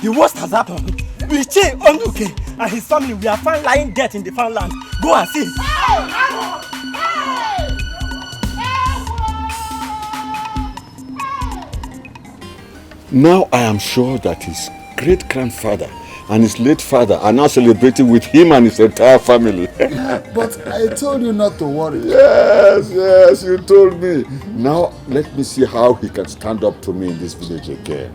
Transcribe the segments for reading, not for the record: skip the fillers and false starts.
The worst has happened. Alichi Onuke and his family, we are found lying dead in the farmland. Go and see. Now I am sure that his great-grandfather and his late father are now celebrating with him and his entire family. But I told you not to worry. Yes, you told me. Now let me see how he can stand up to me in this village again.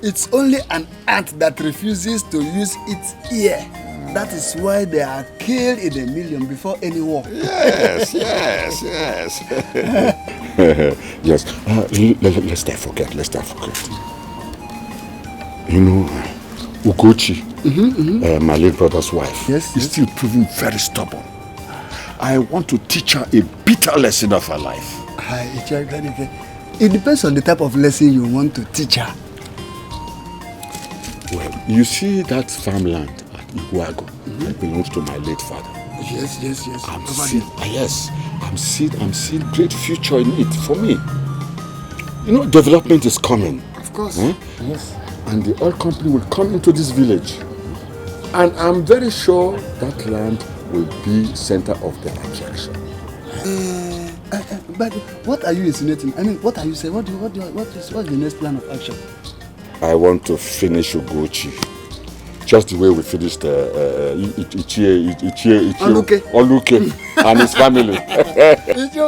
It's only an ant that refuses to use its ear. That is why they are killed in 1 million before any war. Yes. Yes. Let's not forget. You know, Ugochi, my late brother's wife, is still proving very stubborn. I want to teach her a bitter lesson of her life. It depends on the type of lesson you want to teach her. Well, you see that farmland at Iguago that belongs to my late father. Yes. I'm seeing great future in it for me. You know, development is coming. Of course. Yes. And the oil company will come into this village. And I'm very sure that land will be center of their attraction. But what are you insinuating? I mean, what are you saying? What's the next plan of action? I want to finish Ugochi. Just the way we finished Oluke and his family. Ichio,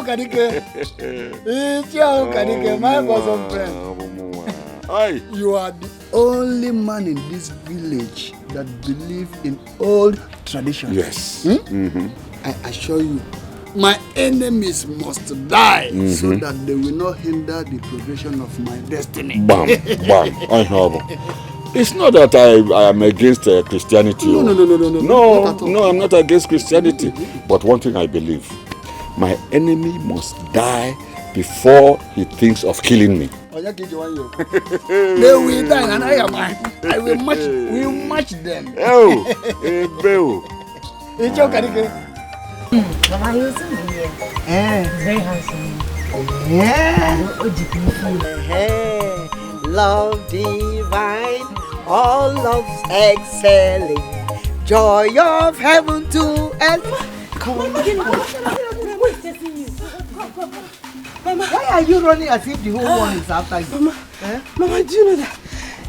my bosom friend. You are the only man in this village that believes in old traditions. Yes. I assure you, my enemies must die so that they will not hinder the progression of my destiny. Bam. I have. It's not that I am against Christianity. No, I'm not against Christianity. But one thing I believe, my enemy must die before he thinks of killing me. They will die and I will match them. It's okay. Mama, you see me here. It's very handsome. Love divine, all love's excelling, joy of heaven to earth. Come on. Mama, why are you running as if the whole world is after you? Mama, do you know that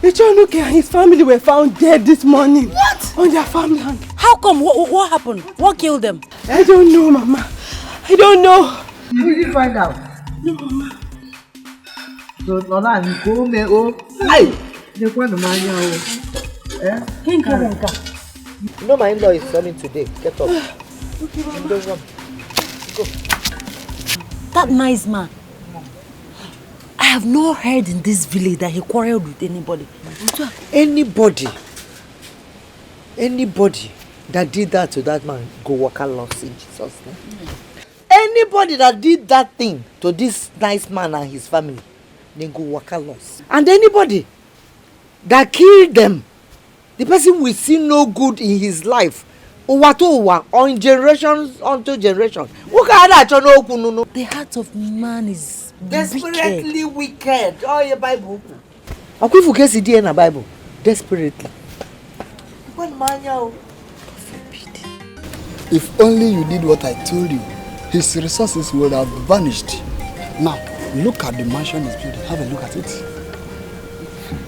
Ichonuke and his family were found dead this morning? What? On their farmland. How come? What happened? What killed them? I don't know, Mama. I don't know. You didn't find out? No, Mama. So, Lola, you go me Hey! You want to mind you know my in-law is coming today. Get up. Okay, Mama. Go. That nice man. I have not heard in this village that he quarreled with anybody. Anybody that did that to that man, go walk along in Jesus' name. Anybody that did that thing to this nice man and his family, then go walk along. And anybody that killed them, the person will see no good in his life. On generations unto generation. The heart of man is desperately wicked. Oh, your Bible. Aku forget the in a Bible. Desperately. If only you did what I told you, his resources would have vanished. Now, look at the mansion he's building. Have a look at it.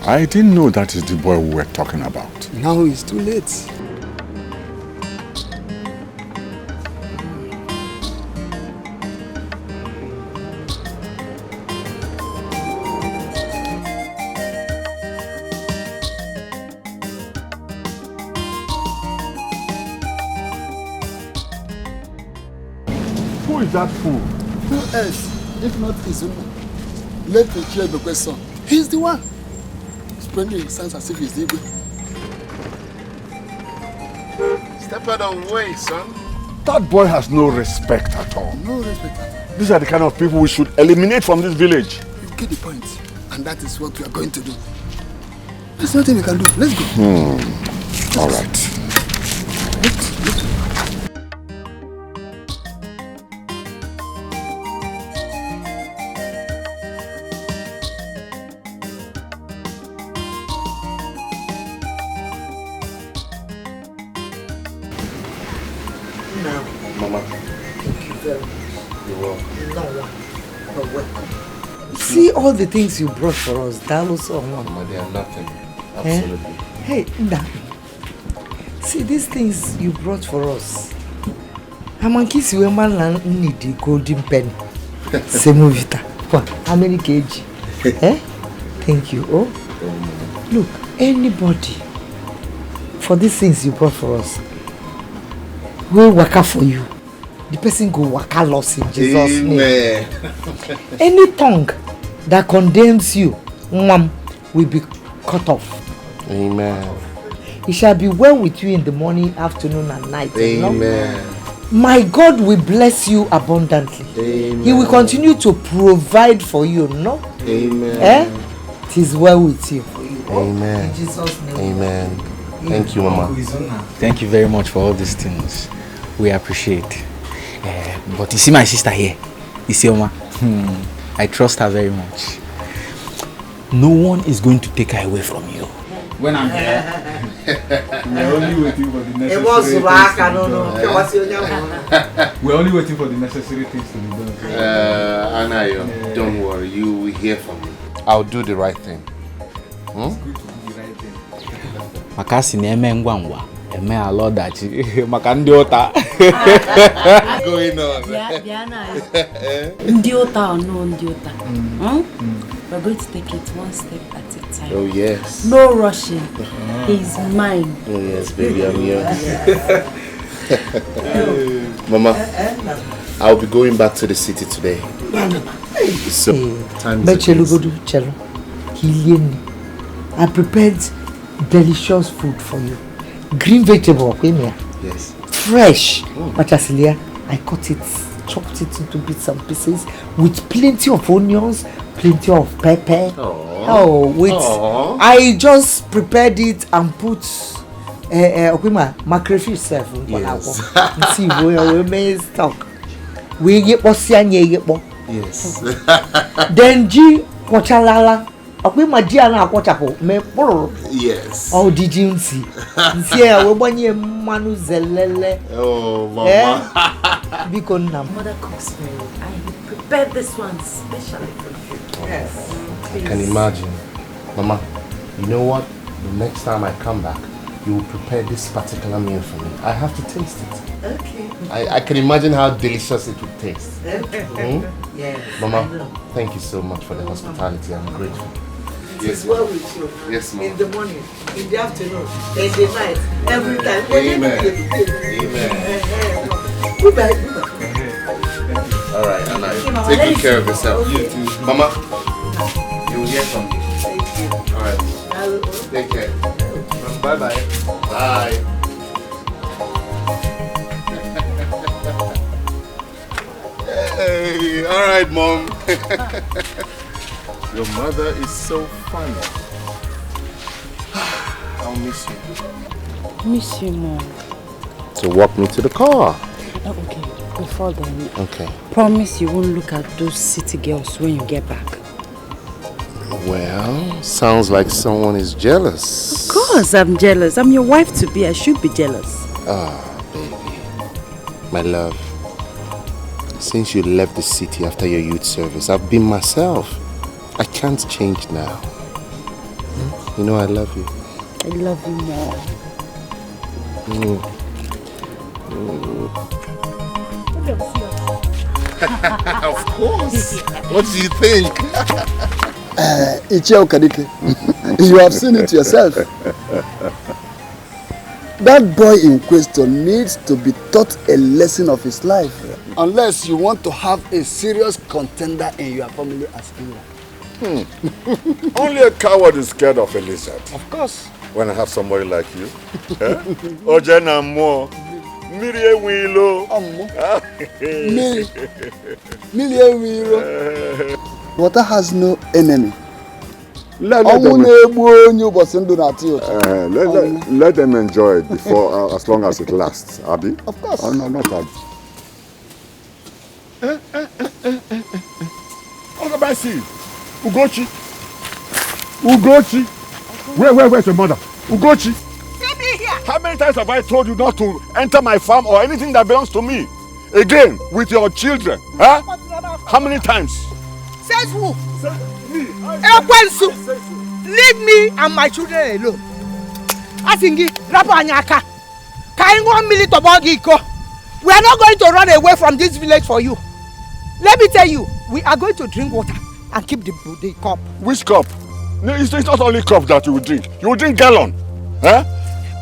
I didn't know that is the boy we were talking about. Now it's too late. Who is that fool? Who else, if not Izuma? Let me hear the question. He's the one. Spreading his hands as if he's the evil. Step out of the way, son. That boy has no respect at all. No respect at all. These are the kind of people we should eliminate from this village. You get the point. And that is what we are going to do. There's nothing we can do. Let's go. All right. No. Mama. Thank you very much. You're welcome. No one. But welcome. See all the things you brought for us. That was all. Mama, they are nothing. Absolutely. Hey, Nda. See these things you brought for us. Amankisi we man need the golden pen. Semovita. How many kg? Thank you. Oh, look, anybody for these things you brought for us, will waka for you. The person go waka lost in Jesus' name. Any tongue that condemns you, will be cut off. Amen. It shall be well with you in the morning, afternoon, and night. Amen. My God will bless you abundantly. Amen. He will continue to provide for you, no? Amen. It is well with you. Amen. In Jesus' name. Amen. Thank you, Mama. Thank you very much for all these things. We appreciate. But you see my sister here, Isioma. I trust her very much. No one is going to take her away from you. When I'm here, we're only waiting for the necessary We're only waiting for the necessary things to be done. Anayo, don't worry. You will hear from me. I'll do the right thing. Makasi na-eme ngwa ngwa, eme alọdachi maka ndị ụta. Going on. Ndi ụta or no ndi ụta? We're going to take it one step at a time. Oh yes. No rushing. He's mine. Oh yes, baby, I'm yours. Mama, I'll be going back to the city today. So, time is I prepared delicious food for you. Green vegetable, yes. Fresh. Machasilia, I cut it, chopped it into bits and pieces with plenty of onions, plenty of pepper. I just prepared it and put macrofish self. Yes. See, we may stock. We get Yes. Then G Pochalala. Yes. Oh, did you see? Yeah, we manu zelele. Oh, Mama. Mother cooks for you. I prepared this one specially for you. Yes. I can imagine. Mama, you know what? The next time I come back, you will prepare this particular meal for me. I have to taste it. Okay. I can imagine how delicious it would taste. Yes. Mama, thank you so much for the hospitality. I'm grateful. Yes, well with you. Yes, Mama. In the morning, in the afternoon, in the night, every time. Amen. Amen. Goodbye. All right, Anna. Take good care of yourself. You too. Mama, you will hear from me. Thank you. All right. Take care. Bye-bye. Bye. Hey, all right, Mom. Your mother is so funny. I'll miss you. Miss you more. So walk me to the car. Oh, okay. Before then, Okay. promise you won't look at those city girls when you get back. Well, sounds like someone is jealous. Of course, I'm jealous. I'm your wife to be. I should be jealous. Ah, baby. My love. Since you left the city after your youth service, I've been myself. I can't change now. You know I love you. I love you more. Of course. What do you think? Ichio Kadike, you have seen it yourself. That boy in question needs to be taught a lesson of his life. Unless you want to have a serious contender in your family as Ira. Only a coward is scared of a lizard. Of course. When I have somebody like you. Ojena mo. Mirie wilo. Mirie wilo. Water has no enemy. Let them enjoy it before, as long as it lasts, Abi. Of course. Oh, no, not Abi. Ogabasi, Ugochi. Where's your mother? Ugochi. See me here. How many times have I told you not to enter my farm or anything that belongs to me? Again, with your children. Huh? How many times? Says who? Me. Leave me and my children alone. Asingi, Rapo Anyaka. Kain 1 minute about Giko. We are not going to run away from this village for you. Let me tell you, we are going to drink water and keep the cup. Which cup? No, it's not only cup that you will drink. You will drink gallon. Huh?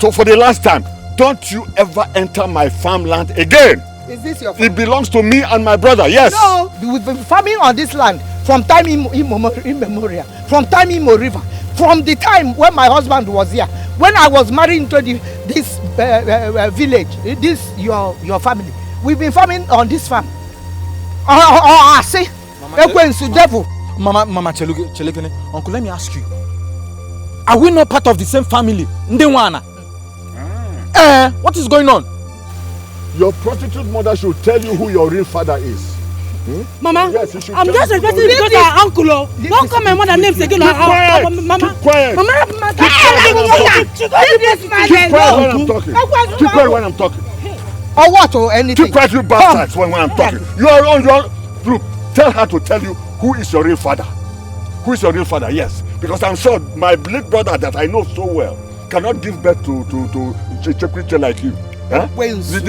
So for the last time, don't you ever enter my farmland again. Is this your farm? It belongs to me and my brother, yes. No, we've been farming on this land from time immemorial, from time immemorial, from the time when my husband was here, when I was married into this village, this your family. We've been farming on this farm. I say, devil. Mama Chelekene, Uncle, let me ask you. Are we not part of the same family? Ndewana. What is going on? Your prostitute mother should tell you who your real father is. Mama, yes, I'm just requesting because our uncle. Don't call my mother names again. Mama. Mama. Keep quiet when I'm talking. Or what or anything? Keep quiet, you bastards, when I'm talking. You are on your... Look, tell her to tell you who is your real father. Who is your real father, yes. Because I'm sure my late brother that I know so well cannot give birth to a creature like you. Huh? These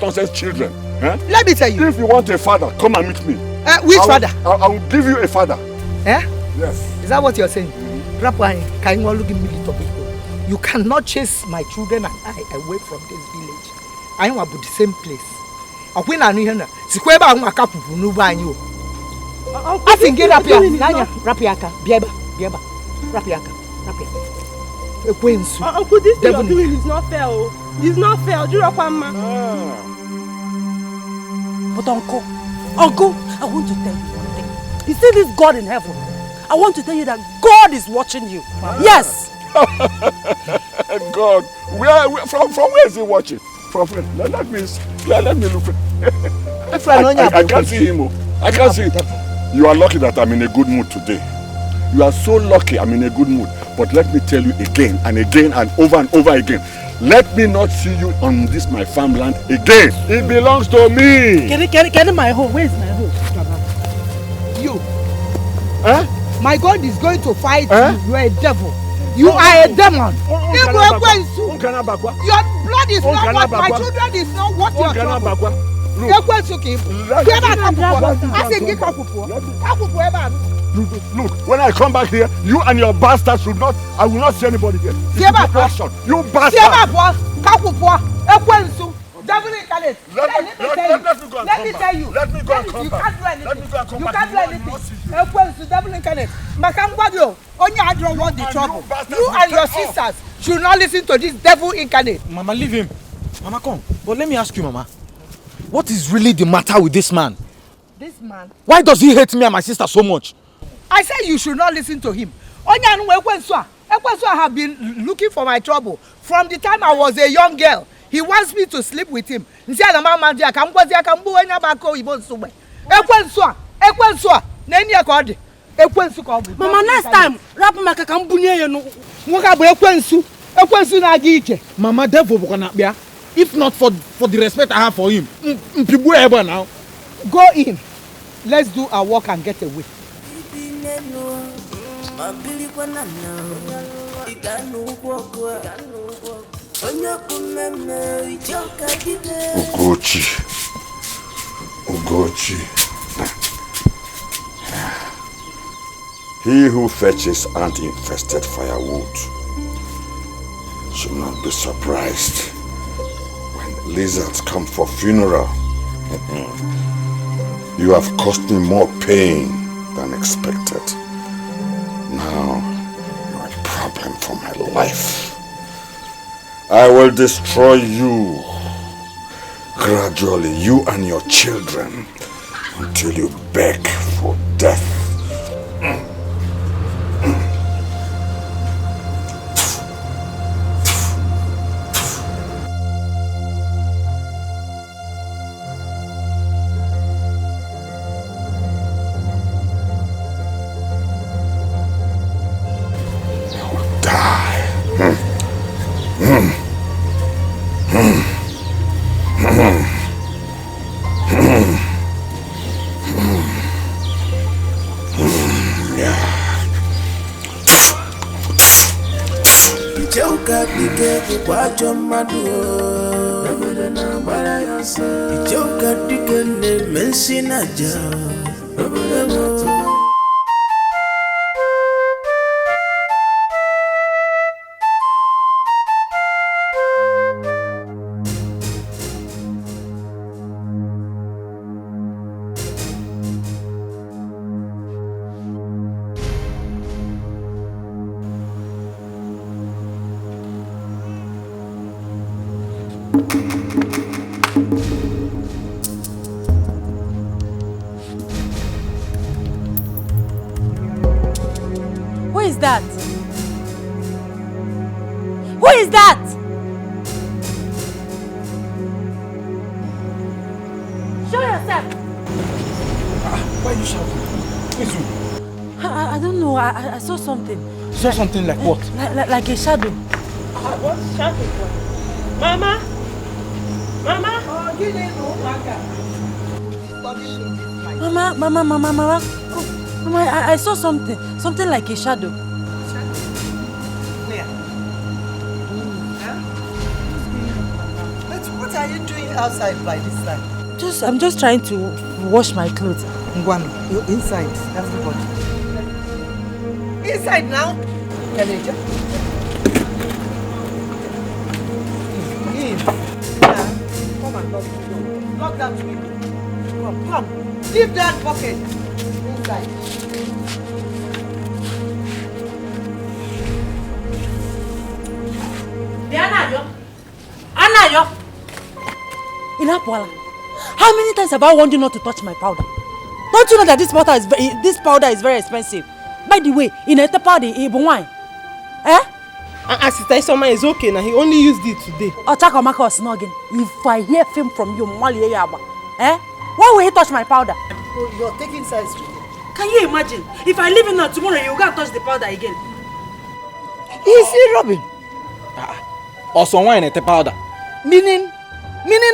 nonsense children. Huh? Let me tell you. If you want a father, come and meet me. Which father? I will give you a father. Eh? Yes. Is that what you're saying? You cannot chase my children and I away from this village. I am about the same place. When I know Sikweba a couple who know by you. I think get up here. Rapiaka, Biaba, Rapiaka. Uncle, this thing you're doing is not fair. It's not fair. Do you know what, But Uncle, I want to tell you one thing. You see this God in heaven? I want to tell you that God is watching you. Yes. God, from where is he watching? From where? Let me look. I can't see him. I can't see him. You are lucky that I'm in a good mood today. You are so lucky I'm in a good mood. But let me tell you again and again and over again. Let me not see you on this my farmland again. It belongs to me. Get my home. Where is my home? You. Huh? My God is going to fight you. You are a devil. You are a demon. Your blood is not what my children is not what your children. Look, when I come back here, you and your bastards should not. I will not see anybody here. You bastard! You bastard! Devil incarnate. Let me tell you. Let me go and come back. You can't do anything. Devil incarnate. Makangwadio, only I don't want the trouble. You and your sisters should not listen to this devil incarnate. Mama, leave him. Mama, come. But let me ask you, Mama. What is really the matter with this man? This man? Why does he hate me and my sister so much? I said you should not listen to him. Ekwensua have been looking for my trouble from the time I was a young girl. He wants me to sleep with him. Mama, next time, Mama, devil, if not for the respect I have for him, now. Go in. Let's do our work and get away. Ugochi. He who fetches ant-infested firewood should not be surprised when lizards come for funeral. You have caused me more pain than expected. Now, you're a problem for my life. I will destroy you gradually, you and your children, until you beg for death. madu. Ijoka dikende mensinaja. Who is that? Who is that? Show yourself. Why are you shouting? Who's you? I don't know. I saw something. Saw something like what? Like a shadow. What's shadow for? Mama? Mama? Oh, give me no Mama. Oh, Mama, I saw something. Something like a shadow. Where? But what are you doing outside by this time? I'm just trying to wash my clothes. Ngwano, you're inside, everybody. Inside now? Keleja. Come and lock that window. Come. Leave that bucket inside. Anayo! Inapuala, how many times have I warned you not to touch my powder? Don't you know that this powder is very expensive? By the way, in a powder, wine. Eh? Sister Isoma is okay now. He only used it today. Ochakomaka was snogging. If I hear film from you, Mali Yaba, eh? Why will he touch my powder? Oh, you're taking sides with him. Can you imagine? If I leave it now, tomorrow you go and touch the powder again. Is he Robin? Or someone in a powder. Meaning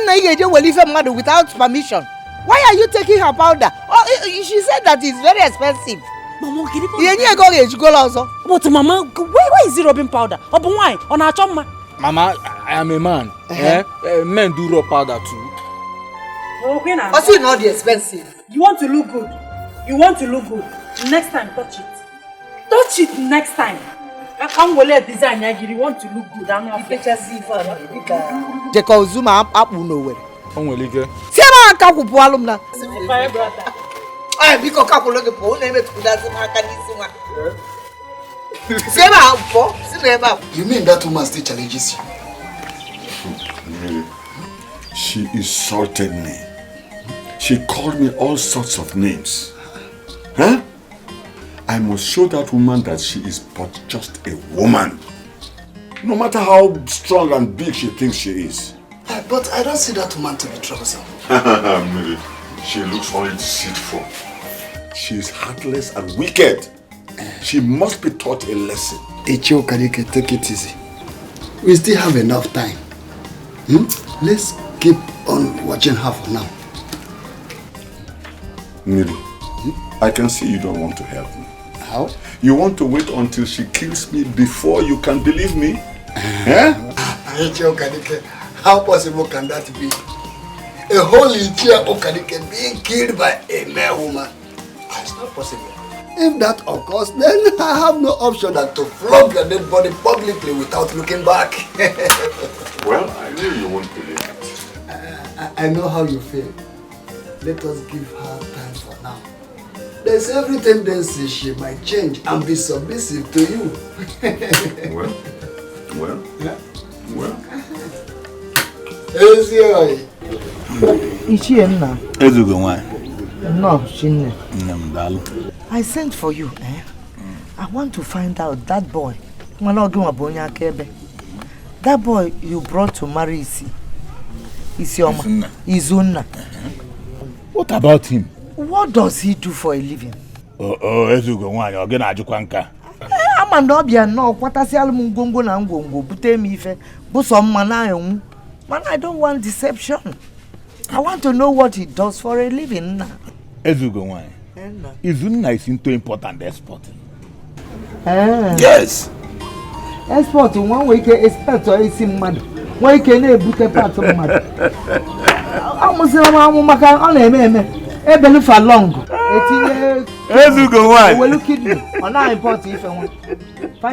na you will leave a mother without permission. Why are you taking her powder? Oh, she said that it's very expensive. Mama, can you But Mama, why is he rubbing powder? Open wine on our chumma. Mama, I am a man. Men do rub powder too. Okay now. Also, not the expensive. You want to look good. Next time, touch it. Touch it next time. I can't wear design. You want to look good. I'm not Jeka Zuma up nowhere. Onwelike. Sema akakupu alumna. Ay, biko kakuloge po na emetu kudazi makanisi. Sema po, sema. You mean that woman still challenges you? Really? She insulted me. She called me all sorts of names. Huh? I must show that woman that she is but just a woman. No matter how strong and big she thinks she is. But I don't see that woman to be troublesome. Mary, she looks only deceitful. She is heartless and wicked. She must be taught a lesson. Ichio Karike, take it easy. We still have enough time. Let's keep on watching her for now. Mary, I can see you don't want to help me. How? You want to wait until she kills me before you can believe me? Ichio Karike, how possible can that be? A whole Ichio Karike being killed by a male woman? It's not possible. If that occurs, then I have no option than to flog your dead body publicly without looking back. Well, I knew you won't believe it. I know how you feel. Let us give her time for now. There's every tendency she might change and be submissive to you. Well. Ichienna. Ezugo. No, Shinne. Namdalo. I sent for you, eh? I want to find out that boy. That boy you brought to marry Izunna. What about him? What does he do for a living? Ezugo nwanyi oge na ajukwa nka. Amandobia no kwatasi almungongo na ngongo bute mi ife bo so mma na enwu. Man, I don't want deception. I want to know what he does for a living now. Ezugo nwanyi. Izunna is into important exporting. Eh. Yes. Export one way can expect or is mad. Why can you put a part of my? I must say, I'm on a belly for long. Let's go one. We're looking on our import if I want.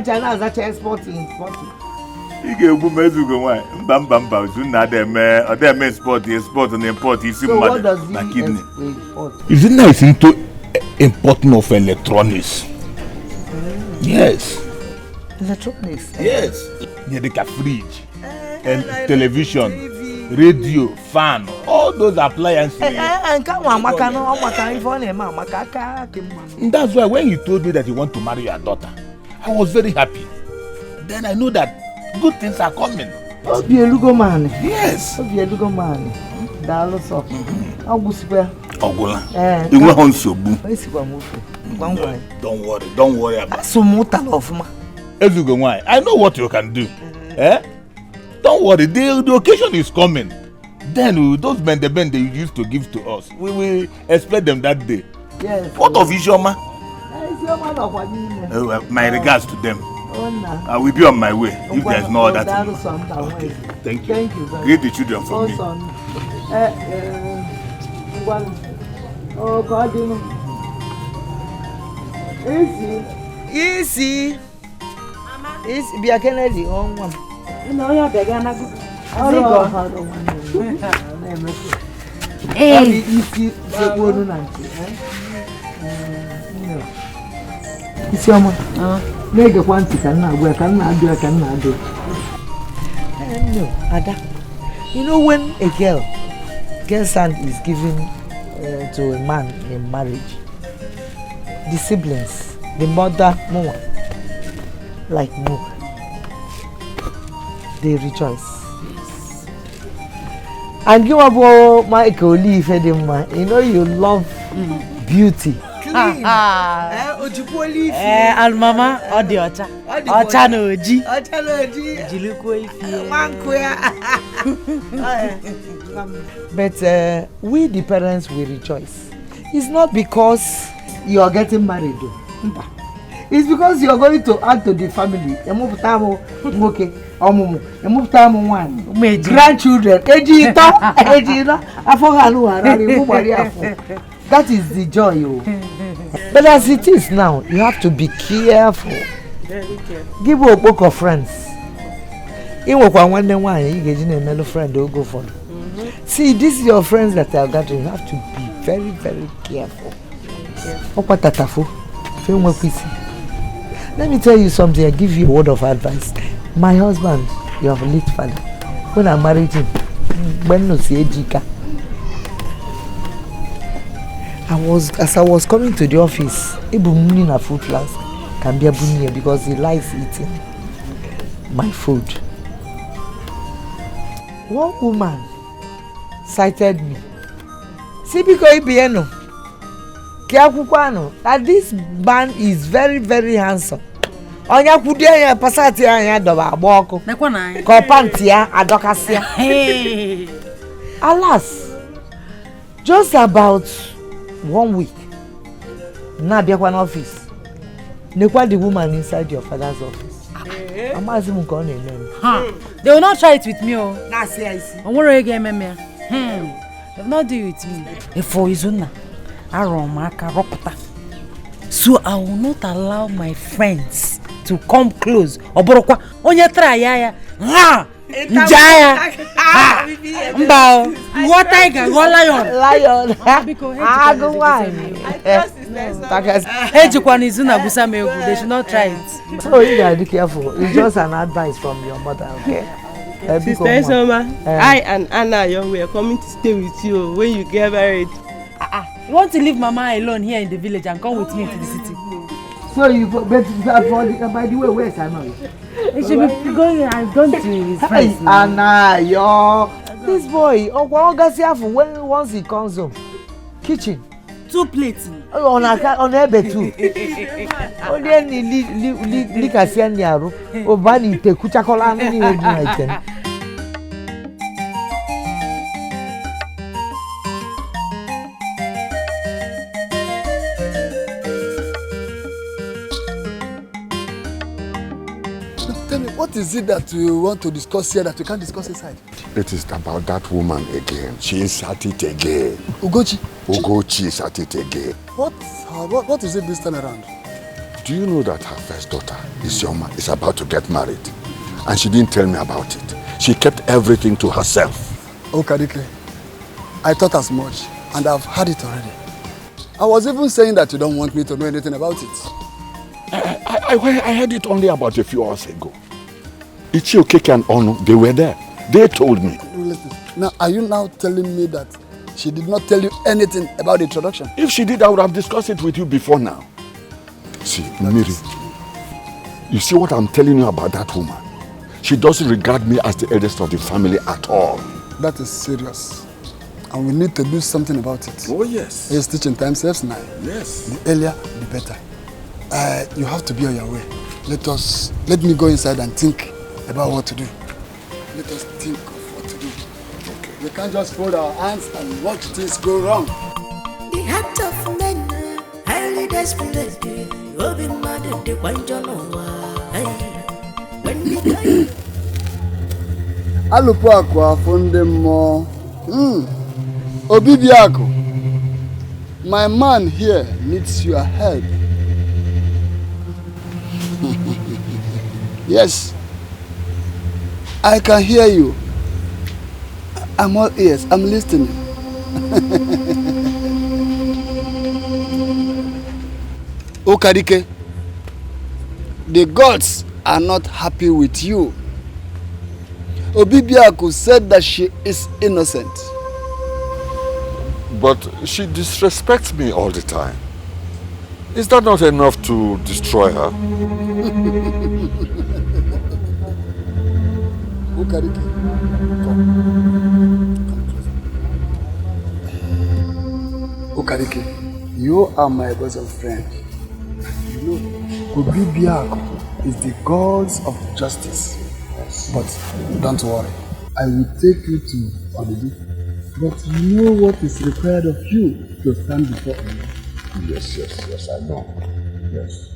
China is actually exporting. You get Mezugo one. Bam bam bam. Soon now them export and import. So what does he export? Is it nice into importing of electronics? Yes. Electronics? Yes. Yeah, like a fridge, and television, radio, fan, all those appliances. And that's why when you told me that you want to marry your daughter, I was very happy. Then I know that good things are coming. Be a lugo man. Yes. Be a lugo man. Daloso. Augustia. Ogola. You want Nonso? Don't worry about it. So much of ma. I know what you can do. Don't worry, the occasion is coming. Then those men they used to give to us, we will expect them that day. Yes. What of Ishoma? My regards to them. I will be on my way if there's no other thing. Okay. Thank you. Thank you. Greet the children for me. Oh God, you know. Easy. Easy. Be a Kennedy on one. No, you're begging. Make a quantity cannot work, cannot do. No, Ada. You know when a girl's son is given to a man in marriage, the siblings, the mother more, like more, they rejoice. And you have Michael leave Edema. You know you love beauty. And mama, or the ocha. Ocha no oji. Jiluko But we the parents will rejoice. It's not because you are getting married though. It's because you are going to add to the family. Grandchildren. That is the joy. But as it is now, you have to be careful. Very careful. Give a book of friends. You walk on one you get in a mellow friend, don't go for. See, this is your friends that are gathering. You have to be very, very careful. Let me tell you something. I give you a word of advice. My husband, you have a late father. When I married him, when no see Jika, as I was coming to the office, even a food flask can be a bunya because he likes eating my food. One woman cited me. See, because that this man is very, very handsome. Onya kudia pasati anya doba boko. Ko pantia adokasia. Alas, just about 1 week. Na bia kwa office. Nekwa the woman inside your father's office. I'm asking you call name. They will not try it with me. Oh. Na see I see. I want to get me. They will not do it with me. If for Izuna, so I will not allow my friends to come close. Oborokwa, onye try ya. Ha! Njaya. Mbao. What tiger? What lion? Lion. Go one. They should not try it. So you gotta be careful. It's just an advice from your mother, okay? Sister Esoma, I and Anna Young we are coming to stay with you when you get married. You want to leave Mama alone here in the village and come with me to the city? So you but by the way, where's Anna? He should be going. I've gone to his friends. Anna, yo, this boy, when once he comes home, kitchen, 2 plates. On a bed too. Only Licasian Yaro, or Bunny, take Kuchakola, What is it that we want to discuss here that we can't discuss inside? It is about that woman again. She is at it again. Ugochi? Ugochi is at it again. What is it this time around? Do you know that her first daughter, Isioma, is about to get married? And she didn't tell me about it. She kept everything to herself. Oh, Kadike, I thought as much, and I've had it already. I was even saying that you don't want me to know anything about it. I heard it only about a few hours ago. Ichi Okeke and Ono, they were there. They told me. Listen, now, are you now telling me that she did not tell you anything about the introduction? If she did, I would have discussed it with you before now. See, Miri, you see what I'm telling you about that woman? She doesn't regard me as the eldest of the family at all. That is serious. And we need to do something about it. Oh, yes. Yes, teaching time saves 9. Yes. The earlier, the better. You have to be on your way. Let me go inside and think about what to do. Let us think of what to do. Okay. We can't just fold our hands and watch things go wrong. The heart of men, highly desperate. Open minded, the white John. When we die. Alupu afunde mo. Obibiako. My man here needs your help. Yes. I can hear you. I'm all ears. I'm listening. Okadike, the gods are not happy with you. Obibiaku said that she is innocent. But she disrespects me all the time. Is that not enough to destroy her? Okadike, come closer. Okadike, you are my bosom friend. You know, Obibiaku is the gods of justice. But don't worry, I will take you to Odidi. But you know what is required of you to stand before me. Yes, I know. Yes.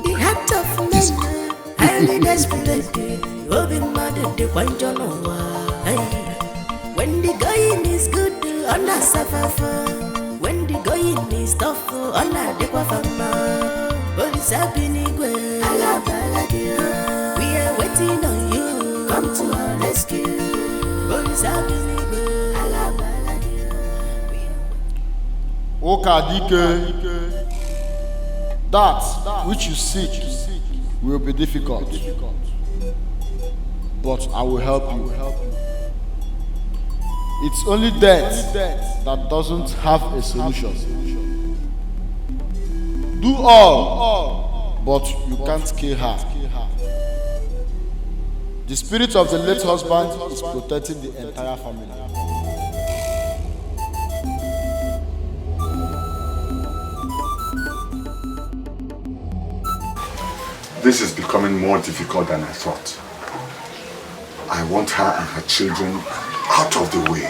The heart of men, highly desperate. Open minded, the white John. When the going is good, on a suffer. When the going is tough, on a dequafama. What is happening? We are waiting on you. Come to our rescue. What is happening? Okadike, that which you seek will be difficult, but I will help you. It's only death that doesn't have a solution. Do all, but you can't kill her. The spirit of the late husband is protecting the entire family. This is becoming more difficult than I thought. I want her and her children out of the way.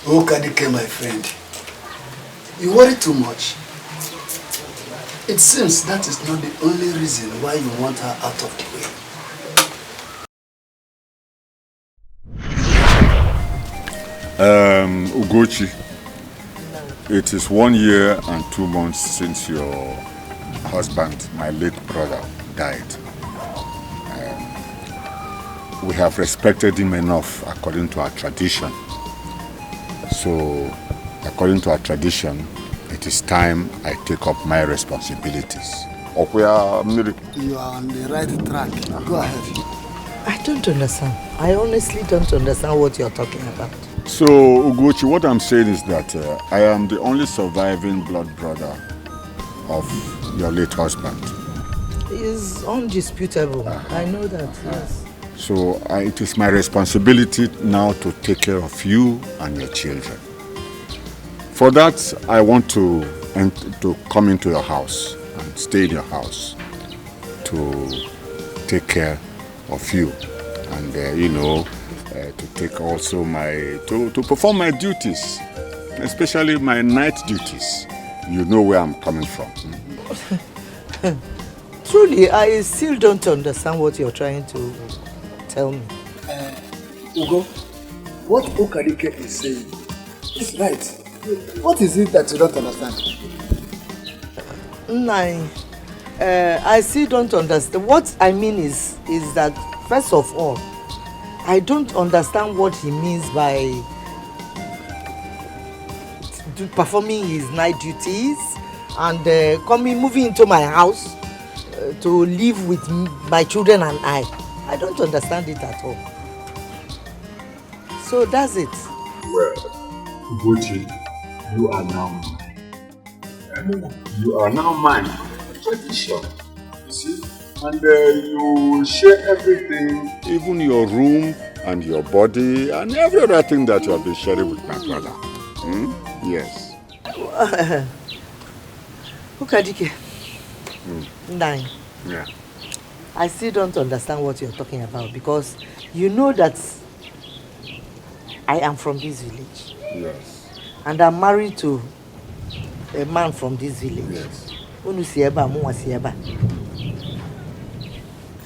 Okadike, my friend, you worry too much. It seems that is not the only reason why you want her out of the way. Ugochi, it is 1 year and 2 months since your husband, my late brother, died. We have respected him enough according to our tradition. So, according to our tradition, it is time I take up my responsibilities. You are on the right track. Go ahead. I don't understand. I honestly don't understand what you're talking about. So, Ugochi, what I'm saying is that I am the only surviving blood brother of your late husband. It's undisputable. I know that, yes. So it is my responsibility now to take care of you and your children. For that, I want to come into your house and stay in your house to take care of you and, to take also to perform my duties, especially my night duties. You know where I'm coming from. Truly, I still don't understand what you're trying to tell me. Ugo, what Okarike is saying is right. What is it that you don't understand? I still don't understand. What I mean is that, first of all, I don't understand what he means by performing his night duties and moving into my house to live with my children and I. I don't understand it at all. So that's it. Well, Ugochi, you are now mine. You are now mine. Tradition, you see? And you share everything, even your room and your body and every other thing that you have been sharing with my brother. Yes. Ukadike. 9. Yeah. I still don't understand what you're talking about because you know that I am from this village. Yes. And I'm married to a man from this village. Yes.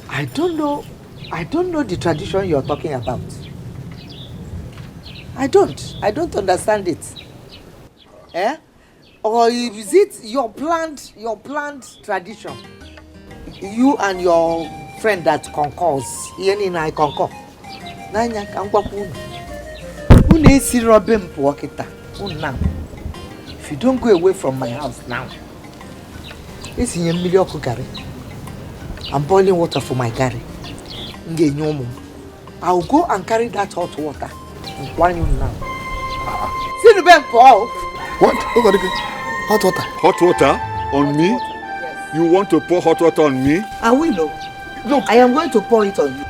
I don't know the tradition you're talking about. I don't understand it. Eh? Or is it your planned tradition? You and your friend that concurs. Yeni na I concur. Nanya kankwapu. Unu esi robe mpo kita. Unam. If you don't go away from my house now, it's in milioku gari. I'm boiling water for my gari. I'll go and carry that hot water and pour you now. See the bank pour. What? Hot water. Hot water on me? Yes. You want to pour hot water on me? I will. Look, I am going to pour it on you.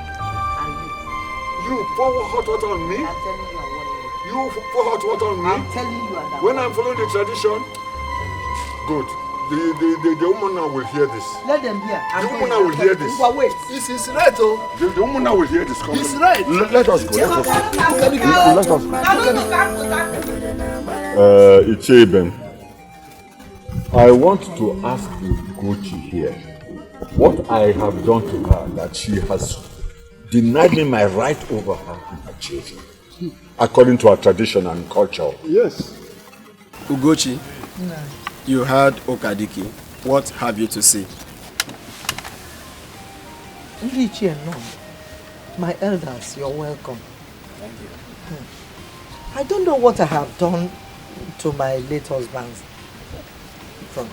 You pour hot water on me? I'm telling you, I want it. You pour hot water on me? I'm telling you, when I'm following the tradition? Good. The woman now will hear this. Let them hear. The woman now will hear this. Wait. This is right, oh. The woman now will hear this. It's right. Let us go. Let us go. Icheben, I want to ask Ugochi here what I have done to her that she has denied me my right over her and her children, according to our tradition and culture. Yes. Ugochi, you heard Okadiki. What have you to say? Alichi and Nonso, my elders, you're welcome. Thank you. I don't know what I have done to my late husband's front.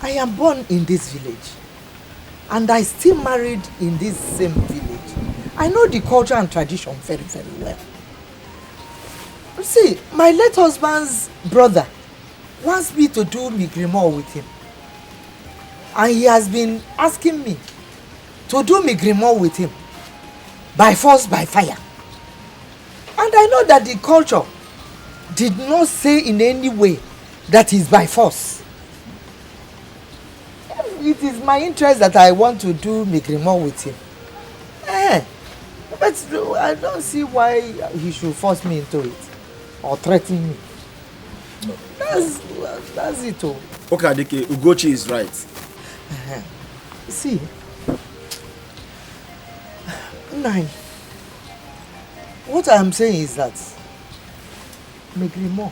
I am born in this village and I still married in this same village. I know the culture and tradition very, very well. See, my late husband's brother wants me to do migrimo with him. And he has been asking me to do migrimo with him by force, by fire. And I know that the culture did not say in any way that is by force. It is my interest that I want to do migrimo with him. But I don't see why he should force me into it or threaten me. That's it all. Okay, Adeke, Ugochi is right. See, 9. What I am saying is that migrimo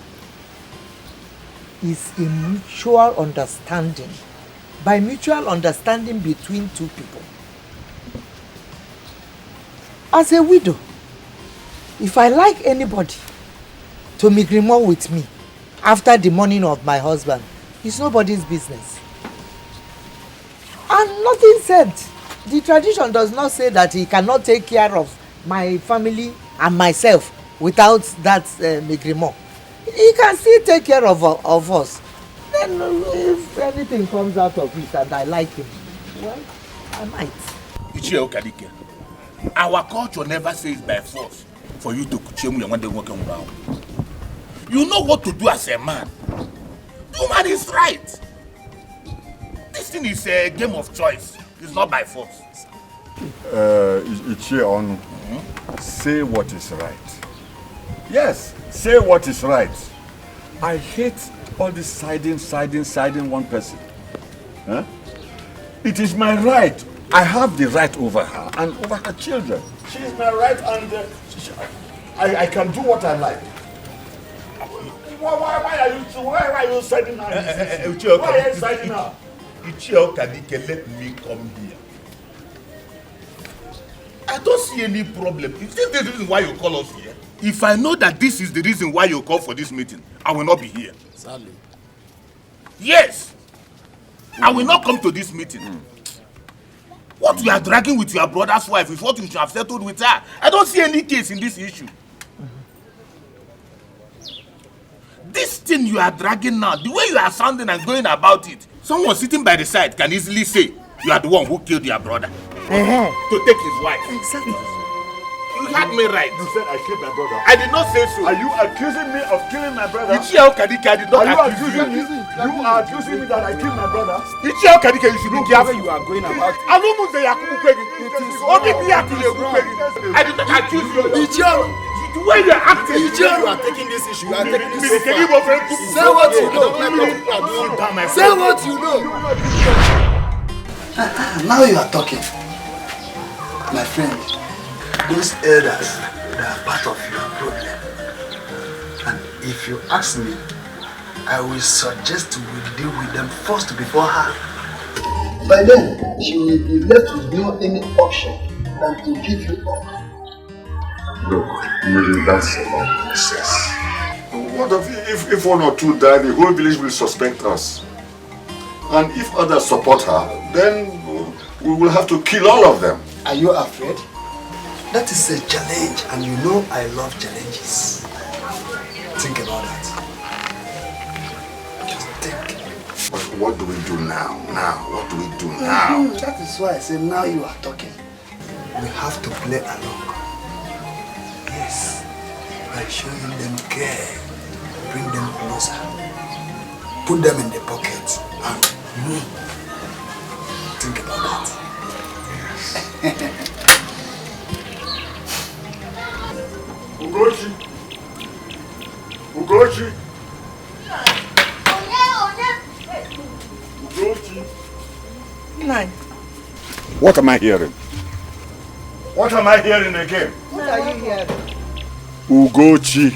is a mutual understanding. By mutual understanding between two people. As a widow, if I like anybody to migrimo with me after the mourning of my husband, it's nobody's business. And nothing said. The tradition does not say that he cannot take care of my family and myself without that migrimo. He can still take care of us. Then if anything comes out of it and I like him, well, I might. Ichie Okadike, our culture never says by force for you to kuchemu when they walk around. You know what to do as a man. The man is right. This thing is a game of choice. It's not by force. Ichie Onu, say what is right. Yes, say what is right. I hate all this siding one person. Huh? It is my right. I have the right over her and over her children. She is my right, and I can do what I like. Why are you siding her? Why are you siding her? Let me come here. I don't see any problem. Is this the reason why you call us here? If I know that this is the reason why you call for this meeting, I will not be here. Sadly. Yes. I will not come to this meeting. What you are dragging with your brother's wife is what you should have settled with her. I don't see any case in this issue. This thing you are dragging now, the way you are sounding and going about it, someone sitting by the side can easily say you are the one who killed your brother. To take his wife. Exactly. You had me right. You said I killed my brother. I did not say so. Are you accusing me of killing my brother? Ichio Kadike, I did not accuse you. You are accusing me that I killed my brother? Ichio Kadike, you should be careful. You are going about it. I don't know say Yakubu Kwegi. I did not accuse you. Ichio. The way you are acting. Ichio, you are taking this issue. You are taking this so Say what you know. Say what you know. Now you are talking. My friend, those elders, they are part of your problem. And if you ask me, I will suggest we deal with them first before her. By then, she will be left with no any option than to give you up. Look, maybe that's about process. What if one or two die, the whole village will suspect us. And if others support her, then we will have to kill all of them. Are you afraid? That is a challenge, and you know I love challenges. Think about that. Just think. But what do we do now? What do we do now? That is why I say now you are talking. We have to play along. Yes, by showing them care, bring them closer, put them in the pocket, and think about that. Ugochi! Ugochi! Ugochi! Nine. What am I hearing? What am I hearing again? What are you hearing? Ugochi!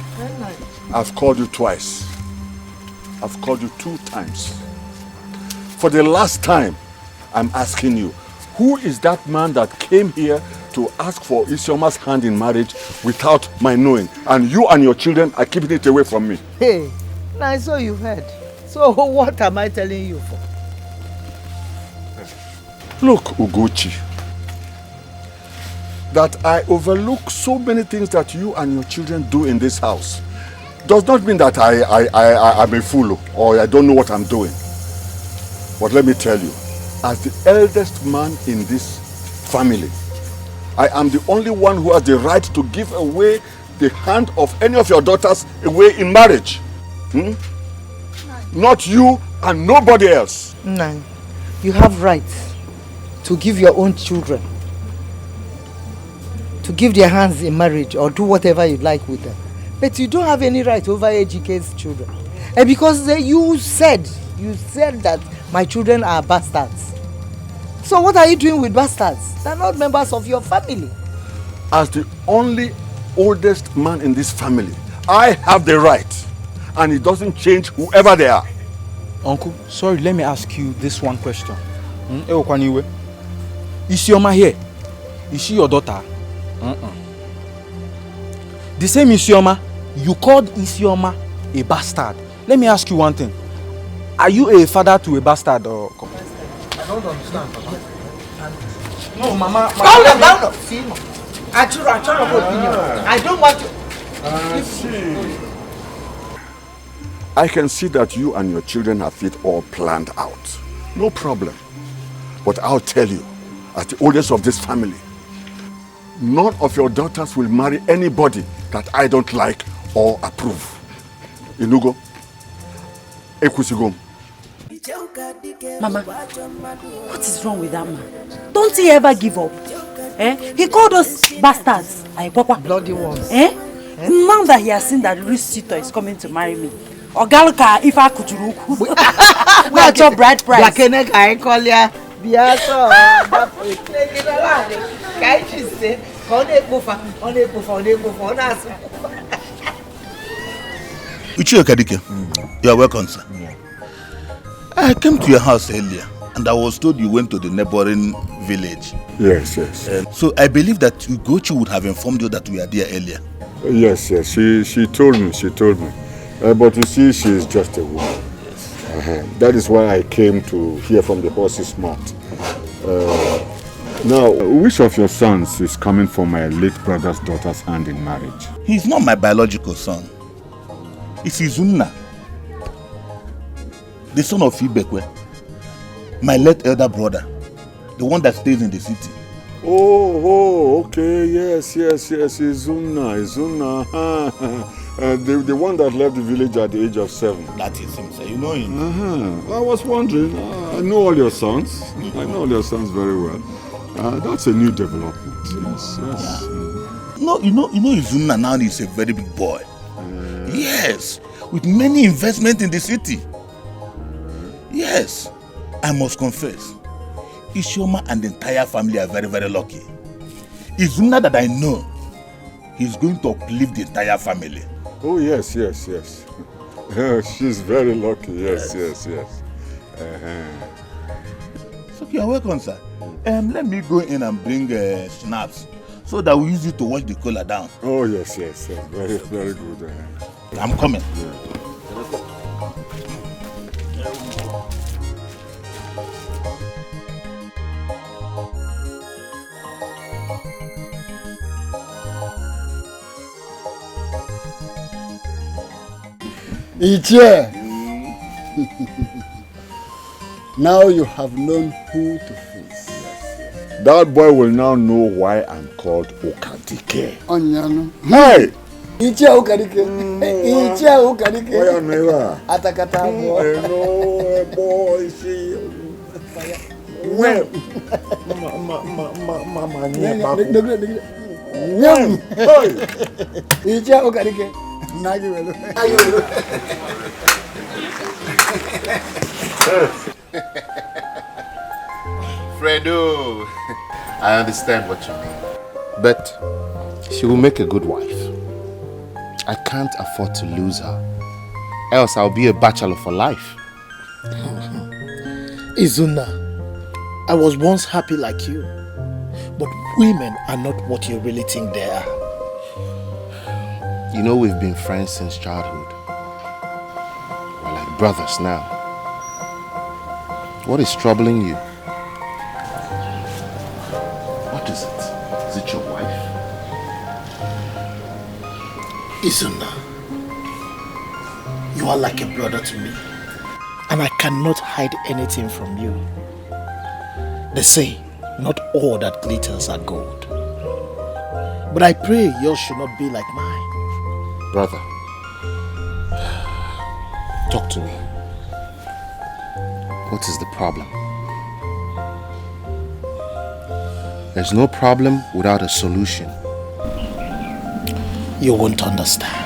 I've called you twice. I've called you 2 times. For the last time, I'm asking you, who is that man that came here to ask for Isioma's hand in marriage without my knowing? And you and your children are keeping it away from me. Hey, now so you heard. So what am I telling you for? Look, Ugochi, that I overlook so many things that you and your children do in this house does not mean that I'm a fool or I don't know what I'm doing. But let me tell you, as the eldest man in this family, I am the only one who has the right to give away the hand of any of your daughters away in marriage. Not you and nobody else. No, you have rights to give your own children, to give their hands in marriage or do whatever you like with them. But you don't have any right over Ejike's children. And because you said that my children are bastards. So what are you doing with bastards? They're not members of your family. As the only oldest man in this family, I have the right. And it doesn't change whoever they are. Uncle, sorry, let me ask you this one question. Isioma here, is she your daughter? The same Isioma, you called Isioma a bastard. Let me ask you one thing. Are you a father to a bastard or... I don't understand, Papa. No, Mama. Calm down. See, I told your opinion. I don't want to... I can see that you and your children have it all planned out. No problem. But I'll tell you, as the oldest of this family, none of your daughters will marry anybody that I don't like or approve. Inugo, Ekusigom. Mama, what is wrong with that man? Don't he ever give up? He called us bastards. Bloody ones. Now that he has seen that rich suitor is coming to marry me, Ogaluka, if I could, that's your bride price. Biaso, that way. Can't you say? On Uchiyo Kadike, you are welcome, sir. I came to your house earlier and I was told you went to the neighboring village. Yes. So I believe that Ugochi would have informed you that we are there earlier. Yes. She told me. But you see, she is just a woman. Yes. That is why I came to hear from the horse's mouth. Now, which of your sons is coming for my late brother's daughter's hand in marriage? He's not my biological son. It's Izunna, the son of Ibekwe, my late elder brother, the one that stays in the city. Oh, okay, yes, Izunna. The one that left the village at the age of 7. That is him, sir. You know him. I was wondering, I know all your sons. I know all your sons very well. That's a new development, yes. Yeah. No, you know Izunna now is a very big boy. Yes, with many investments in the city. Yes, I must confess, Isioma and the entire family are very, very lucky. Izunna that I know, he's going to uplift the entire family. Oh, yes. She's very lucky, yes. So you're welcome, sir. Let me go in and bring schnapps so that we use it to wash the collar down. Oh, yes. Very, very good. I'm coming. Ichie. Now you have known who to face. That boy will now know why I'm called Okadike. Onyano. Hey! Ichie Okadike. Ichie Okadike. Why am I? Atakata. I know, boy. See. When? Mama, Ichie Okadike. Nagi Fredo, I understand what you mean. But she will make a good wife. I can't afford to lose her. Else I'll be a bachelor for life. Izunna, I was once happy like you. But women are not what you really think they are. You know we've been friends since childhood. We're like brothers now. What is troubling you? What is it? Is it your wife? Izunna, you are like a brother to me. And I cannot hide anything from you. They say, not all that glitters are gold. But I pray yours should not be like mine. Brother, talk to me. What is the problem? There's no problem without a solution. You won't understand.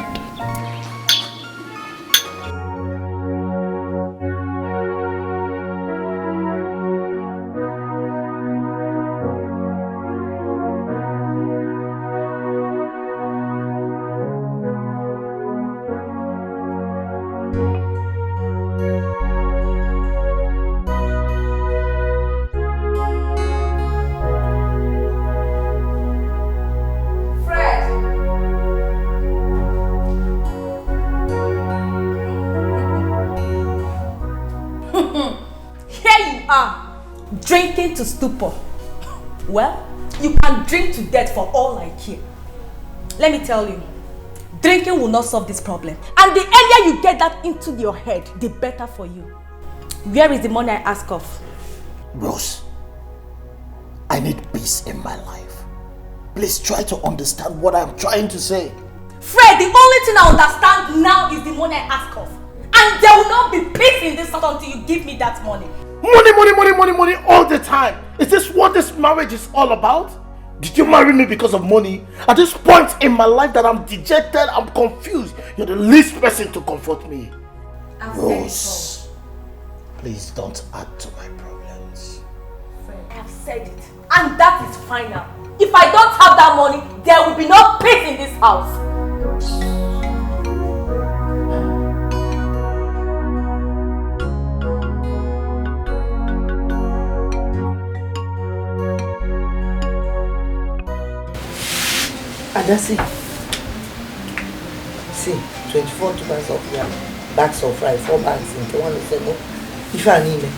Drinking to stupor. Well, you can drink to death for all I care. Let me tell you, drinking will not solve this problem. And the earlier you get that into your head, the better for you. Where is the money I ask of? Rose, I need peace in my life. Please try to understand what I'm trying to say. Fred, the only thing I understand now is the money I ask of. And there will not be peace in this house until you give me that money. Money all the time. Is this what this marriage is all about? Did you marry me because of money? At this point in my life that I'm dejected, I'm confused. You're the least person to comfort me. Rose, please don't add to my problems. said it. And that is final. If I don't have that money, there will be no peace in this house. Adasi. See, 24 tubers of yam, bags of rice, 4 bags into one of them. If I need it.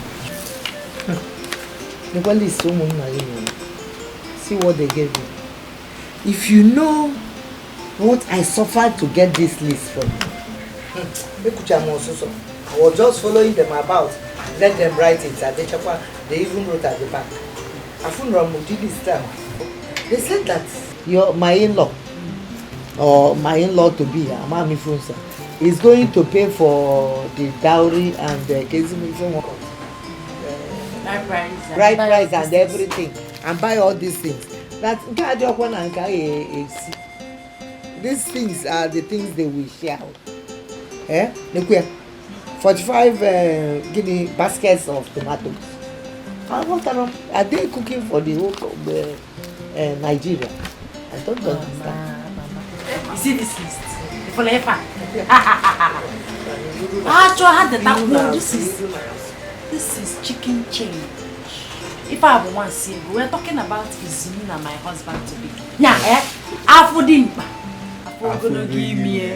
The one is so much. See what they gave me. If you know what I suffered to get this list from I was just following them about, let them write it. They even wrote at the back. I found this time. They said that my in-law or my in-law to be Amami Funsa is going to pay for the dowry and the bride price and everything and buy all these things. That these things are the things they will share. 45 guinea baskets of tomatoes. Are they cooking for the whole of Nigeria? I don't understand. You see this list? For Lefa. This is chicken change. If I have one single, we're talking about Izumi and my husband to be. Now, I for him. I'm gonna give me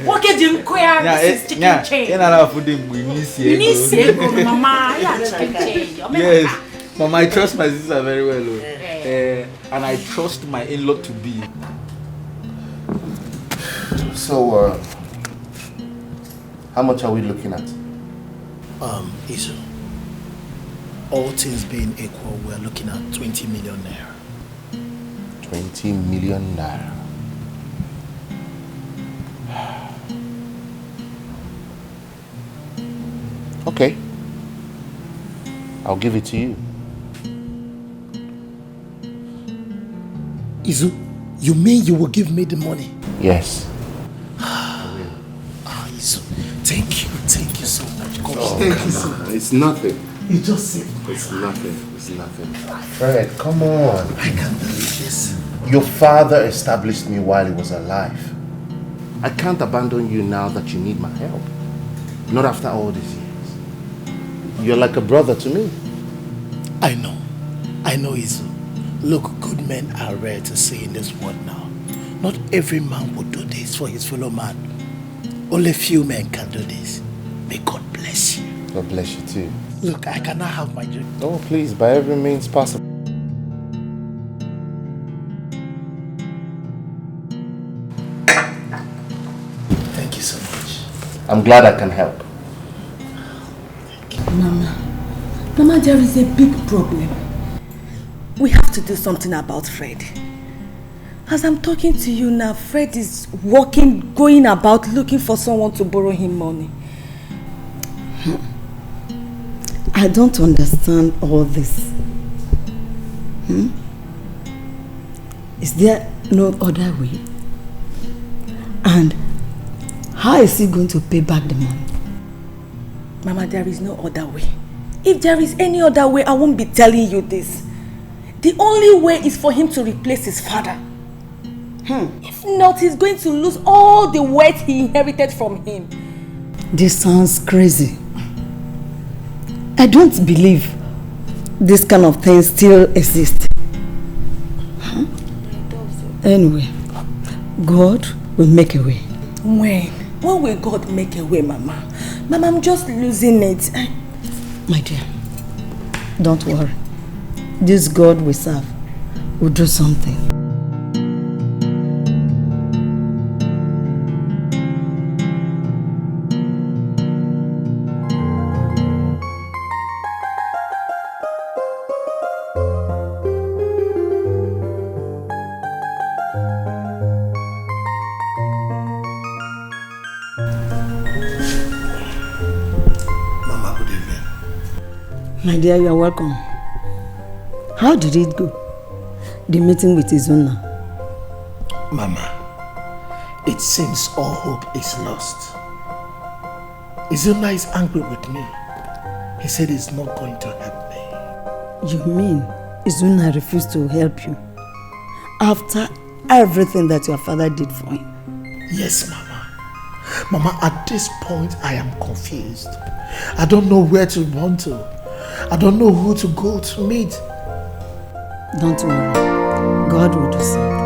what can you queer? This is chicken change. You need to Mama. Yeah, chicken change. Yes, Mama, I trust my sister very well. And I trust my in-law to be. So, how much are we looking at? Isu, all things being equal, we're looking at 20 million naira. 20 million naira. Okay. I'll give it to you. Izu, you mean you will give me the money? Yes. Izu, thank you so much. God, thank you so much. It's nothing. You just said it's nothing. It's nothing. Fred, come on. I can't believe this. Your father established me while he was alive. I can't abandon you now that you need my help. Not after all these years. You're like a brother to me. I know, Izu. Look, good men are rare to see in this world now. Not every man would do this for his fellow man. Only few men can do this. May God bless you. God bless you too. Look, I cannot have my dream. Oh, please, by every means possible. Thank you so much. I'm glad I can help. Mama, there is a big problem. We have to do something about Fred. As I'm talking to you now, Fred is going about looking for someone to borrow him money. I don't understand all this. Is there no other way? And how is he going to pay back the money? Mama, there is no other way. If there is any other way, I won't be telling you this. The only way is for him to replace his father. If not, he's going to lose all the wealth he inherited from him. This sounds crazy. I don't believe this kind of thing still exists. Anyway, God will make a way. When? When will God make a way, Mama? Mama, I'm just losing it. My dear, don't worry. This God we serve will do something. My dear, you are welcome. How did it go? The meeting with Izuna? Mama, it seems all hope is lost. Izuna is angry with me. He said he's not going to help me. You mean Izuna refused to help you after everything that your father did for him? Yes, Mama. Mama, at this point, I am confused. I don't know where to run to. I don't know who to go to meet. Don't worry. God will do something.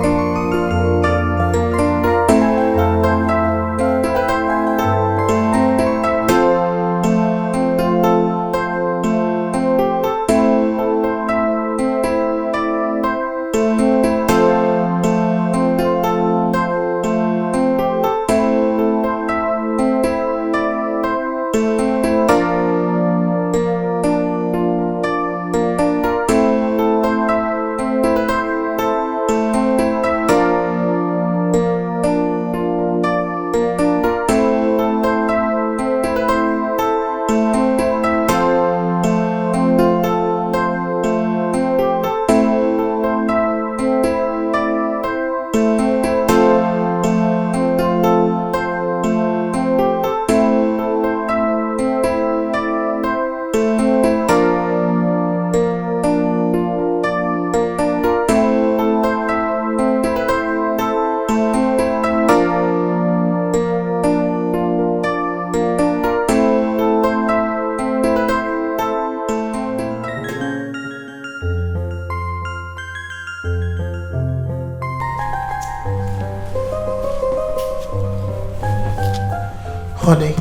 Honey.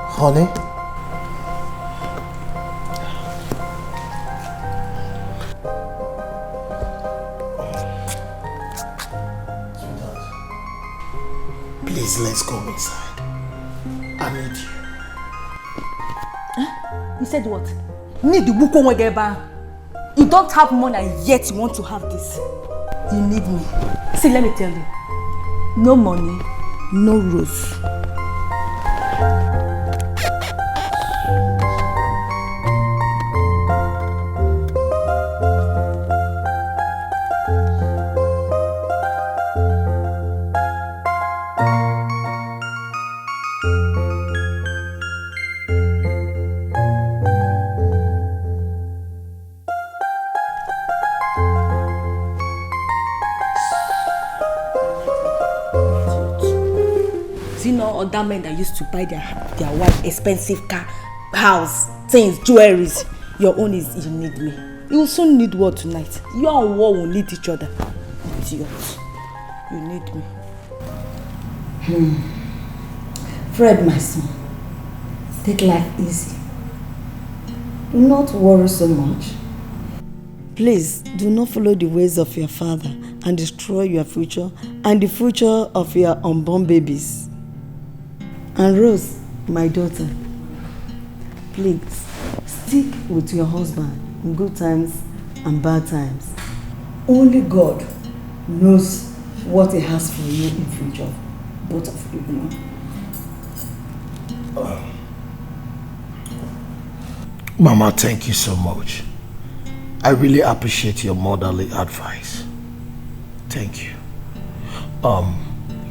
Honey. Please, let's go inside. I need you. You said what? Need the book on You don't have money and yet you want to have this. You need me. See, let me tell you. No money, no rose. Other men that used to buy their wife expensive car, house, things, jewelries. Your own is you need me. You will soon need war tonight. You and war will need each other. It's yours. You need me. Fred, my son, take life easy. Do not worry so much. Please, do not follow the ways of your father and destroy your future and the future of your unborn babies. And Rose, my daughter, please stick with your husband in good times and bad times. Only God knows what He has for you in future, both of you, Mama, thank you so much. I really appreciate your motherly advice. Thank you.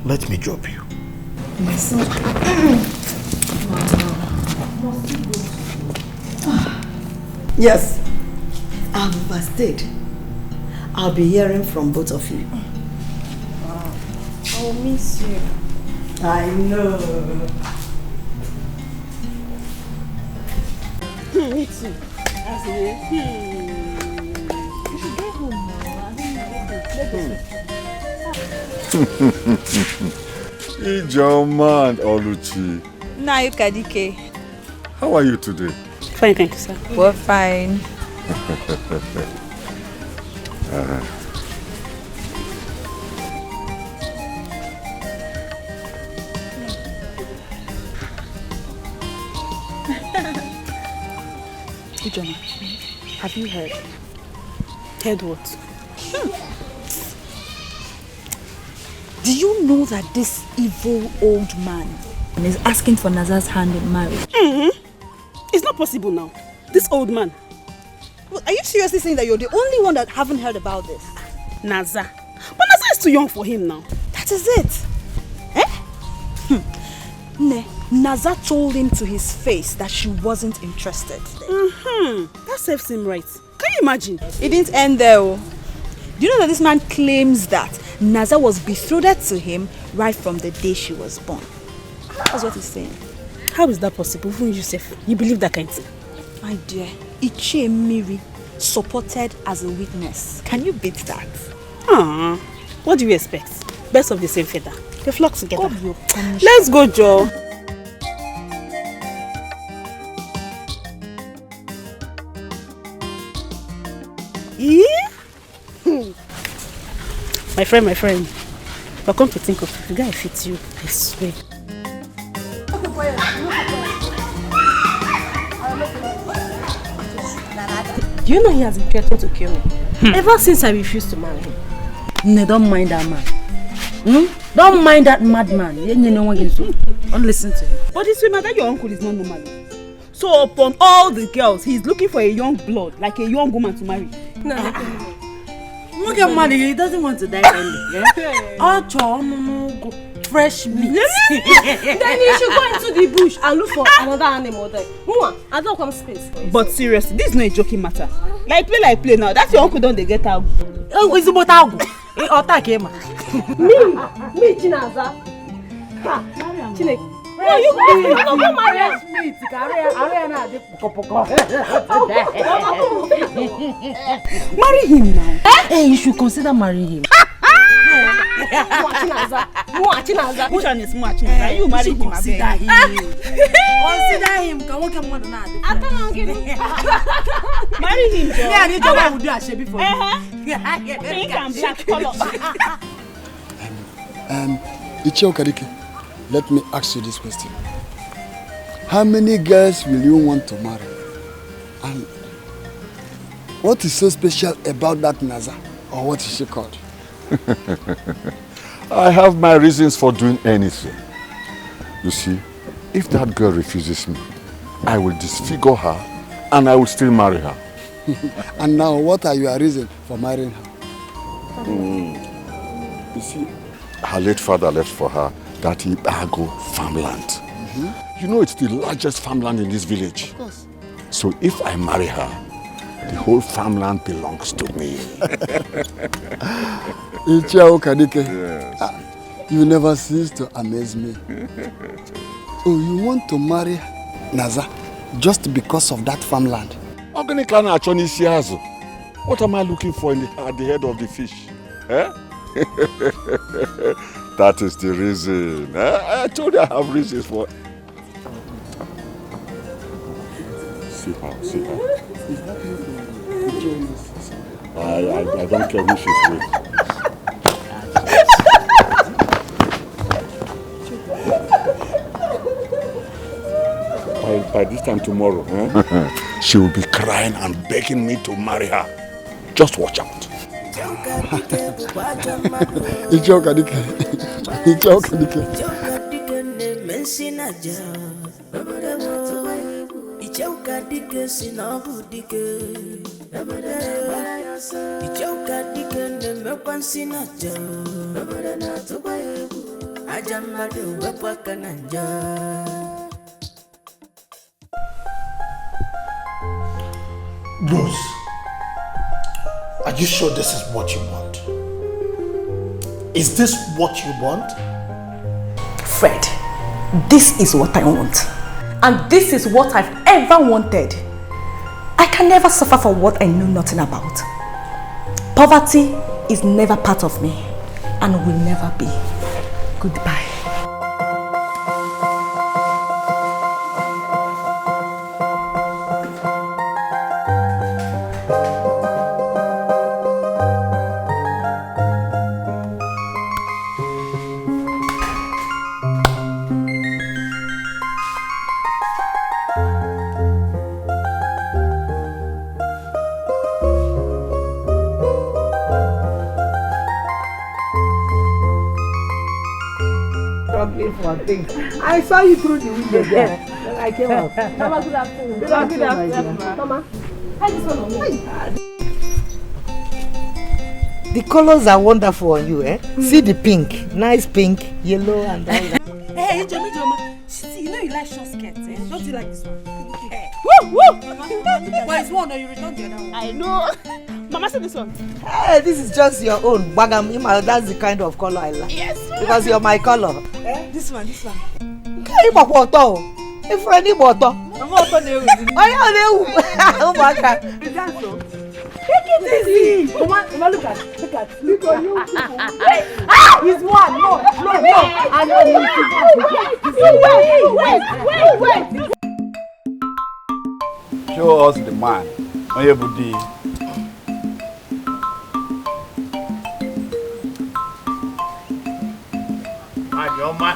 Let me drop you. My son. Yes, I've overstayed. I'll be hearing from both of you. I'll miss you. I know. Me too. You should go home now. Ijeoma and Alichi. Nah, Kadike. How are you today? Fine, thank you, sir. We're fine. Ijeoma, have you heard? Heard what? Do you know that this evil old man is asking for Naza's hand in marriage? It's not possible now. This old man. Well, are you seriously saying that you're the only one that haven't heard about this? Naza. But Naza is too young for him now. That is it. Eh? Ne, Naza told him to his face that she wasn't interested. That serves him right. Can you imagine? It didn't end there. Do you know that this man claims that Naza was betrothed to him right from the day she was born? That's what he's saying. How is that possible? Even Yusuf, you believe that kind of thing? My dear, Ichie Miri supported as a witness. Can you beat that? What do you expect? Best of the same feather. They flock together. Let's go, Joe. Yeah? My friend. But come to think of it, the guy fits you, I swear. Do you know he has been threatening to kill me? Ever since I refused to marry him. No, don't mind that man. Don't mind that madman. Don't listen to him. But it's remember that your uncle is not normal. So upon all the girls, he's looking for a young blood, like a young woman to marry. Look at money, he doesn't want to die early. Fresh meat. Then you should go into the bush and look for another animal there. I don't come space. But seriously, this is not a joking matter. Like play now. That's your uncle don't they get out. Oh, it's about out. Attack him. Me, Chinaza. Chinek. No, you go marry meat. Marry him now. Hey, you should consider marrying him. Chinaza. Which one is more Chinaza? You marry him. Consider him. Consider him. Can we come on now? Marry him, Joe. Yeah, I need to do a shape before you. Pink and black color. Ichio Kadike, let me ask you this question. How many girls will you want to marry? And what is so special about that Naza? Or what is she called? I have my reasons for doing anything. You see, if that girl refuses me, I will disfigure her and I will still marry her. And now, what are your reasons for marrying her? You see, her late father left for her that Ibago farmland. You know, it's the largest farmland in this village. Of course. So if I marry her, the whole farmland belongs to me. Ichio Kadike, you never cease to amaze me. Oh, you want to marry Naza just because of that farmland? What am I looking for at the head of the fish? Eh? That is the reason. I told you I have reasons for it. See her. I don't care who she's with. By this time tomorrow, she will be crying and begging me to marry her. Just watch out. Ichio Kadike. Rose, are you sure this is what you want? Is this what you want? Fred, this is what I want. And this is what I've ever wanted. I can never suffer for what I know nothing about. Poverty is never part of me and will never be. Goodbye. I saw you through the window there. Then I came out. Mama, good afternoon. Good afternoon. Mama, how is this one on me? The colors are wonderful on you, eh? See the pink. Nice pink, yellow and all that. Hey, Joma. You know like short skirts, eh? Don't you like this one? Hey. Woo! Woo! But it's one, or you return the other one. I know. Mama said this one. Hey, this is just your own. Bagam, that's the kind of color I like. Yes. Because you're my color. Eh? This one. Hey, Papa, if any bottle. I'm not going to oh my God. Take it easy. Come on, look at. Look at you. Wait. Ah! He's one. No. Wait. Show us the man. Oyebudi. Adioma.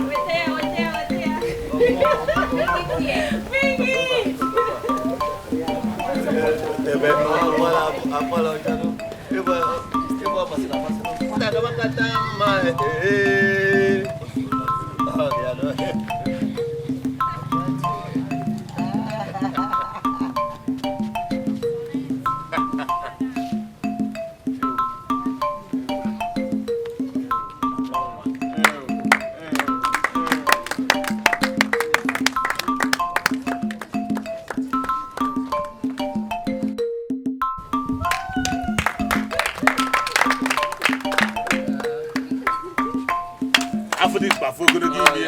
After this, Bafo gonna give me.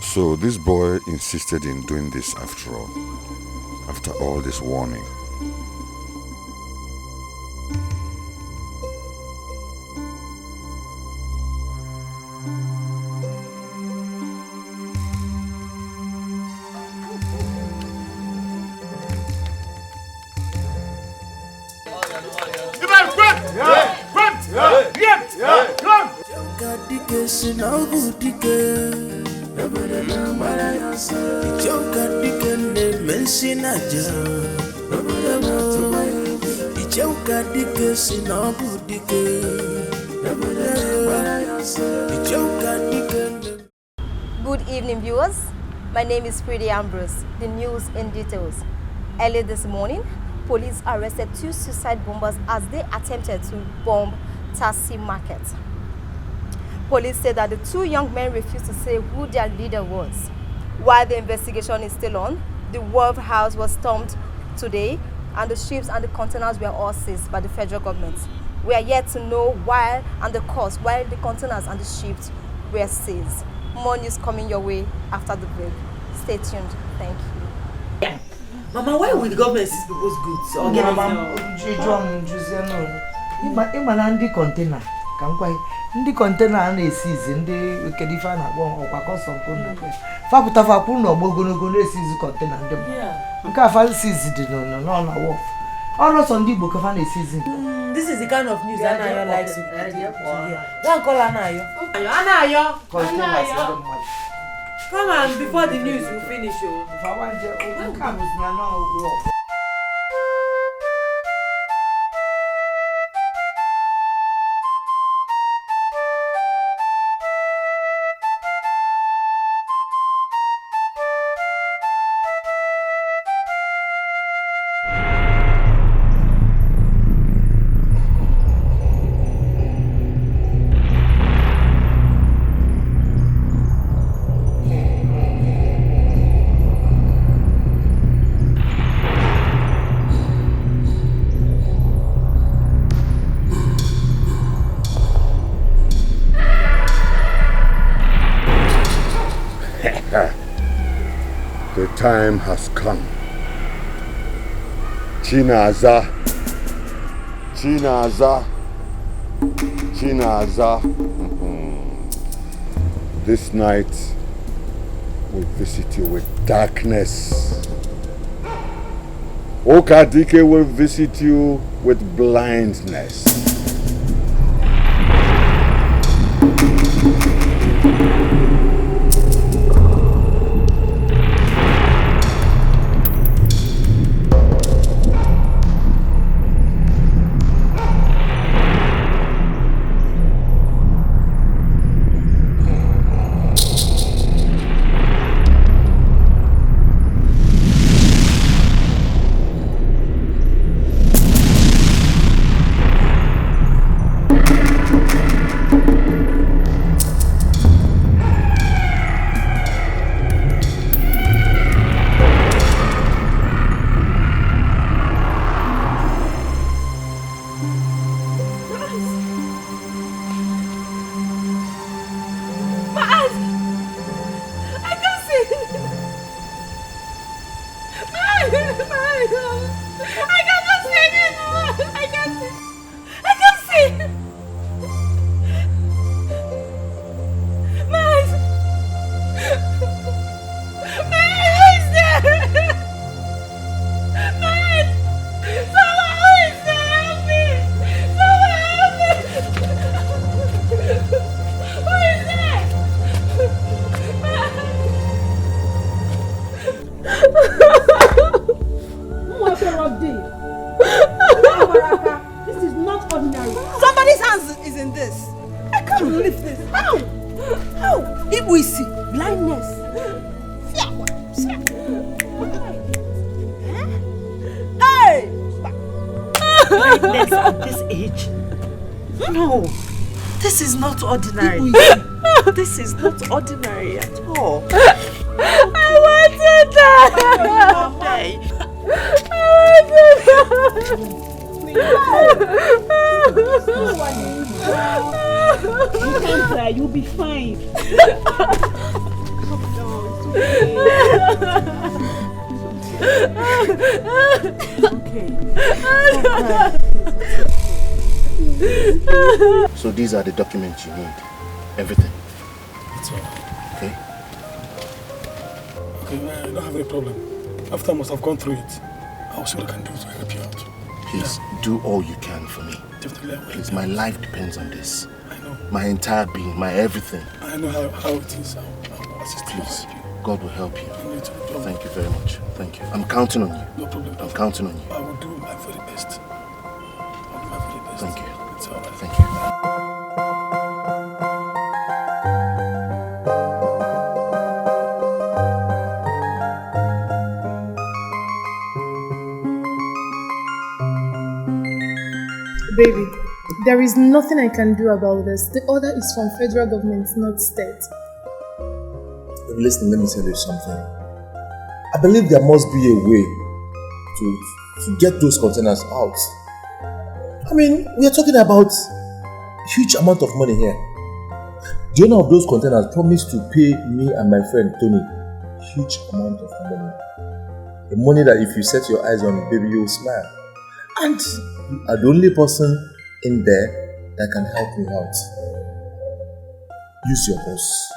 So this boy insisted in doing this after all this warning. Good evening, viewers. My name is Pretty Ambrose. The news in details. Early this morning, police arrested 2 suicide bombers as they attempted to bomb Tassi Market. Police said that the 2 young men refused to say who their leader was. While the investigation is still on, the Wharf House was stormed today and the ships and the containers were all seized by the federal government. We are yet to know why and the cause why the containers and the ships were seized. More news coming your way after the break. Stay tuned. Thank you. Mama, why would the government seize people's goods? Container. Ndị container a na-esizi ndị kedifa na-agba ọkwa custom kwunu fapụtafa kwunu na ogbogonogo na-esizi container ndị nke afa sizi dị no na wharf ọrụ sọ ndị Igbo kafa na-esizi. This is the kind of news Anayo likes to hear. Don't call Anayo. Anayo. Come on, before the news will finish. The time has come. Chinaza. This night will visit you with darkness. Okadike will visit you with blindness. I cannot see anymore. I can't see. I can't see. My eyes. My eyes there. My eyes. Someone who is there, help me. Someone help me. Who is there? What of this? This is not ordinary. Somebody's hands is in this. I can't lift this. How? How? If we see blindness. Hey! Blindness at this age? No. This is not ordinary. This is not ordinary at all. I want to die. I want to You can't cry, you'll be fine. So these are the documents you need. Everything. That's all. Okay? Okay, I don't have any problem. After I must have gone through it, I'll see what I can do to help you out. Please, do all you can for me. Definitely I will. Please, my life depends on this. I know. My entire being, my everything. I know how it is. I'll assist you. Please, God will help you. I need to do. Thank you very much. Thank you. I'm counting on you. No problem. I'm counting on you. I will do my very best. I'll do my very best. Thank you. It's all right. Thank you. Baby, there is nothing I can do about this. The order is from federal government, not state. Listen, let me tell you something. I believe there must be a way to get those containers out. I mean, we are talking about a huge amount of money here. The owner of those containers promised to pay me and my friend Tony a huge amount of money. The money that if you set your eyes on it, baby, you will smile. And you are the only person in there that can help me out. Use your boss.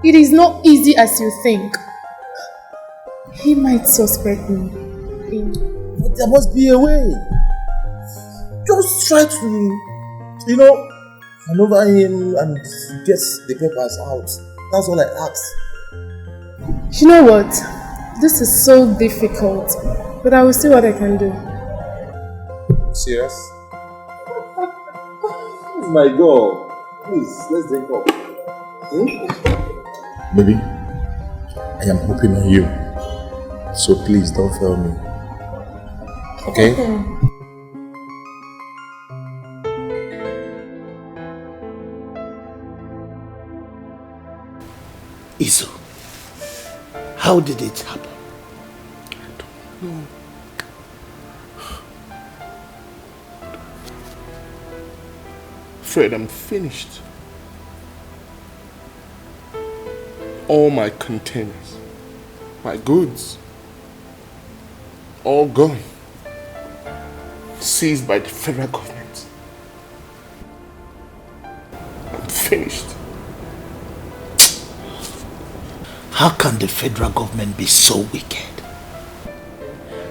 It is not easy as you think. He might suspect me. But there must be a way. Just try to, maneuver him and get the papers out. That's all I ask. You know what? This is so difficult, but I will see what I can do. Serious? This is my girl. Please, let's drink up. Baby, I am hoping on you. So please don't fail me. Okay? Iso, how did it happen? I don't know. Fred, I'm finished. All my containers, my goods, all gone. Seized by the federal government. I'm finished. How can the federal government be so wicked?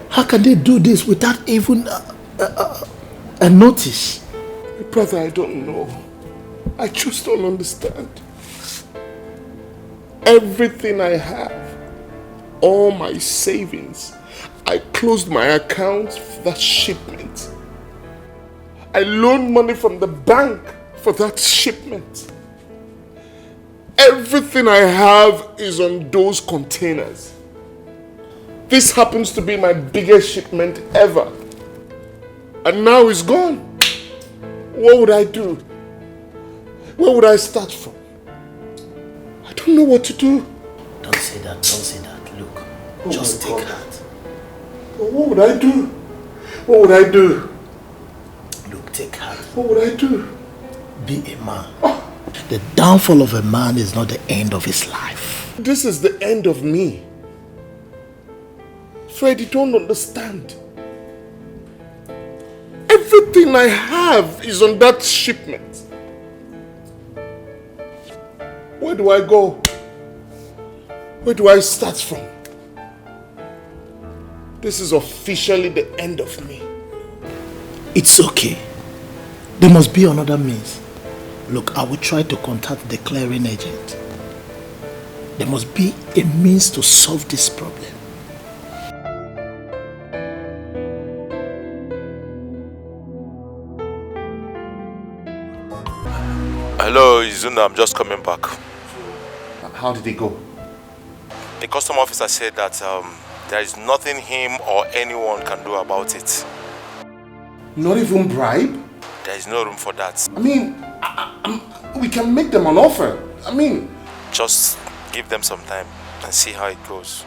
How can they do this without even a notice? Brother, I don't know. I just don't understand. Everything I have, all my savings, I closed my account for that shipment. I loaned money from the bank for that shipment. Everything I have is on those containers. This happens to be my biggest shipment ever. And now it's gone. What would I do? Where would I start from? I don't know what to do. Don't say that, don't say that. Look, just take heart. What would I do? What would I do? Look, take heart. What would I do? Be a man. The downfall of a man is not the end of his life. This is the end of me. Fred, you don't understand. Everything I have is on that shipment. Where do I go? Where do I start from? This is officially the end of me. It's okay. There must be another means. Look, I will try to contact the clearing agent. There must be a means to solve this problem. Hello, Izuna, I'm just coming back. How did it go? The custom officer said that there is nothing him or anyone can do about it. Not even bribe? There is no room for that. I mean, we can make them an offer. I mean... Just give them some time and see how it goes.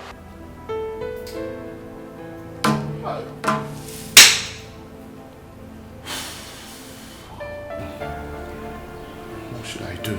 What should I do?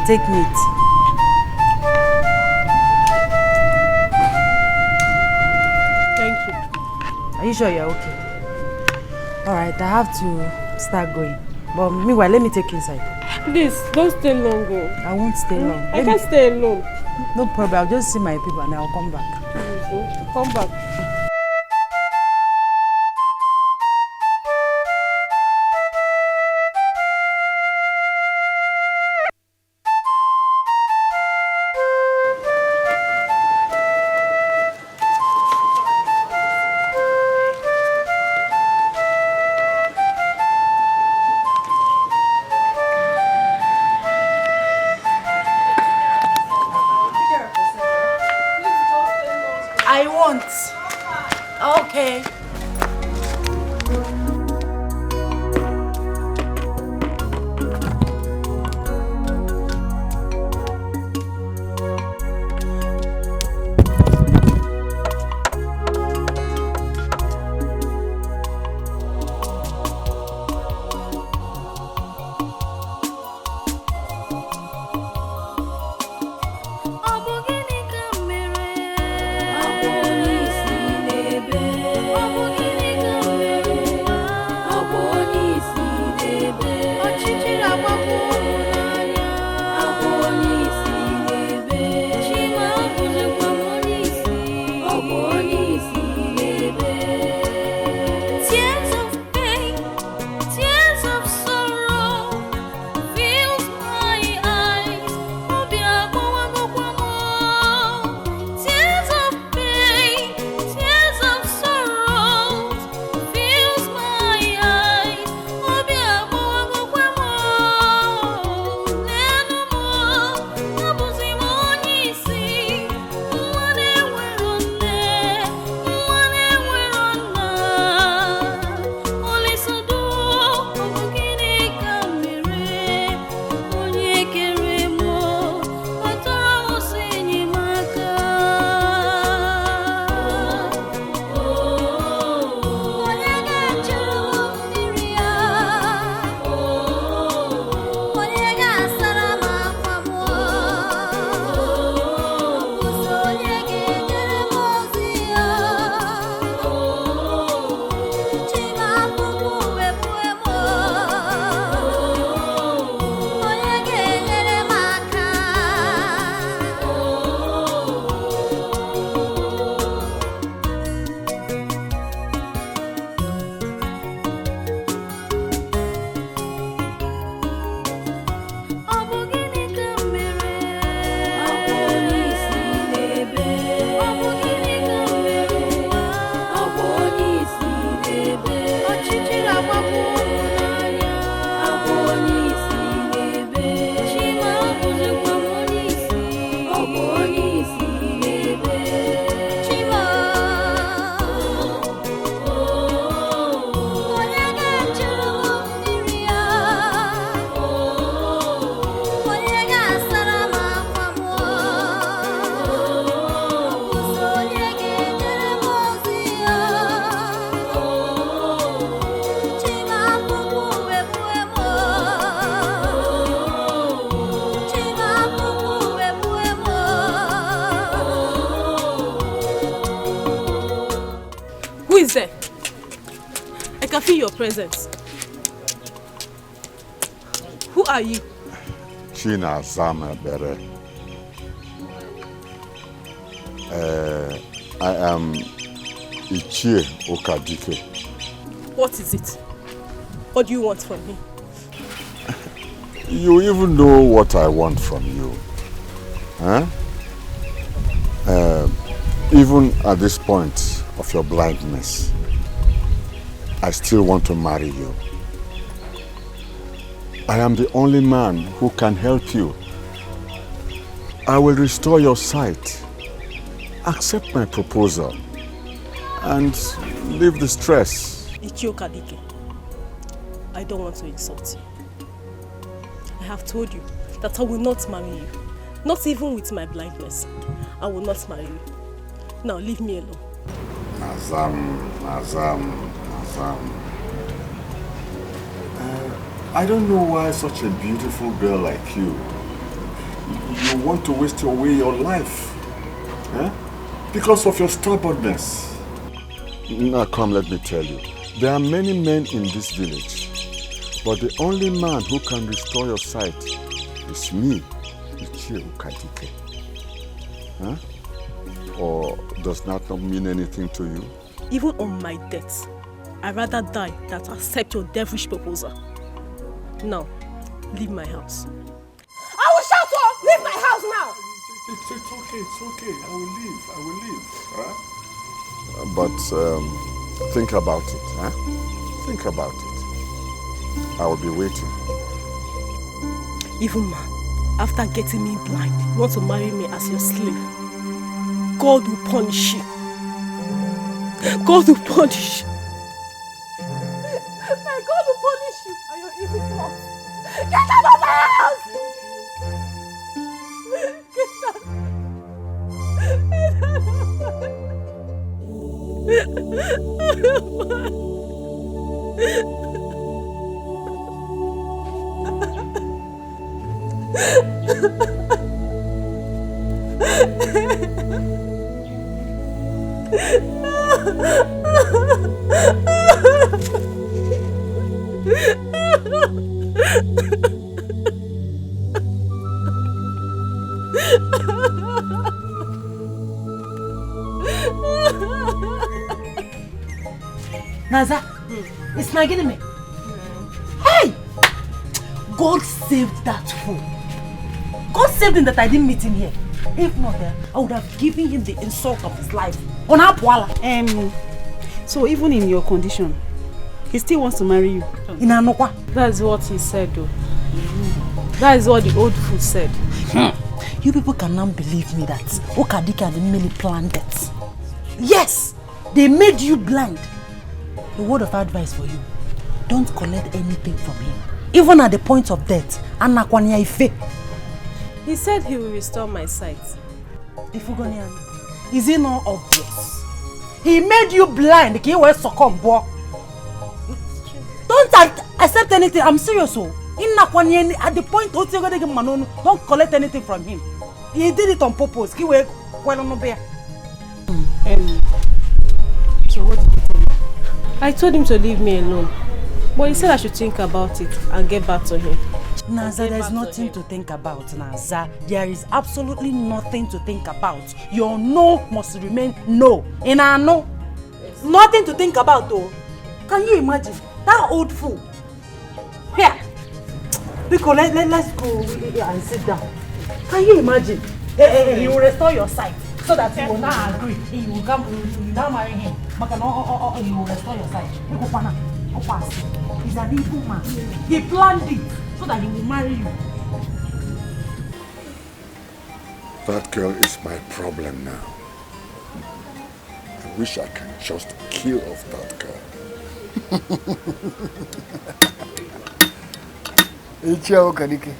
Take meat. Thank you. Are you sure you're okay? Alright, I have to start going. But meanwhile, let me take you inside. Please, don't stay long. I won't stay long. I can't stay alone. No problem, I'll just see my people and I'll come back. Come back. Okay. Oh Who is there? I can feel your presence. Who are you? China Zama Bere. I am Ichie Okadike. What is it? What do you want from me? You even know what I want from you. Huh? Even at this point of your blindness, I still want to marry you. I am the only man who can help you. I will restore your sight. Accept my proposal and leave the stress. Ichie Okadike, I don't want to insult you. I have told you that I will not marry you. Not even with my blindness. I will not marry you. Now leave me alone. Nazam. I don't know why such a beautiful girl like you want to waste away your life. Huh? Because of your stubbornness. Now come, let me tell you. There are many men in this village, but the only man who can restore your sight is me, Ichie Okadike. Huh? Or does that not mean anything to you? Even on my death, I'd rather die than accept your devilish proposal. Now, leave my house. I will shout off! Leave my house now! It's okay. I will leave. Huh? But think about it. Huh? Think about it. I will be waiting. Even man, after getting me blind, you want to marry me as your slave. God will punish you. God will punish you. My God will punish you and your evil plots. Get out of my house! Get out of Naza, it's nagging me. Hey! God saved that fool. God saved him that I didn't meet him here. If not there, I would have given him the insult of his life. On Apwala. So even in your condition, he still wants to marry you? In Anokwa. That's what he said though. That is what the old fool said. You people cannot believe me that Okadike and Emily planned it. Yes! They made you blind. A word of advice for you. Don't collect anything from him. Even at the point of death. He said he will restore my sight. Is it not obvious? He made you blind. Don't accept anything. I'm serious. At the point don't collect anything from him. He did it on purpose. So what did you tell him? I told him to leave me alone. But he said I should think about it and get back to him. Naza, there's nothing to think about, Naza. There is absolutely nothing to think about. Your no must remain no. In our no. Yes. Nothing to think about though. Can you imagine? That old fool. Here. Because let's go and sit down. Can you imagine? He will restore your sight so that you will not agree. He will come, you will not marry him. He will restore your sight. He's an evil man. He planned it so that he will marry you. That girl is my problem now. I wish I can just kill off that girl. Ichie Okadike,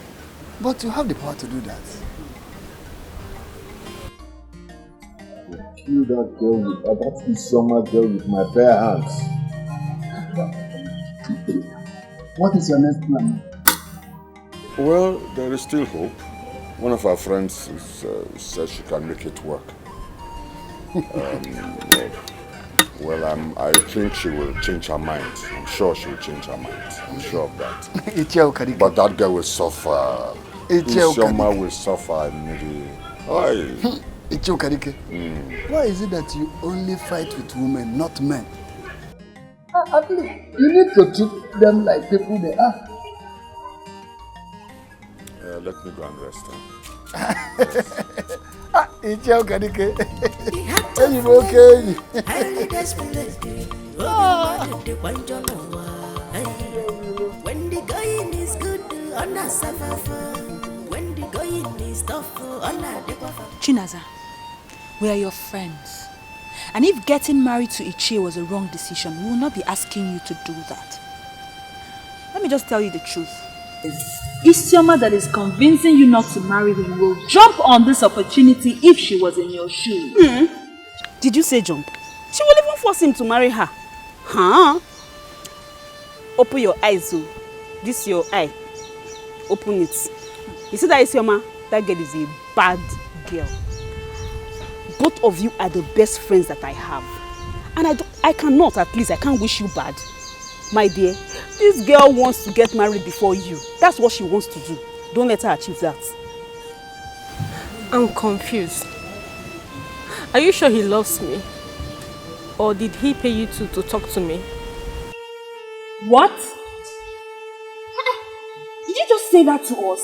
but you have the power to do that. Kill that girl that Isoma girl with my bare hands. What is your next plan? Well, there is still hope. One of our friends says she can make it work. Well, I think she will change her mind. I'm sure she will change her mind. I'm sure of that. But that girl will suffer. Isioma will suffer. Why is it that you only fight with women, not men? At least you need to treat them like people they are. Let me go and rest. It's okay. Okay. When the going is good, when the going is tough, Chinaza, we are your friends. And if getting married to Ichie was a wrong decision, we will not be asking you to do that. Let me just tell you the truth. Isioma that is convincing you not to marry him will jump on this opportunity if she was in your shoes. Did you say jump? She will even force him to marry her. Huh? Open your eyes, oh. This your eye. Open it. You see that Isioma? That girl is a bad girl. Both of you are the best friends that I have. And I can't wish you bad. My dear, this girl wants to get married before you. That's what she wants to do. Don't let her achieve that. I'm confused. Are you sure he loves me? Or did he pay you to talk to me? What? Did you just say that to us?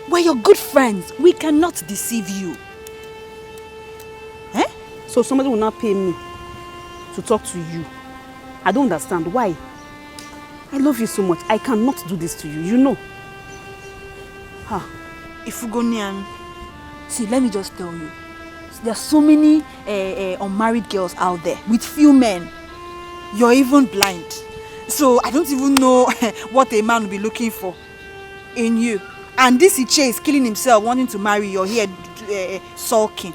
We're your good friends. We cannot deceive you. Eh? So somebody will not pay me to talk to you. I don't understand. Why? I love you so much. I cannot do this to you. You know. Ifugonian, see, let me just tell you. There are so many unmarried girls out there with few men. You're even blind. So I don't even know what a man will be looking for in you. And this Ichie is killing himself, wanting to marry you. You're here sulking.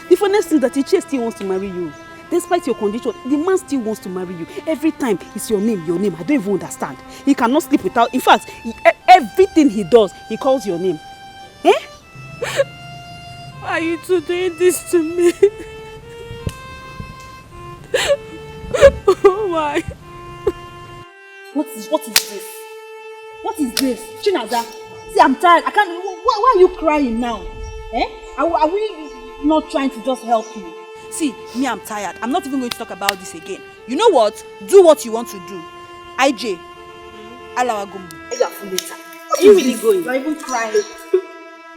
The funniest thing is that Ichie still wants to marry you. Despite your condition, the man still wants to marry you. Every time it's your name. I don't even understand. He cannot sleep without. In fact, everything he does, he calls your name. Eh? Why are you two doing this to me? Oh my. What is this? What is this? Chinaza, see, I'm tired. I can't. Why are you crying now? Eh? Are we not trying to just help you? See, me, I'm tired. I'm not even going to talk about this again. You know what? Do what you want to do. IJ, Alawagum. Are you really going? You're even crying.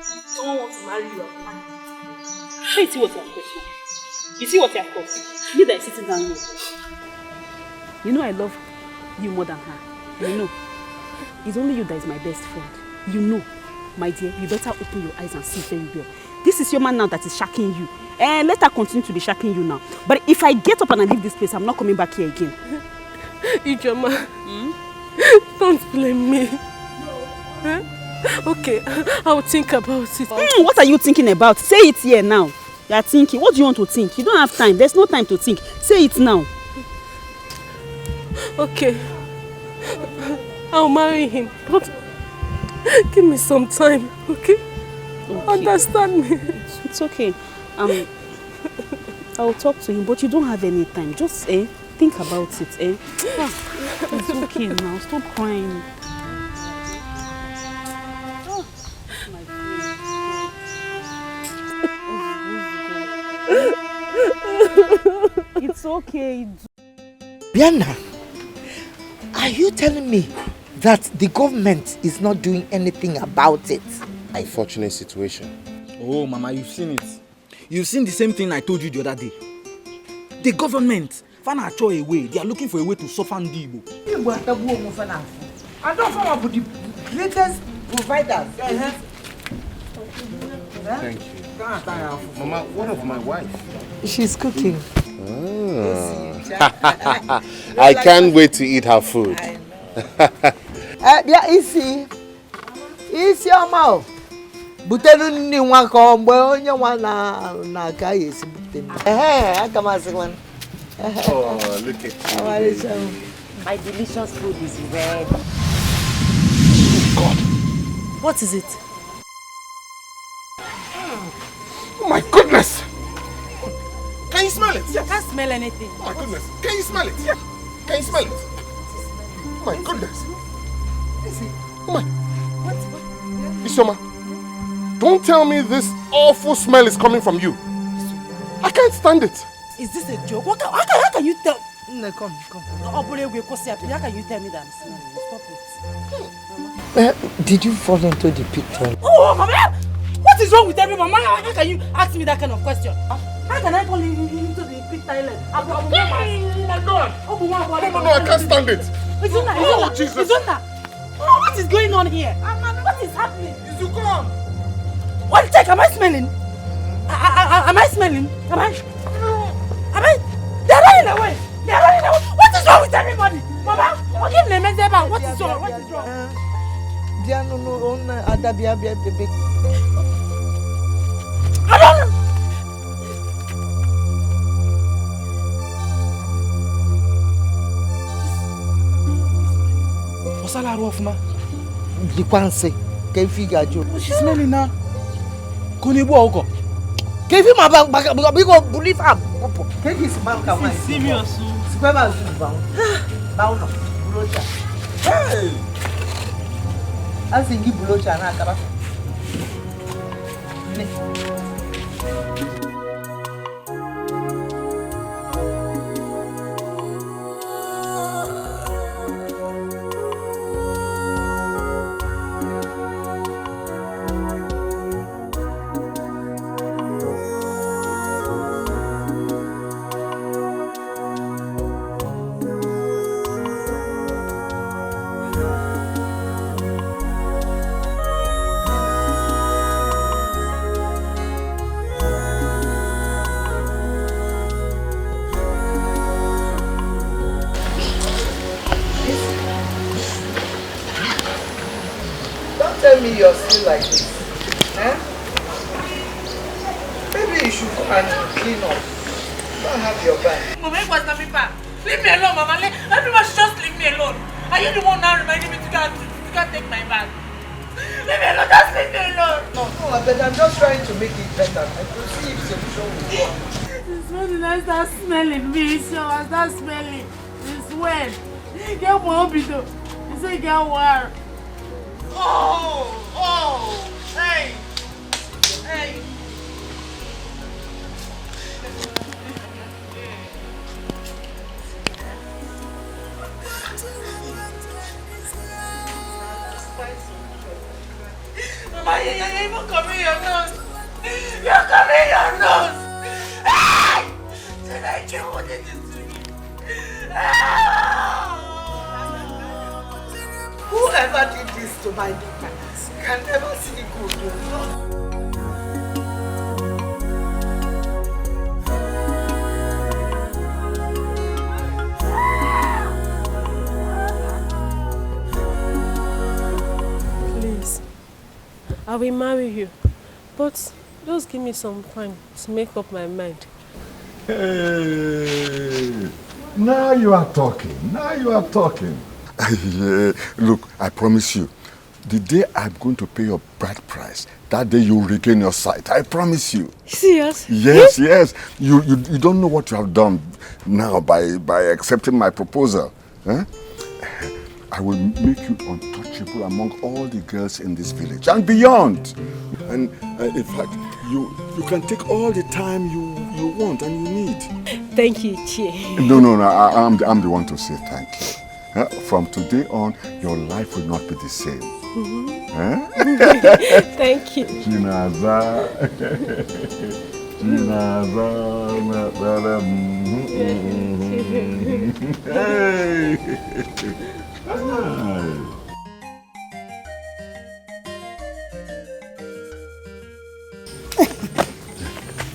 Someone wants to marry you. Hey, see what you have caused. You see what you have caused. You that is sitting down here. You know I love you more than her. You know. It's only you that is my best friend. You know. My dear, you better open your eyes and see very well. This is your man now that is shacking you. Let her continue to be shacking you now. But if I get up and I leave this place, I'm not coming back here again. Ijoma, don't blame me. Huh? Okay, I'll think about it. What are you thinking about? Say it here now. You are thinking. What do you want to think? You don't have time. There's no time to think. Say it now. Okay. I'll marry him. But give me some time, okay? Understand me. It's okay. I'll talk to him, but you don't have any time. Just think about it. It's okay now. Stop crying. Oh, my God. It's okay. Bianna, are you telling me that the government is not doing anything about it? Unfortunate situation. Oh, Mama, you've seen it. You've seen the same thing I told you the other day. The government, find a way. They are looking for a way to soften the Igbo. I don't know about the greatest providers. Thank you. Mama, what of my wife? She's cooking. I can't wait to eat her food. Yeah, easy. Easy, Mama. Butelu ni wako mwe onye na ka yesi butelu. Akamasịkwan. Oh, look at you. My delicious food is ready. God. What is it? Oh my goodness! Can you smell it? You can't smell anything. Oh my goodness. Can you smell it? Can you smell it? Oh my goodness. Oh my. Isioma, don't tell me this awful smell is coming from you. I can't stand it. Is this a joke? How can you tell? No, come. How can you tell me that I'm smelling? Stop it. Did you fall into the pit? Oh, Mama! What is wrong with everyone? Mama, how can you ask me that kind of question? How can I fall into the pit toilet? Oh my God! No, I can't stand it. Oh, Jesus! What is going on here? What is happening? You come. What check? Am I smelling? Am I smelling? Am I? They're running away. What is wrong with everybody? Mama, give me a message. What is wrong? I don't know. What's all that ma? The Kwanse. Can you figure out? She's smelling now. Kunibu Oko. Can you believe him? Take his man. Serious. Hey! I think you blow China. Tell me you're still like this. Eh? Maybe you should go and clean up. Don't have your bag. Mama, it was not me back. Leave me alone, Mama. Everyone should just leave me alone. Are you the one now reminding me to go take my bag? Leave me alone, just leave me alone. No, but I'm just trying to make it better. I can see if solution will work. It's when I start smelling me, so I start smelling. It's when. Get one bito. You say get one. Oh, hey. Mama, you're even covering your nose. You're covering your nose. Hey! Tonight you wanted to do me. Whoever did this to my daughter can never see good. Please, I will marry you, but just give me some time to make up my mind. Hey, now you are talking. Look, I promise you, the day I'm going to pay your bride price, that day you will regain your sight. I promise you. Serious? Yes. You don't know what you have done now by accepting my proposal. Huh? I will make you untouchable among all the girls in this village and beyond. And in fact, you can take all the time you want and you need. Thank you, Chie. No, I'm the one to say thank you. From today on, your life will not be the same. Thank you. Chinaza. Hey.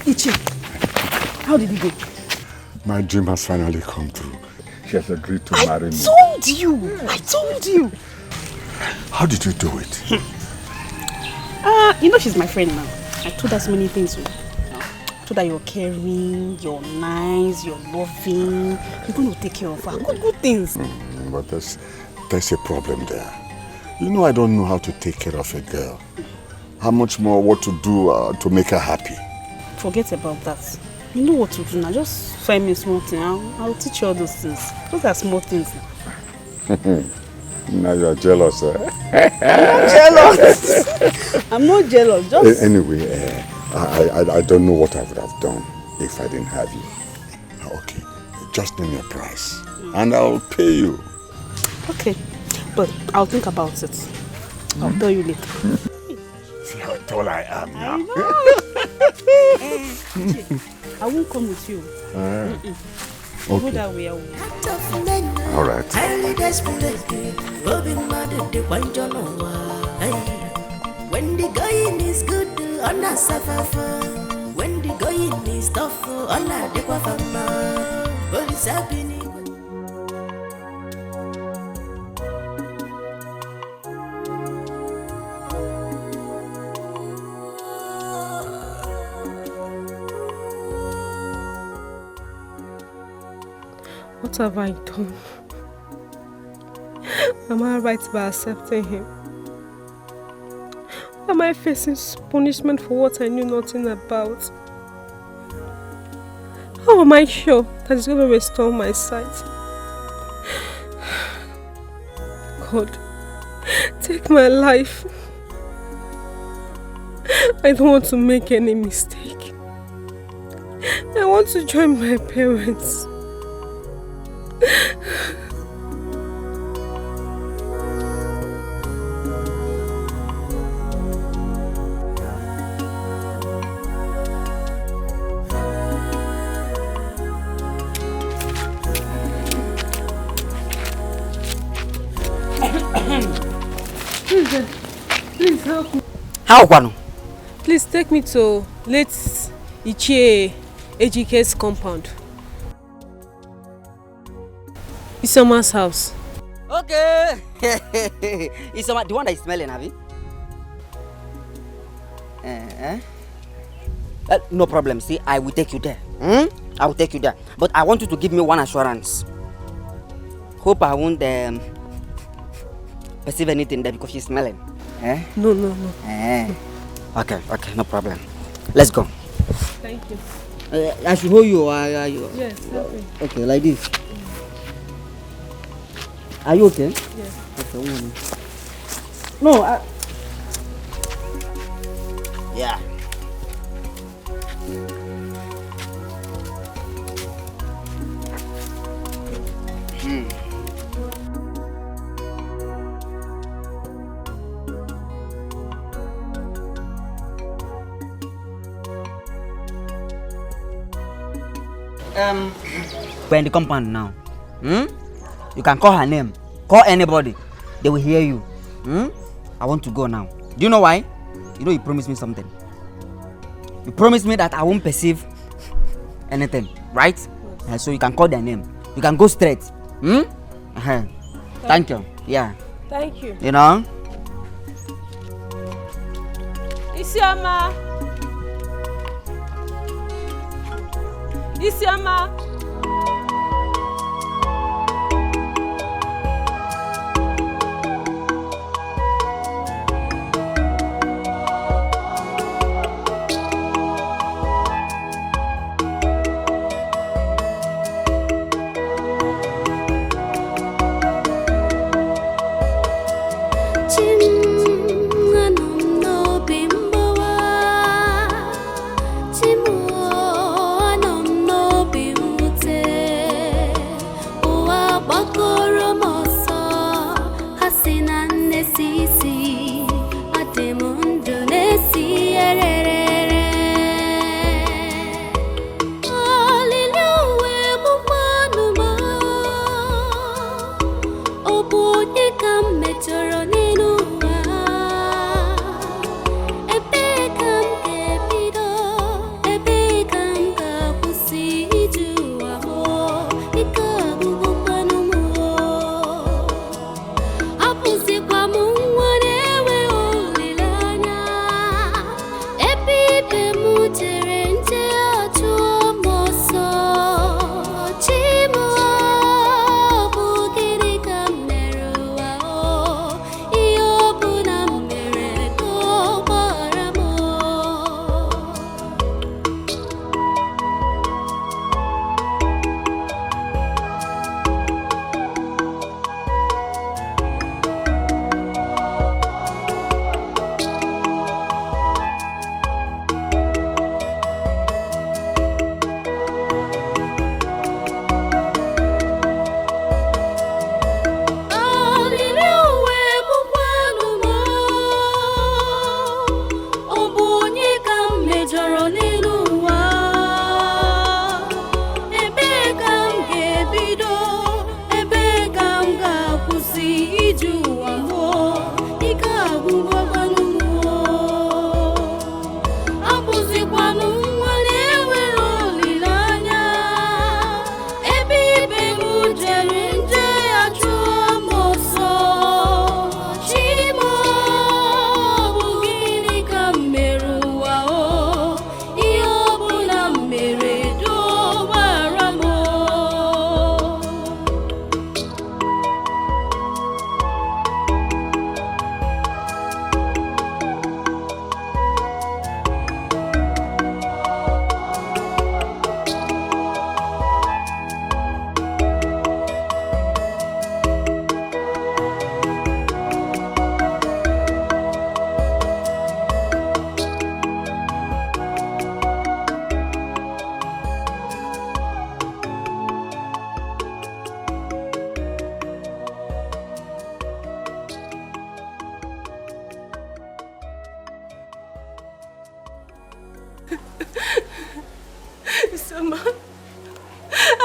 Ichi, how did it go? My dream has finally come true. She has agreed to marry me. I told you. How did you do it? You know she's my friend now. I told her so many things. I told her you're caring, you're nice, you're loving. You're going to take care of her. Good things. But there's a problem there. You know I don't know how to take care of a girl. How much more what to do to make her happy? Forget about that. You know what to do now. Just find me a small thing. I'll teach you all those things. Those are small things. Now you're jealous, eh? I'm not jealous. I'm not jealous. Just Anyway, I don't know what I would have done if I didn't have you. Okay, just name your price and I'll pay you. okay, but I'll think about it. I'll tell you later. See how tall I am now. I won't come with you. Okay. Go that way. I will. All right. When the going is good, on a suffer. When the going is tough, on a dequafama. What is happening? What have I done? Am I right by accepting him? Am I facing punishment for what I knew nothing about? How am I sure that he's going to restore my sight? God, take my life. I don't want to make any mistake. I want to join my parents. Please help me. How, Kwano? Please take me to late Ichie Ejike's compound. Isoma's house. Okay. Isoma, the one that is smelling, have you? No problem. See, I will take you there. I will take you there. But I want you to give me one assurance. Hope I won't perceive anything there because she's smelling. No. Okay, no problem. Let's go. Thank you. I should hold you. Yes, okay. Okay, like this. Are you okay? Yes. Okay, no, yeah. We're in the compound now. You can call her name. Call anybody. They will hear you. I want to go now. Do you know why? You know you promised me something. You promised me that I won't perceive anything, right? So you can call their name. You can go straight. Thank you. Yeah. Thank you. You know? Isioma. Isioma. Timu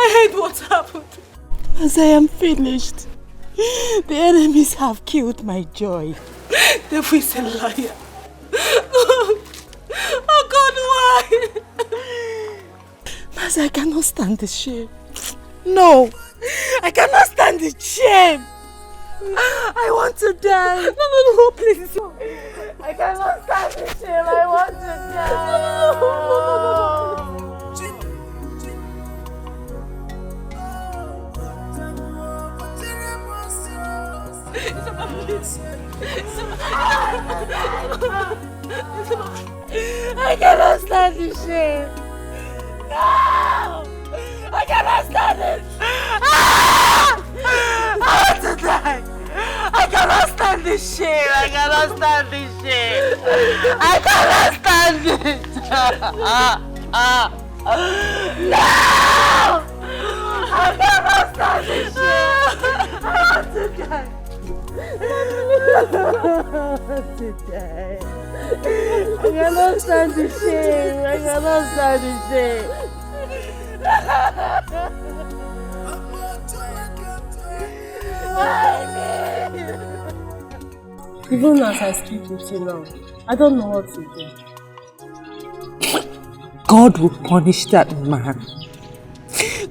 I heard what happened. As I am finished, the enemies have killed my joy. The is a liar. Oh God, why? Mas, I cannot stand the shame. No, I cannot stand the shame. I want to die. No, please. I cannot stand the shame. I want to die. No. I cannot stand the shame. No! I cannot stand it. I want to die. I cannot stand this shame. I cannot stand this shame. I cannot stand it. No! I cannot stand this shame. I want to die. I cannot stand the shame. I cannot stand the shame. Even as I speak with you now, I don't know what to do. God will punish that man.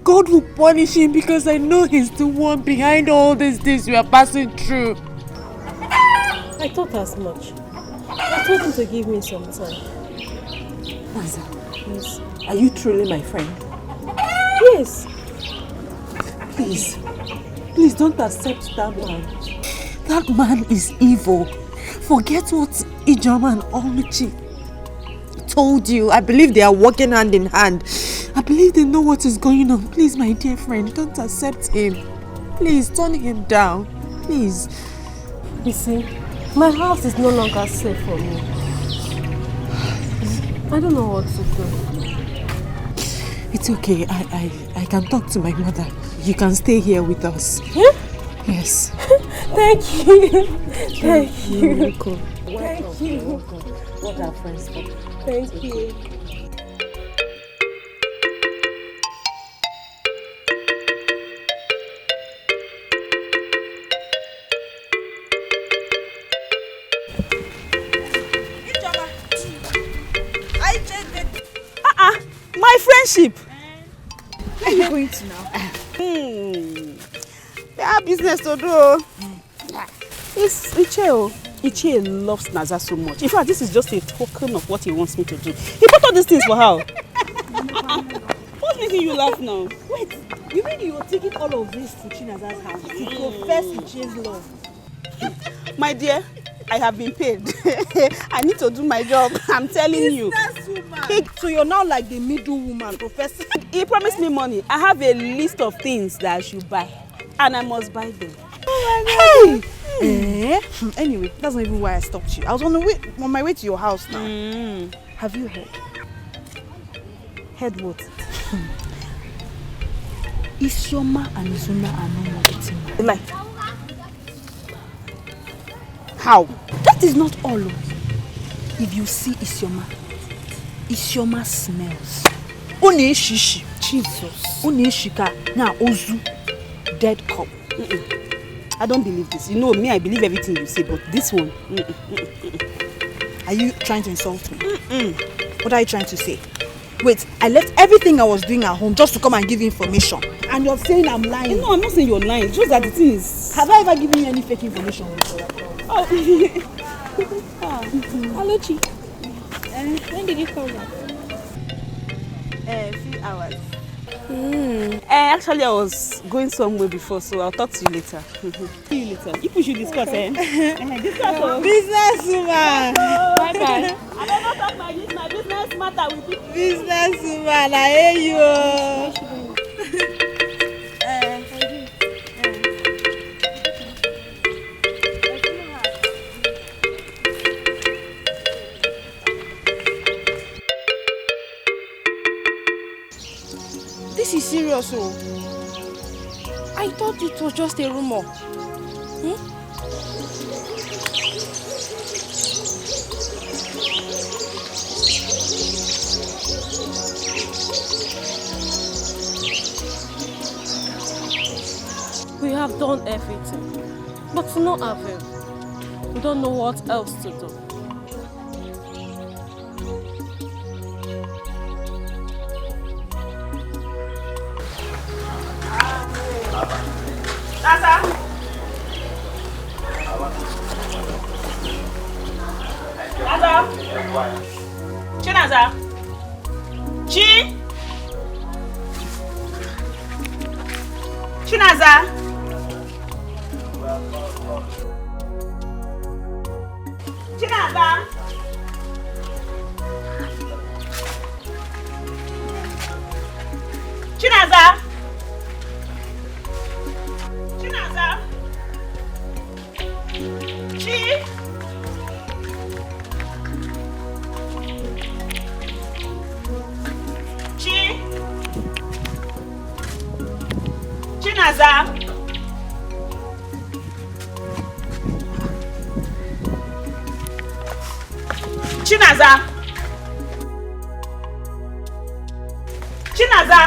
God will punish him because I know he's the one behind all these things we are passing through. I thought as much. I told him to give me some time. Maza, Yes. are you truly my friend? Yes. Please don't accept that man. That man is evil. Forget what Ijoma and Alichi told you. I believe they are working hand in hand. I believe they know what is going on. Please, my dear friend, don't accept him. Please, turn him down. Please. You see, my house is no longer safe for me. I don't know what to do. It's okay. I can talk to my mother. You can stay here with us. Huh? Yes. Thank you. Thank you. You're welcome. Thank you. What are friends for? Thank you. My friendship. Where are you going to now? They have business to do. It's Iche. Iche loves Naza so much. In fact, this is just a token of what he wants me to do. He bought all these things for her. What's making you laugh now? Wait, you mean you were taking all of this to Chinaza's house to profess Iche's love? My dear, I have been paid. I need to do my job. I'm telling you. So you're now like the middle woman, professor. He promised me money. I have a list of things that I should buy, and I must buy them. Oh my God. Anyway, that's not even why I stopped you. I was on my way to your house now. Have you heard? Heard what? Isioma and Izuna are no more getting married. Like, how? That is not all. If you see Isioma smells. One shishi. Jesus. One shika. Na ozu. Dead cop. I don't believe this. You know me, I believe everything you say, but this one. Are you trying to insult me? What are you trying to say? Wait, I left everything I was doing at home just to come and give you information. And you're saying I'm lying. No, I'm not saying you're lying. It's just that the thing is... Have I ever given you any fake information? Oh. Alichi. When did you come back? A few hours. Actually, I was going somewhere before, so I'll talk to you later. See you later. If we should discuss, discuss. Business woman. Bye-bye. I never talk my business matter with you. Business woman, I hear you. This is serious, oh. I thought it was just a rumor. We have done everything, but to no avail. We don't know what else to do. Naza! Naza! Chinaza! Chi! Chinaza! Chinaza! Chinaza! Chinaza! Chi! Chi! Chinaza! Chinaza! Chinaza!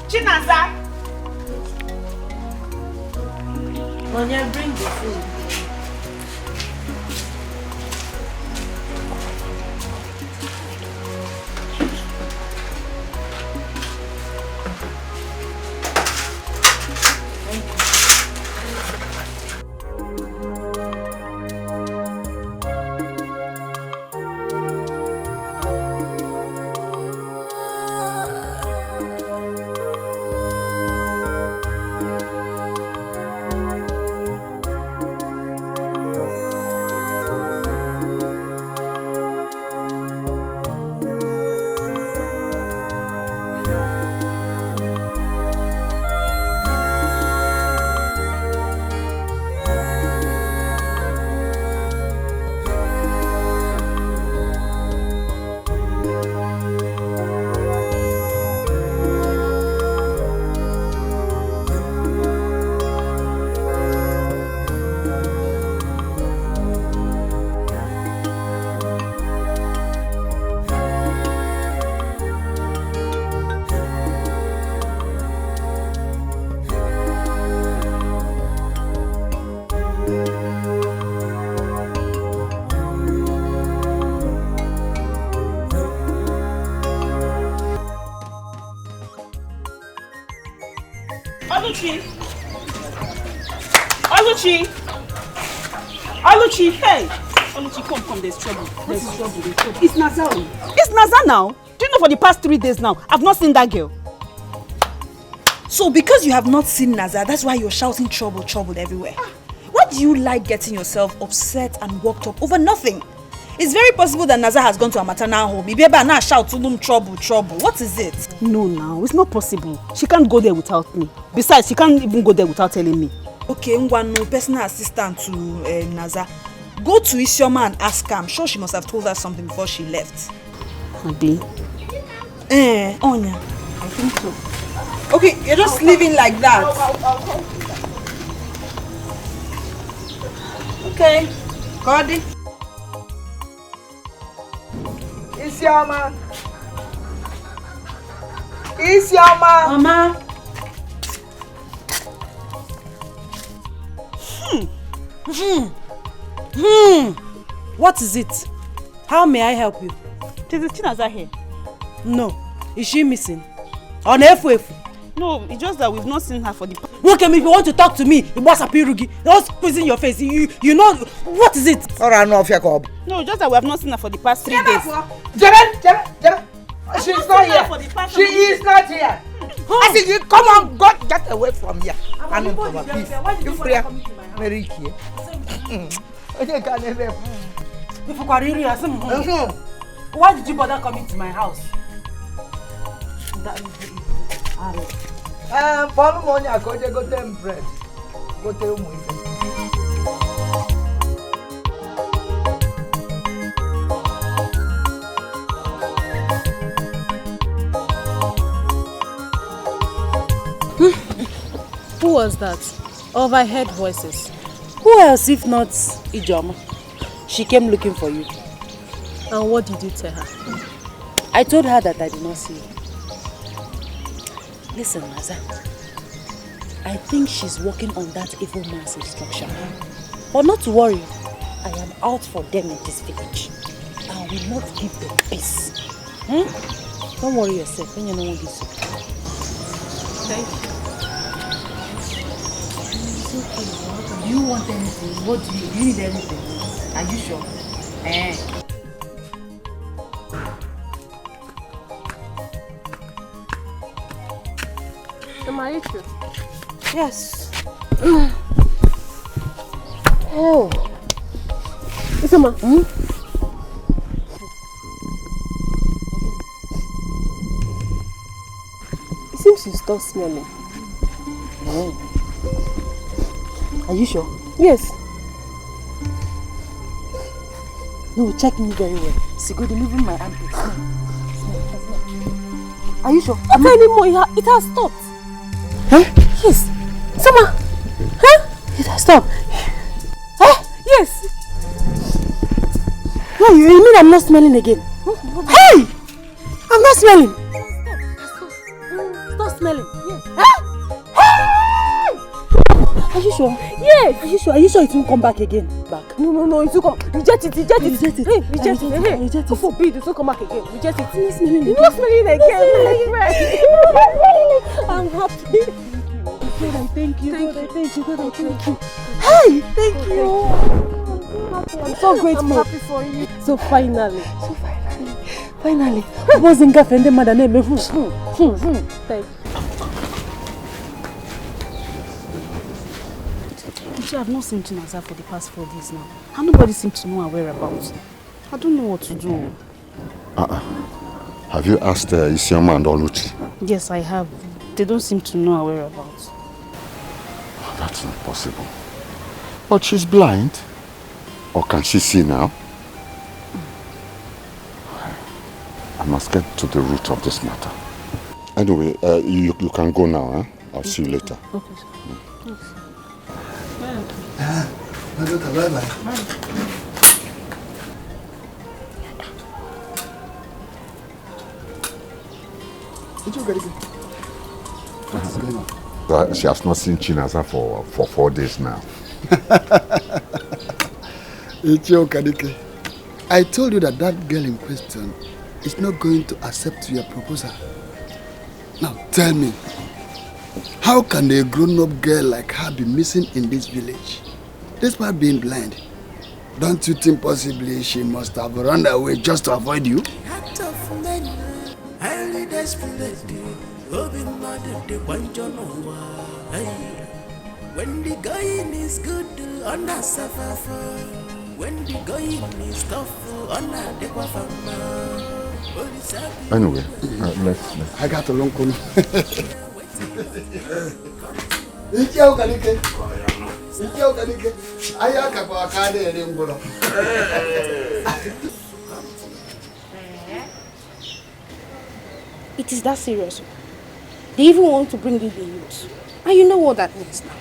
Chinaza! Monya, bring the food. Alichi! Alichi, hey! Alichi, come, there's trouble. There's trouble. It's Naza. It's Naza now. Do you know for the past 3 days now, I've not seen that girl. So because you have not seen Naza, that's why you're shouting trouble everywhere. Why do you like getting yourself upset and worked up over nothing? It's very possible that Naza has gone to a maternal home. Maybe now shout to them trouble. What is it? No, now it's not possible. She can't go there without me. Besides, she can't even go there without telling me. Okay, no personal assistant to Naza. Go to Isioma and ask her. I'm sure she must have told her something before she left. Adi? Onya. I think so. Okay, you're just leaving like that. Okay. Cody. Isioma. Isioma. Mama. What is it? How may I help you? Is Chinaza here? No. Is she missing? On F-F? No, it's just that we've not seen her for the... Look at me, if you want to talk to me, it was a pirugi. Don't squeeze in your face. You know, what is it? No, just that we have not seen her for the past 3 days. Jebe! She's not here. She is not here. I said, you come on, God, get away from here. I'm in trouble, please. You free? Mary here. Why did you bother coming to my house? Follow money, I go them bread. Go tell me. Who was that? Or I heard voices. Who else if not Ijoma? She came looking for you. And what did you tell her? I told her that I did not see you. Listen, Naza. I think she's working on that evil man's instruction. But not to worry. I am out for them in this village. I will not give them peace. Don't worry yourself. When you know this. Thank you. It's okay. Do you want anything? What do you need? Anything? Are you sure? Am I sure? Yes. Oh. Isama. It seems you stopped smelling. Are you sure? Yes. No, check me very well. See, go delivering my armpit. Smell. Are you sure? Not anymore. It has stopped. Huh? Yes. Sama. Huh? It has stopped. Huh? Yes. No, you mean I'm not smelling again? Hey! I'm not smelling. Stop smelling. Yes. Huh? Hey! Are you sure? Yes. Are you sure? Are you sure it won't come back again? Back? No, it will come. Reject it. Reject it. Hey, reject it. Hey, reject it. Forbid it will come back again. Reject it. You're not smelling again. You're not smelling again. I'm happy. God, I thank you. God, I thank you. God, I thank you. Hey, thank you. I'm so grateful. I'm happy for you. So finally. Finally. I wasn't offended, madam. Thank you. I've not seen Chinaza for the past 4 days now. And nobody seems to know her whereabouts. I don't know what to do. Have you asked Isioma and Alichi? Yes, I have. They don't seem to know her whereabouts. That's not possible. But she's blind. Or can she see now? I must get to the root of this matter. Anyway, you can go now. Huh? I'll see you later. Okay. My daughter, bye-bye. What's going on? She has not seen Chinaza for 4 days now. I told you that girl in question is not going to accept your proposal. Now tell me, how can a grown-up girl like her be missing in this village? Despite being blind, don't you think possibly she must have run away just to avoid you? When the going is good, on a suffer. When the going is tough, on a dequafama. Anyway, let's. I got a long call. It is that serious. They even want to bring in the youth. And you know what that means now.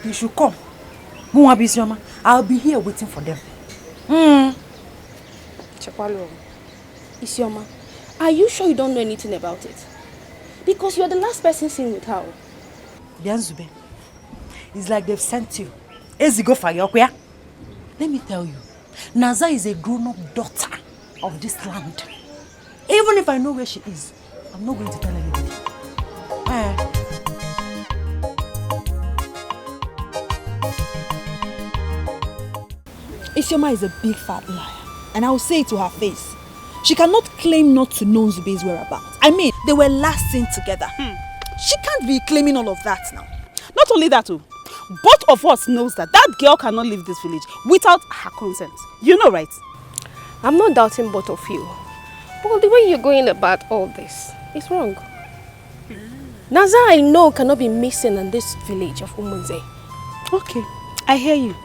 You should come. I'll be here waiting for them. Chakwalo, Isioma, are you sure you don't know anything about it? Because you're the last person seen with her. Bianzube, it's like they've sent you. Ezigo Fayokwea. Let me tell you, Naza is a grown-up daughter of this land. Even if I know where she is, I'm not going to tell anybody. Isioma is a big fat liar, and I will say it to her face. She cannot claim not to know Nzube's whereabouts. I mean, they were last seen together. She can't be claiming all of that now. Not only that, both of us knows that girl cannot leave this village without her consent. You know, right? I'm not doubting both of you. But the way you're going about all this is wrong. Naza, I know, cannot be missing in this village of Umunze. Okay, I hear you.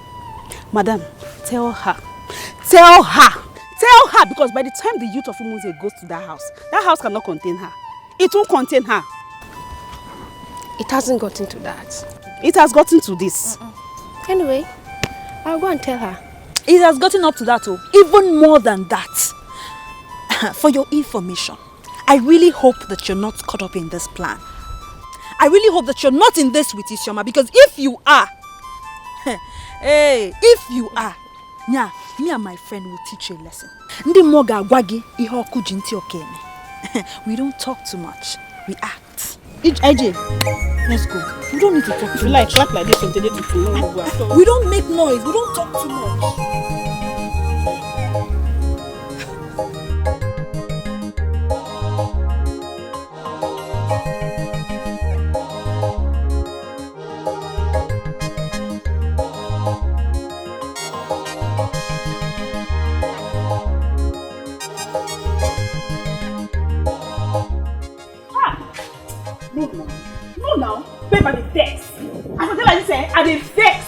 Madam, tell her. Tell her! Tell her, because by the time the youth of Umunze goes to that house cannot contain her. It won't contain her. It hasn't gotten to that. It has gotten to this. Anyway, I'll go and tell her. It has gotten up to that, even more than that. For your information, I really hope that you're not caught up in this plan. I really hope that you're not in this with Isioma, because if you are, hey, if you are, yeah, me and my friend will teach you a lesson. Ndi moga gwagi iho kujinti okene. We don't talk too much, we act. AJ, let's go. We don't need to talk too much. Clap like this from today to tomorrow. We don't make noise, we don't talk too much. No now, babe, I dey vex. I for tell her this, I dey vex.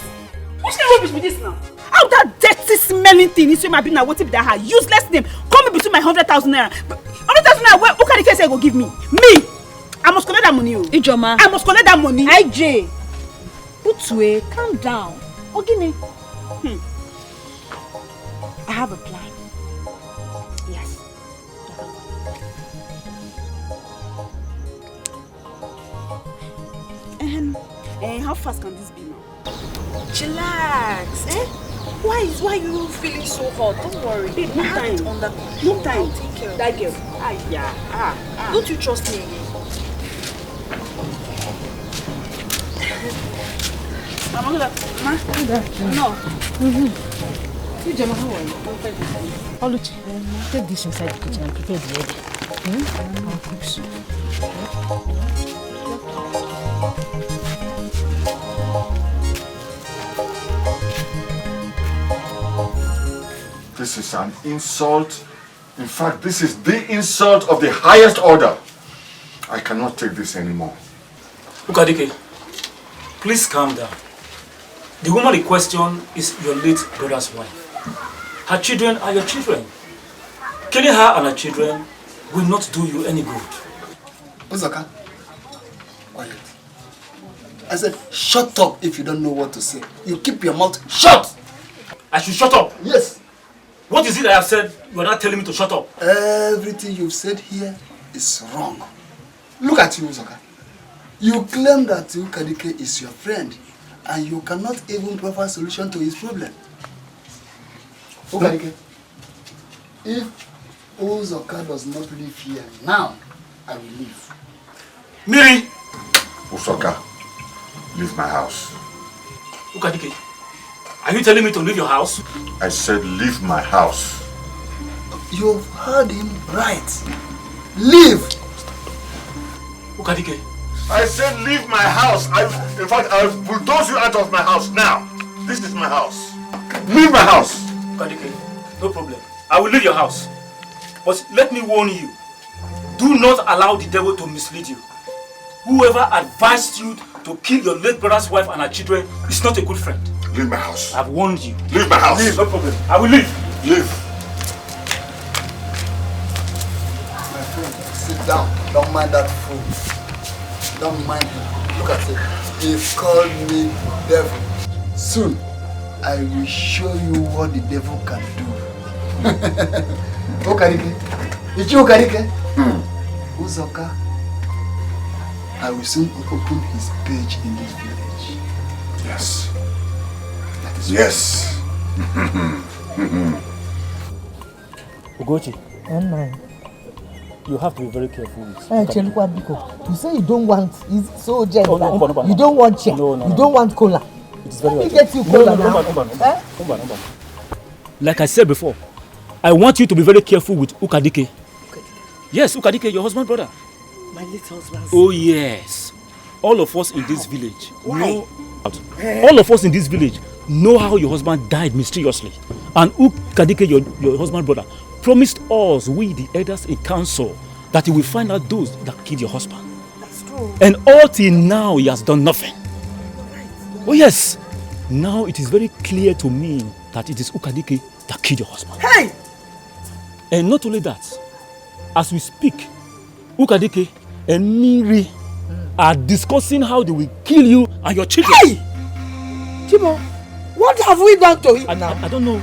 Which kind of rubbish be this now? How that dirty smelling thing is my bin na wetin be that her useless name come in between my 100,000 naira. 100,000 naira, who can the case say go give me? Me! I must collect that money. Ijoma. I must collect that money. IJ, Utue, calm down. Ogini. I have a plan. Yes. How fast can this be now? Chillax, eh? Why are you feeling so hot? Don't worry. Babe, no time. No time. I'll take care of that girl. Don't you trust me again? Mama, no. Ijoma, how are you? Alichi, take this inside the kitchen and prepare the egg. I'll cook soup. This is an insult. In fact, this is the insult of the highest order. I cannot take this anymore. Ukadike, please calm down. The woman in question is your late brother's wife. Her children are your children. Killing her and her children will not do you any good. Ozaka, quiet. I said, shut up if you don't know what to say. You keep your mouth shut! I should shut up? Yes. What is it I have said you are not telling me to shut up? Everything you've said here is wrong. Look at you, Ozaka. You claim that Ukadike is your friend and you cannot even provide a solution to his problem. Ukadike, if Ozaka does not live here now, I will leave. Miri! Usoka, leave my house. Ukadike, are you telling me to leave your house? I said leave my house. You've heard him right. Leave! Ukadike. I said leave my house. In fact, I'll bulldoze you out of my house now. This is my house. Leave my house. Ukadike, no problem. I will leave your house. But let me warn you. Do not allow the devil to mislead you. Whoever advised you to kill your late brother's wife and her children is not a good friend. Leave my house. I've warned you. Leave my house. Leave, no problem. I will leave. Leave. My friend, sit down. Don't mind that fool. Don't mind him. Look at it. He called me devil. Soon, I will show you what the devil can do. Okarike. Ichi Okarike. Uzoka. I will soon open his page in this village. Yes. Yes. Ugochi. Online. You have to be very careful with You say you don't want, it's so gentle. No, you don't want chair. No. You don't want cola. It's very Let me get you cola now. Like I said before, I want you to be very careful with Ukadike. Yes, Ukadike, your husband brother. My little husband. Oh yes. All of us in this village Why? All of us in this village know how your husband died mysteriously. And Ukadike, your husband brother, promised us, we the elders in council, that he will find out those that killed your husband. That's true. And all till now, he has done nothing. Oh yes. Now it is very clear to me that it is Ukadike that killed your husband. Hey! And not only that, as we speak, Ukadike and Miri are discussing how they will kill you and your children. Hey! Chibo, what have we done to him now? I don't know.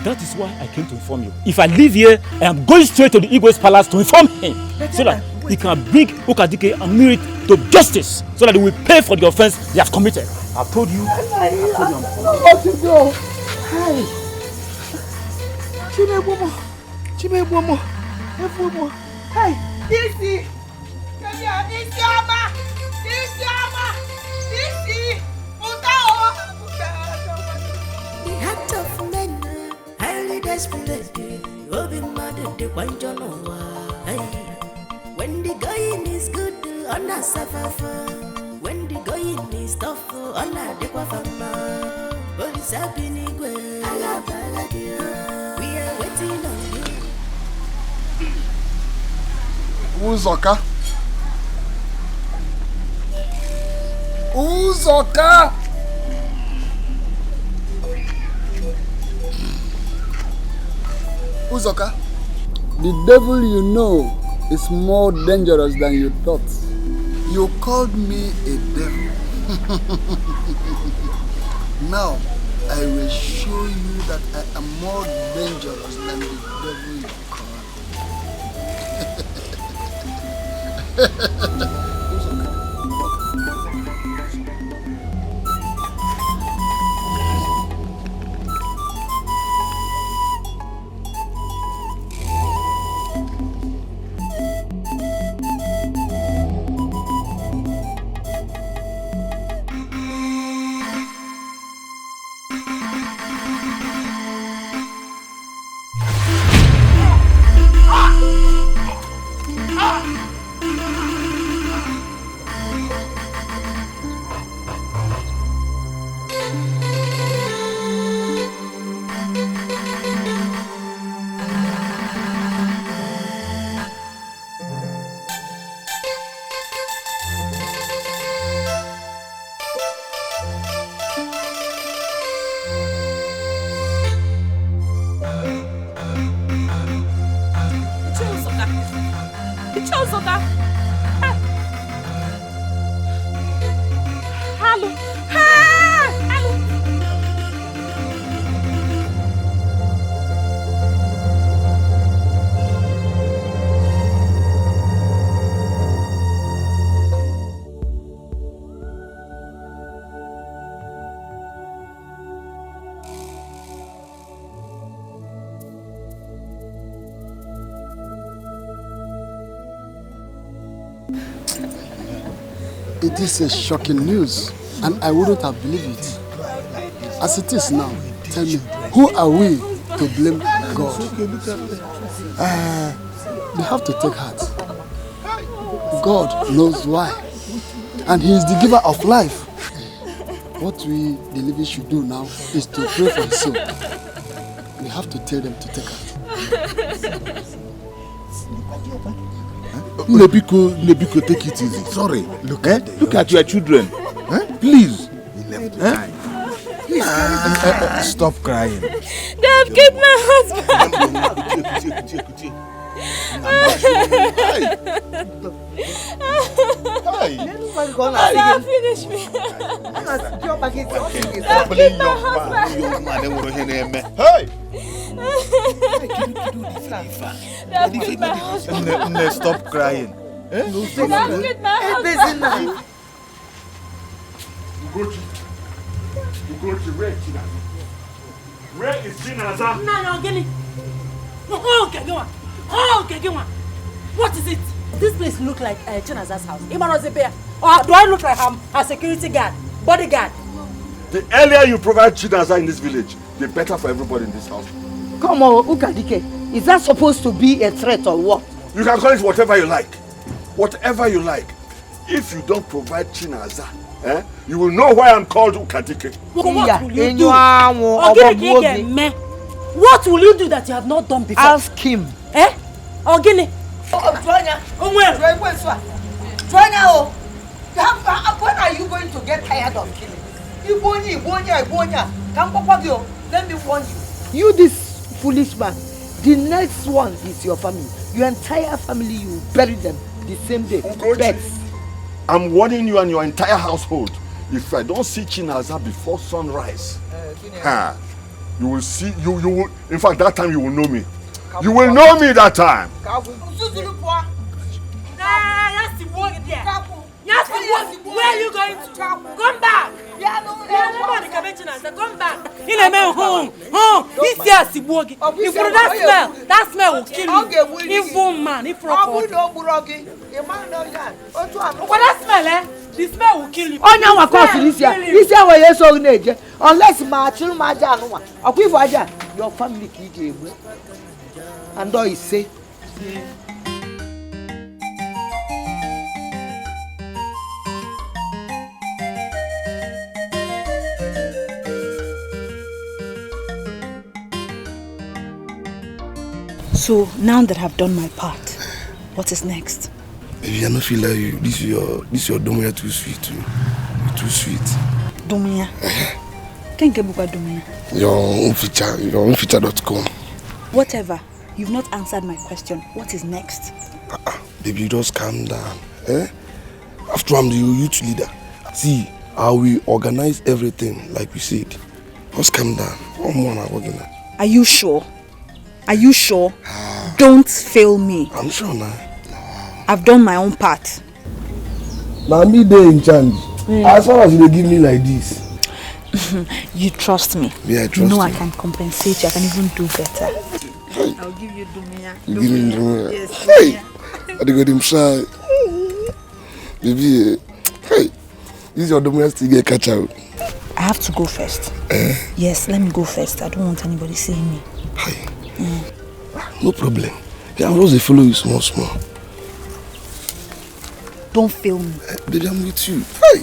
That is why I came to inform you. If I leave here, I am going straight to the Igwe's palace to inform him so that he can bring Ukadike and Mirit to justice so that he will pay for the offense they have committed. I've told you. What to do? Hi. Chimebomo. Hey, Isi. Isioma. The heart of men, highly desperate, Obi mad the Wanjanoa. When the going is good, on a safafa. When the going is tough, on a dequafama. What is happening? We are waiting on you. Uzoka. Uzoka. Uzoka. The devil you know is more dangerous than you thought. You called me a devil. Now, I will show you that I am more dangerous than the devil you called. It is a shocking news, and I wouldn't have believed it. As it is now, tell me, who are we to blame God? They have to take heart. God knows why, and He is the giver of life. What we, the living, should do now is to pray for His soul. We have to tell them to take heart. Nebiko, take it easy. Sorry. Look at your children. Please. Stop crying. They have killed my husband. They have finished me. They have killed my husband. Hey! They have killed my husband. Stop crying. They have killed my husband. Where is Chinaza? No, get it. Okay, go on. What is it? This place look like Chinaza's house. Or do I look like I'm a security guard, bodyguard? The earlier you provide Chinaza in this village, the better for everybody in this house. Come on, Ukadike. Is that supposed to be a threat or what? You can call it whatever you like. Whatever you like. If you don't provide Chinaza, you will know why I'm called Ukadike. What will you do? What will you do that you have not done before? Ask him. Ogini. When are you going to get tired of killing? Let me warn you. You, this foolish man, the next one is your family. Your entire family, you bury them the same day. I'm warning you and your entire household. If I don't see Chinaza before sunrise, You will see, you will, in fact, that time you will know me. You will know me that time. Where are you going to? Come back! Come back! In a man home. He's here, Sibuogi. If for that smell will kill you. Evil man, if for what that smell, eh? The smell will kill you. Oh, now of course this year. This year we are so nature. Unless my children, my jano, your family key and all is say. So now that I've done my part, what is next? Baby, I don't feel like you. This your Domia too sweet too. You're too sweet. Domia? Can't get book Domia. Your own feature.com. Whatever. You've not answered my question. What is next? Baby, just calm down. After I'm the youth leader. See, I will organize everything like we said. Just calm down. One more I'm working on. Are you sure? Are you sure? Don't fail me. I'm sure now. I've done my own part. Now me there in charge. As far as you give me like this. You trust me. Yeah, I trust you. Know you. I can compensate you. I can even do better. Hey. I'll give you Dumia. You give me Dumia. Yes. Hey, I got him shy. Baby, hey, this is your Dumia still get catch out. I have to go first. Yes, let me go first. I don't want anybody seeing me. Hey. No problem. Yeah, I'm just follow you small. Don't fail me. Baby, I'm with you. Hey.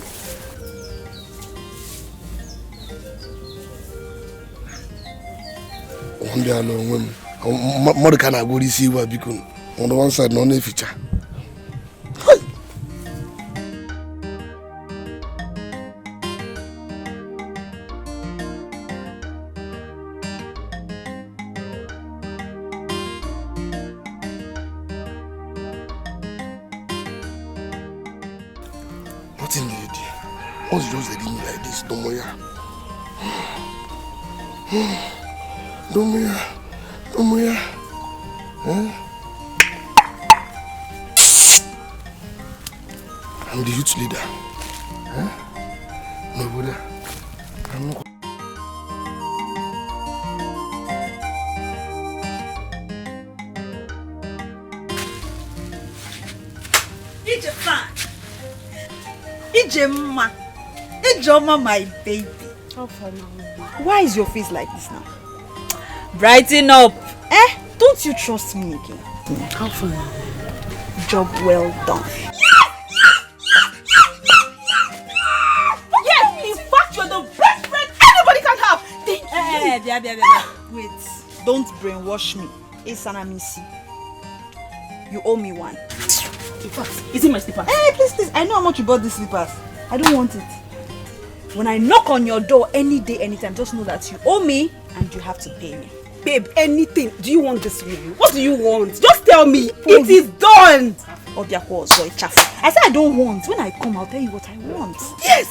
One day I know when mother can go to see what because on the one side no feature. Hey. Nothing do you do. Once you just give me like this, Domoya. Domoya. I'm the youth leader. No, brother. I'm not. Ijoma, my baby. Why is your face like this now? Brighten up. Don't you trust me again? How far? Job well done. Yes, in fact, you're the best friend anybody can have. Thank you. Wait, don't brainwash me. Esanamisi. You owe me one. Slippers. Is it my slippers? Please. I know how much you bought these slippers. I don't want it. When I knock on your door any day, anytime, just know that you owe me and you have to pay me. Babe, anything. Do you want this with you? What do you want? Just tell me. It is done. I said I don't want. When I come, I'll tell you what I want. Yes.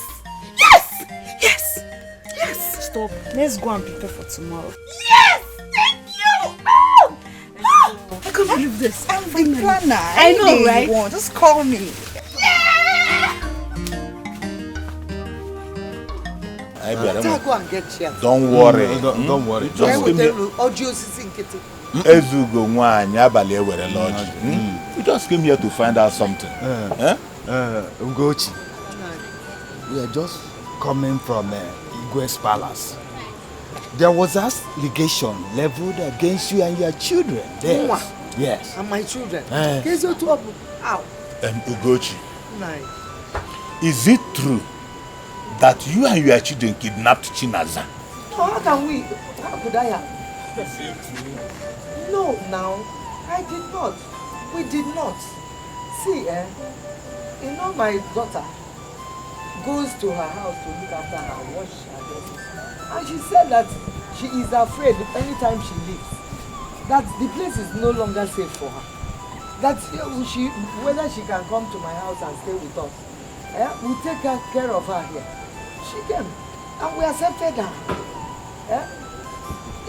Stop. Let's go and prepare for tomorrow. Yes. Thank you. Oh. I can't believe this. I'm the planner. I know, right? Just call me. Go and get here. Don't worry. Don't worry. Just give me. Ezugo nwanyị abalị ewere lodge. We just came here to find out something. Ugochi, we are just coming from Igwe's palace. There was an allegation leveled against you and your children. Yes. And my children. Ow. Ugochi, is it true that you and your children kidnapped Chinaza? How can we? How could I have? No, now. I did not. We did not. See, you know my daughter goes to her house to look after her, wash her dress. And she said that she is afraid anytime she leaves, that the place is no longer safe for her. That whether she can come to my house and stay with us, we'll take care of her here. She came, and we accepted her.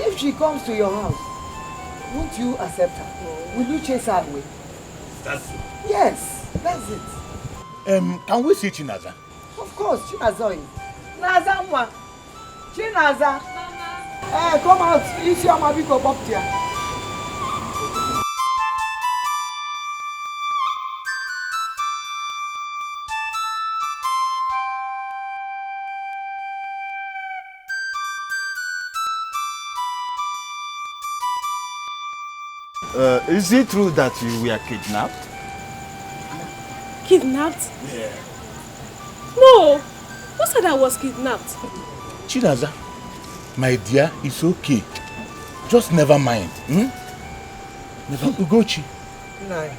If she comes to your house, won't you accept her? Will you chase her away? That's it. Yes, that's it. Can we see Chinaza? Of course, Chinaza is. Naza mwa. Chinaza. Come out. It's your mabiko pop here. Is it true that you were kidnapped? Kidnapped? Yeah. No. Who said I was kidnapped? Chinaza, my dear, it's okay. Just never mind. Never Ugochi. No.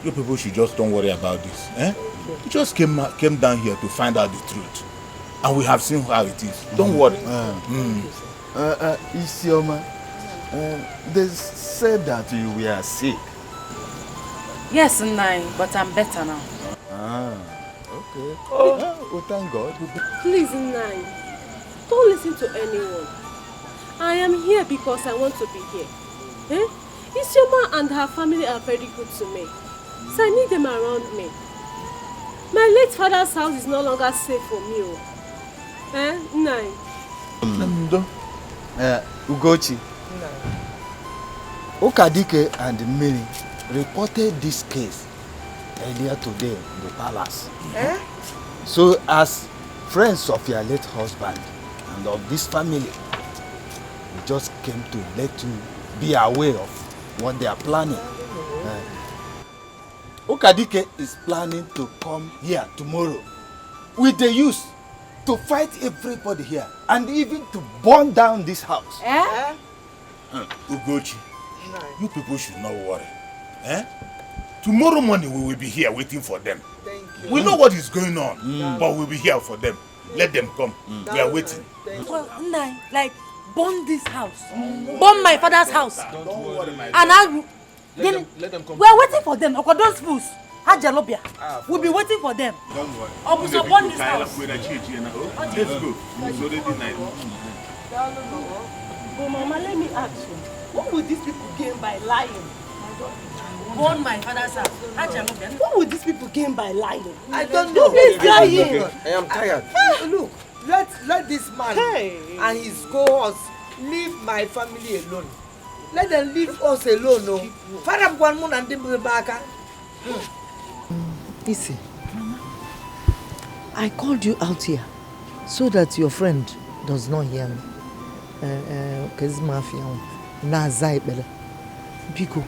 You people should just don't worry about this. We just came down here to find out the truth. And we have seen how it is. Don't worry. Isioma, they said that you were sick. Yes, Nai, but I'm better now. Okay. Oh, thank God. Please, Nai, don't listen to anyone. I am here because I want to be here. Isioma and her family are very good to me. So I need them around me. My late father's house is no longer safe for me. Nai. Ugochi. Okadike and Miri reported this case earlier today in the palace. So as friends of your late husband and of this family, we just came to let you be aware of what they are planning. Okadike is planning to come here tomorrow with the youth to fight everybody here and even to burn down this house. Ugochi, you people should not worry. Tomorrow morning we will be here waiting for them. We know what is going on, but we'll be here for them. Let them come. We are waiting. Well, Nai, like, burn this house. Burn my father's house. Don't worry, my And let them come. We are waiting for them. Okay, those fools. Hajalobia. We'll be waiting for them. Don't worry. Also burn this house. Let's go. It's already night. But Mama, let me ask you, what would these people gain by lying? Burn my father's house. Hajalobia. What would these people gain by lying? I don't know. Please lying. I am tired. Look, let this man and his cohorts leave my family alone. Let them leave us alone. No. Father Guanmun and Dimbabaka. Listen, I called you out here so that your friend does not hear me. Biko,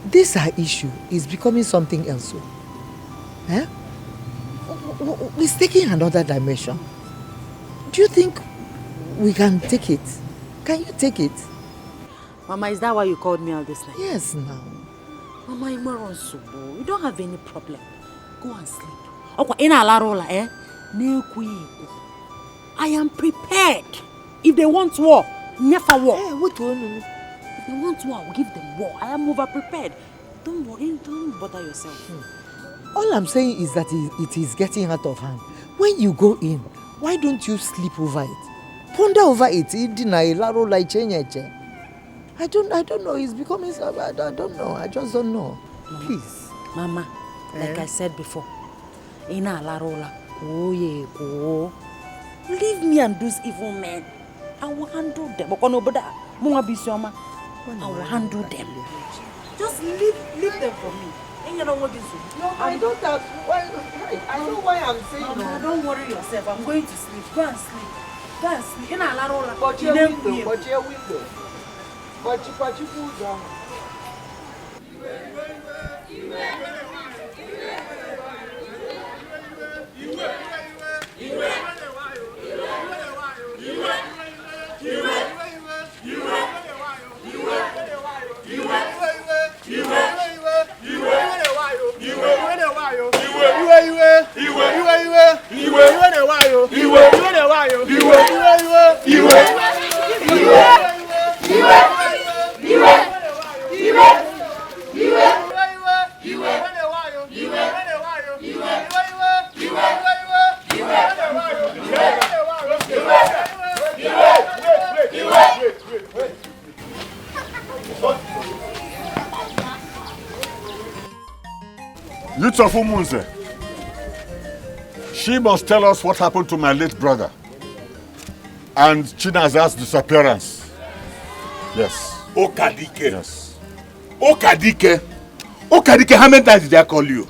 this our issue is becoming something else. It's taking another dimension. Do you think we can take it? Can you take it? Mama, is that why you called me out this night? Yes, now. Mama, you don't have any problem. Go and sleep. Okay, in Alarola, I am prepared. If they want war, never war. What will you? If they want war, I will give them war. I am over prepared. Don't worry, don't bother yourself. All I'm saying is that it is getting out of hand. When you go in, why don't you sleep over it? Ponder over it. I don't know. It's becoming. I don't know. I just don't know. Please, Mama. Like I said before, Ina Larola. Oh yeah, go. Leave me and those evil men. I will handle them. I will handle them. Just leave them for me. And you know what this is? No, I don't have. I know why I'm saying. Mama, don't worry yourself. I'm going to sleep. Go and sleep. Go and sleep. Ina Larola. But your window. But you pull down. Youth of Umunze, she must tell us what happened to my late brother and Chinaza's disappearance. Yes. Okadike. Yes. Okadike. Okadike, how many times did I call you?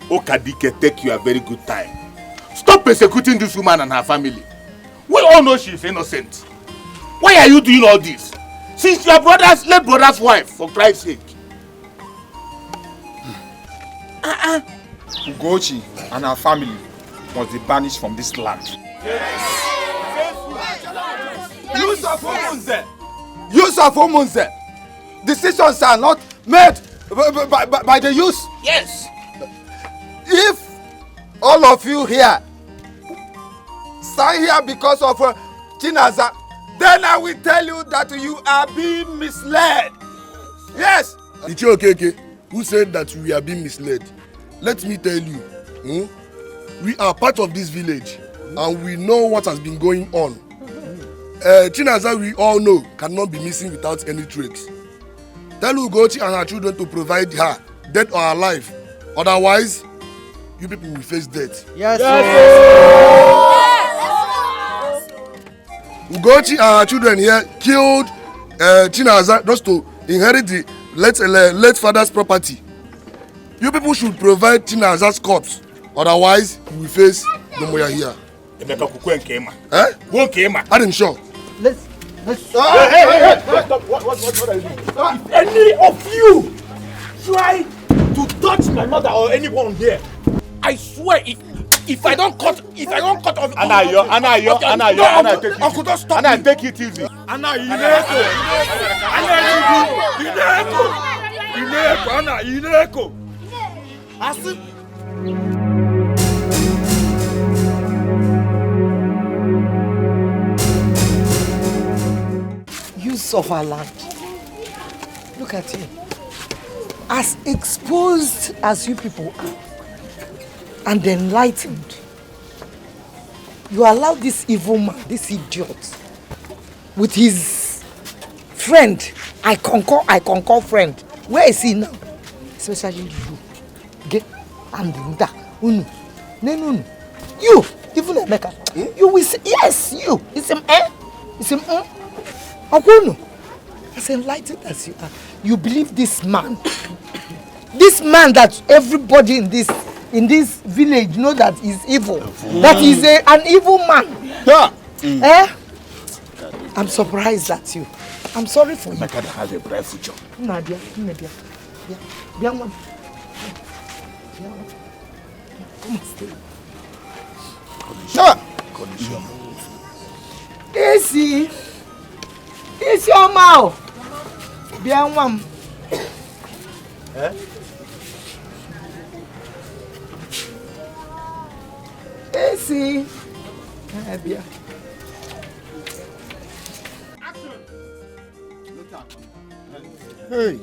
Okadike, take you a very good time. Stop persecuting this woman and her family. We all know she is innocent. Why are you doing all this? Since your late brother's wife, for Christ's sake. Ugochi and her family must be banished from this land. Yusuf Umunze, decisions are not made by the youth. Yes. If all of you here stand here because of Chinaza, then I will tell you that you are being misled. Yes. It's okay. Who said that we are being misled? Let me tell you, we are part of this village and we know what has been going on. Chinaza, we all know, cannot be missing without any tricks. Tell Ugochi and her children to provide her, dead or alive. Otherwise, you people will face death. Yes. Ugochi and her children here killed Chinaza just to inherit the late father's property. You people should provide Chinaza's corpse. Otherwise, you will face the Moya here. I'm sure. Let's Hey, stop. What are you doing? If any of you try to touch my mother or anyone here, I swear if I don't cut off Anayo, Uncle, don't stop me. take it easy. Ineko. Use of our land. Look at him. As exposed as you people are and enlightened, you allow this evil man, this idiot, with his friend, I concur friend. Where is he now? Especially you. Okay? And Linda. Unu. Nenunu. You, even Emeka. You will say, yes, you. It's him, It's him, Akwunu. As enlightened as you are, you believe this man. This man that everybody in this village know that is evil. That is an evil man. I'm surprised at you. I'm sorry for you. Emeka has a bright future. Nadia. Come on, stay. Easy. It's your mouth. Bien one. Easy. Bien. Hey.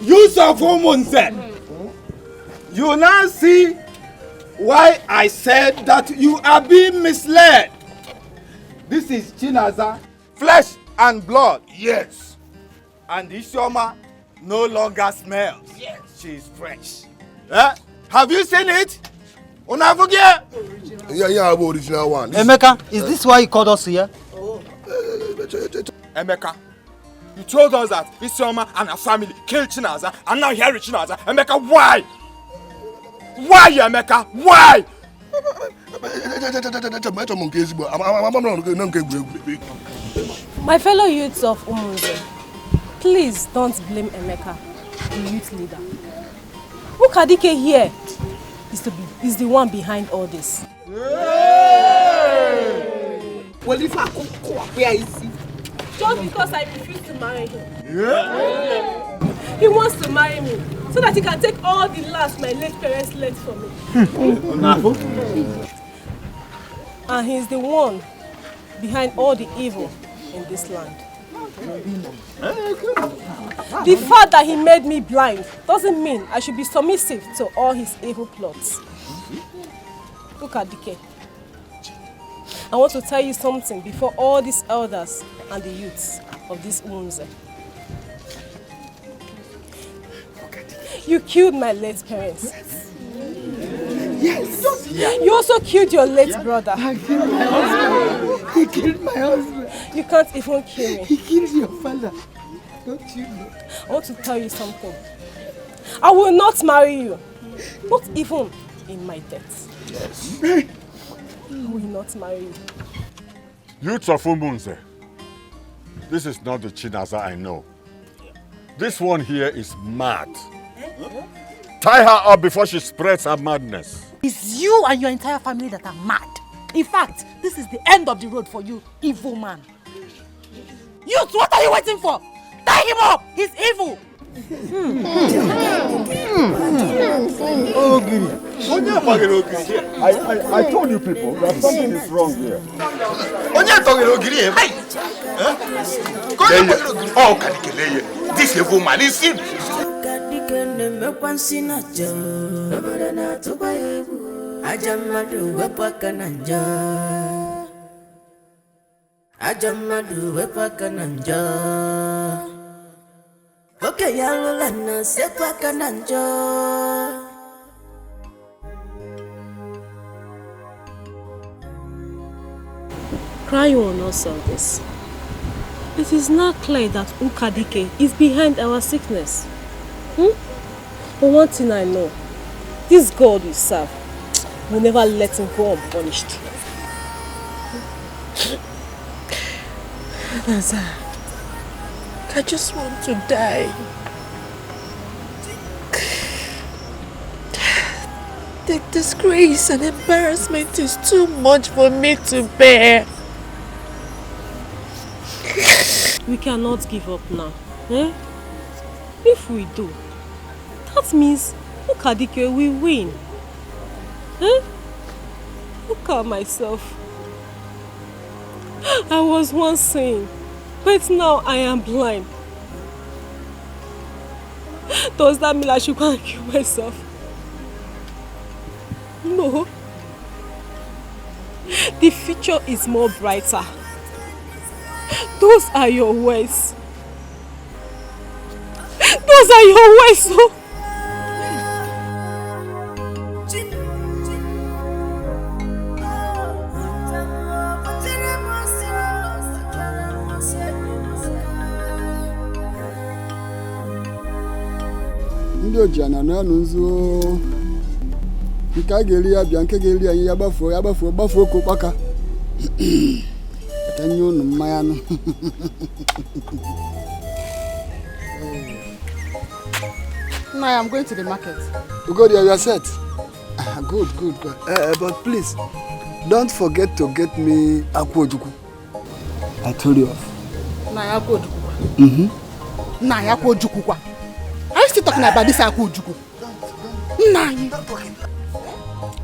Yusuf Umunze, you now see why I said that you are being misled. This is Chinaza, flesh and blood. Yes. And Isioma no longer smells. Yes. She is fresh. Have you seen it? Yeah, I'm original one. Emeka, is this why you called us here? Emeka, you told us that Isioma and her family killed Chinaza, and now here is Chinaza. Emeka, why? Why, Emeka? Why? My fellow youths of Umunze, please don't blame Emeka, the youth leader. Ukadike here is the one behind all this. Well, if I come, where is he? Just because I refuse to marry him. He wants to marry me so that he can take all the last my late parents left for me. And he's the one behind all the evil in this land. The fact that he made me blind doesn't mean I should be submissive to all his evil plots. Look at Dike. I want to tell you something before all these elders and the youths of this Umunze. You killed my late parents. Yes. You also killed your late brother. I killed my husband. He killed my husband. You can't even kill me. He killed your father. Don't you know? I want to tell you something. I will not marry you. Not even in my death. Yes. I will not marry you. Youths of Umunze, this is not the Chinaza I know. This one here is mad. Tie her up before she spreads her madness. It's you and your entire family that are mad. In fact, this is the end of the road for you, evil man. Youth, what are you waiting for? Tie him up! He's evil! I told you people that something is wrong here. Oh, this evil man is him. Okay, yalulana sepa kananjo. Crying will not solve this. It is now clear that Ukadike is behind our sickness. But one thing I know, this God we serve will never let him go unpunished. Naza, I just want to die. The disgrace and embarrassment is too much for me to bear. We cannot give up now. If we do, that means Ukadike will win. Look at myself. I was once seeing, but now I am blind. Does that mean I should go and kill myself? No. The future is more brighter. Those are your words. Those are your words, so. Ndị ojana na nunzo nke a ga-eri ya bịa nke ga-eri anyị ya gbafuo ka ụkpaka enye unu mmanya nụ. No, I'm going to the market. You go there, you are set. Good. But please, don't forget to get me akwojuku. I told you off. Na akwojuku. Are you still talking about this akwojuku?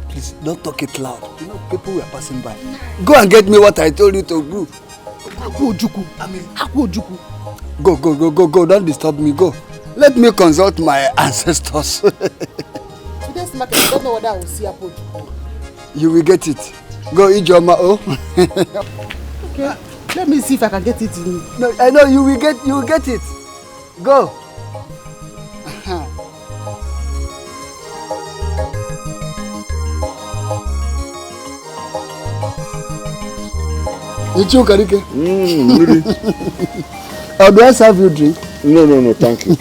Please, don't talk it loud. You know, people were passing by. Go and get me what I told you to do. Akwojuku. Go. Don't disturb me. Go. Let me consult my ancestors. Today's market, I don't know whether I will see akwojuku. You will get it. Go eat your mao. Okay. Let me see if I can get it. No, I know you will get it. Go. You too, Karike? Really? Or do I serve you drink? No, thank you.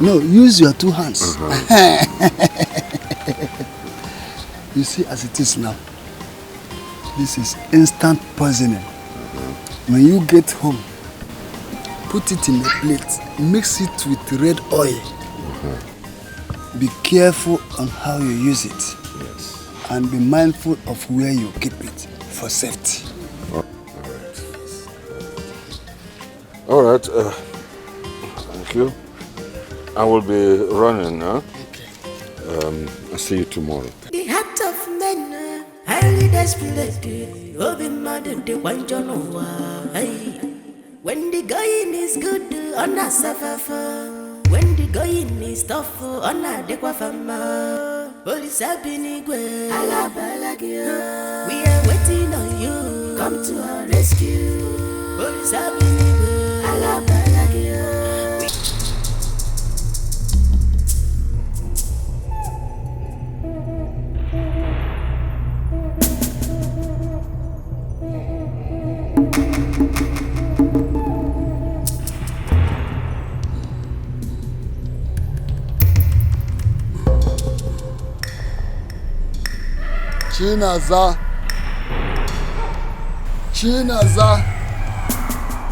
No, use your two hands. You see, as it is now, this is instant poisoning. When you get home, put it in a plate, mix it with red oil. Be careful on how you use it. Yes. And be mindful of where you keep it for safety. All right. Thank you. I will be running, huh? Okay. I'll see you tomorrow. The heart of men highly desperate. Obi mad de wanjono wa. When the going is good, on a suffer. When the going is tough, on a dequa fama. Police have been igwe. We are waiting on you. Come to our rescue. Police have been igwe.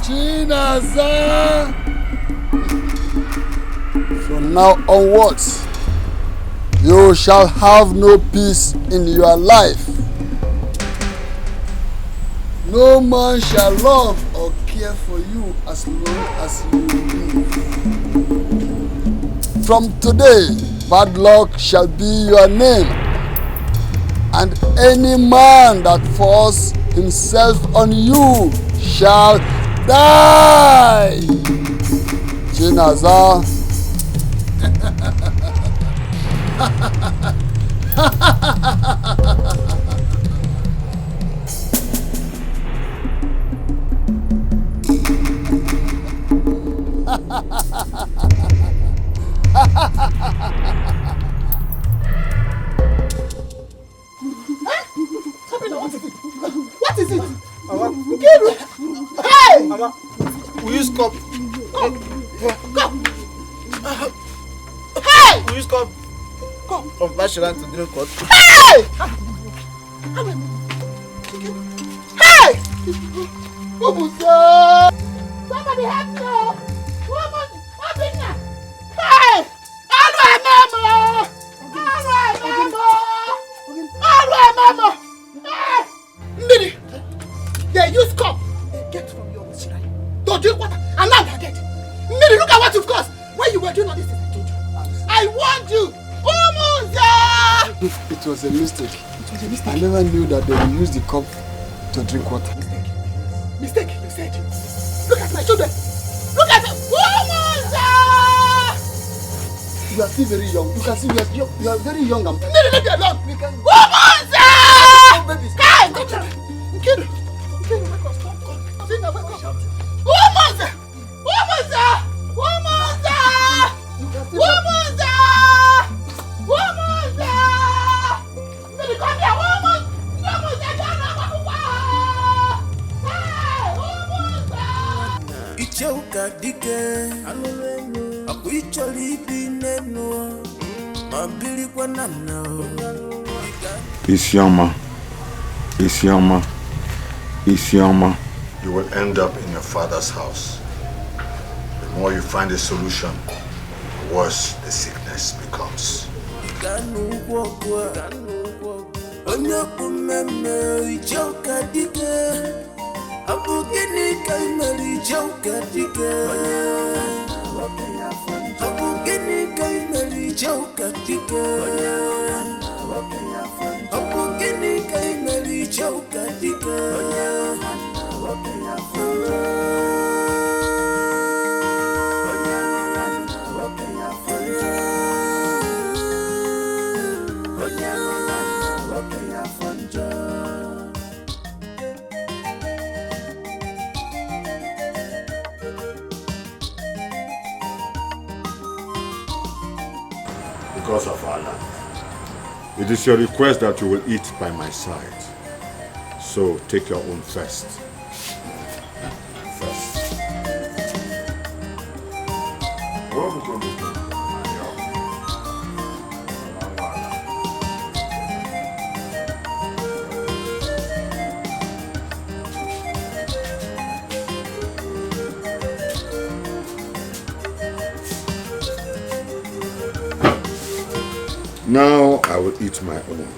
Chinaza. From now onwards, you shall have no peace in your life. No man shall love or care for you as long as you live. From today, bad luck shall be your name. And any man that forces himself on you shall die. Chinaza. What is it? Mama. Hey! Mama, will you stop? Come. Hey! Will you stop? Come. From Bashiran to drink water. Hey! Hey! What was that? Somebody help me! Woman, help me now! Hey! Alright, Mama! Hey! Ndidi, they use cup. They get from your Shirai to drink water, and now they're dead. Ndidi, look at what you've caused. When you were doing all this, I told you. I warned you. Umuza! It was a mistake. I never knew that they would use the cup to drink water. Mistake, you said. Look at my children. Look at them. Umuza! You are still very young. You can see you are very young. Ndidi, leave me alone. We can. Umuza! Hey, come here. Nkiru, wake up, stop. Zina, wake up. Umuza! Umuza! Umuza! Umuza! Umuza! Ndidi, come here, woman! Umuza, Icheuka dike, akuicholi bineno, mabili kwa namna. Isioma. You will end up in your father's house. The more you find a solution, the worse the sickness becomes. Because of Allah. It is your request that you will eat by my side. So take your own first. Now I will eat my own.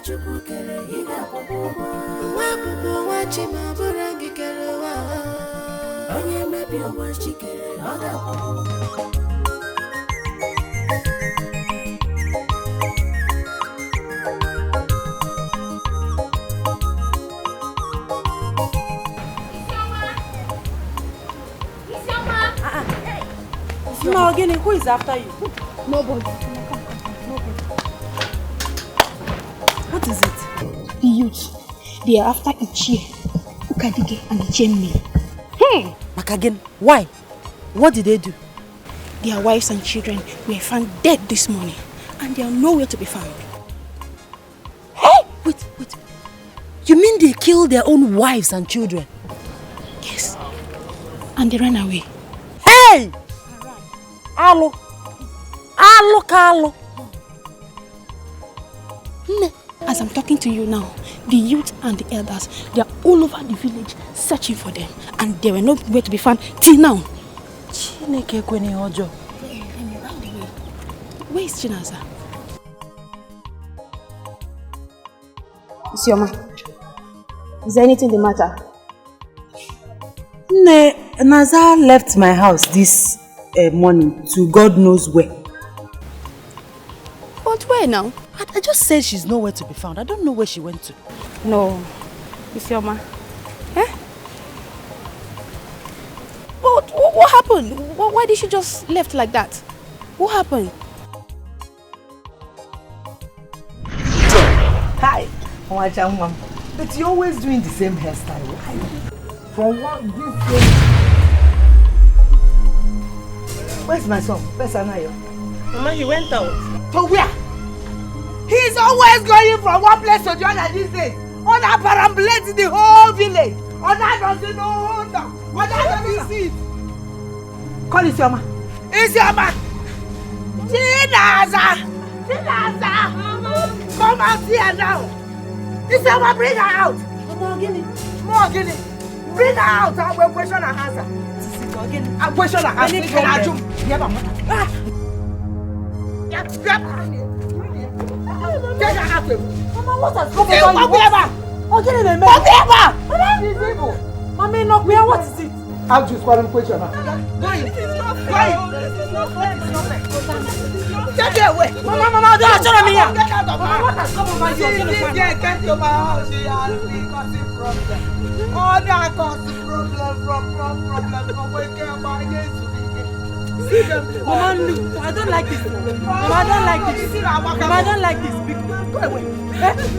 No, again, who is after you? Nobody. What is it? The youth. They are after Ichie, Ukadige, and Ichemmi. Makagen, why? What did they do? Their wives and children were found dead this morning, and they are nowhere to be found. Hey! Wait. You mean they killed their own wives and children? Yes. And they ran away. Hey! Alo. As I'm talking to you now, the youth and the elders, they are all over the village searching for them, and they were nowhere to be found till now. Chineke kweni ojo. Where is Chinaza? Isioma, is there anything the matter? Naza left my house this morning to God knows where. But where now? I just said she's nowhere to be found. I don't know where she went to. No, Isioma. But what happened? Why did she just left like that? What happened? Hi, but you're always doing the same hairstyle. Why? From what this day? Where's my son? Where's Anayo? Mama, he went out. To where? He's always going from one place to the other these days. On a perambulates the whole village. On that doesn't know order. On that doesn't see it. Call Isioma. Isioma! Chinaza! Come out here now. Isioma, bring her out. More Guinea. Bring her out. I will question her answer. I question her answer. Get her out. Mama, what has come over you? Mommy, knock me out. What is it? I'll just call him question her. Get her away. Mama, don't show me here. Get out of Mama, what has come over you? Get to my house. She has been causing problem. Oh, that causing problem from waking up my days. Mama, look, I don't like this. Mama, I don't like this. Mama, I don't like this. Go away.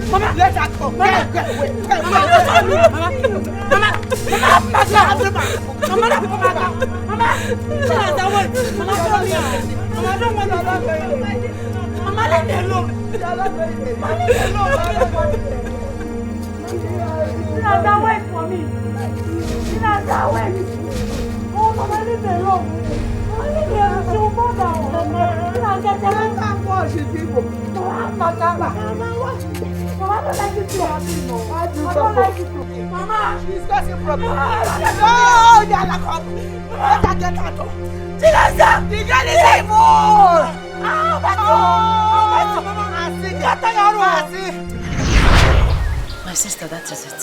Mama, let her go. Get away. Mama, let me alone. Wait for me. Wait. Oh, Mama, leave me alone. Mama, she's causing problem. No, let her get out. Chinaza, the girl is evil. My sister, that is it.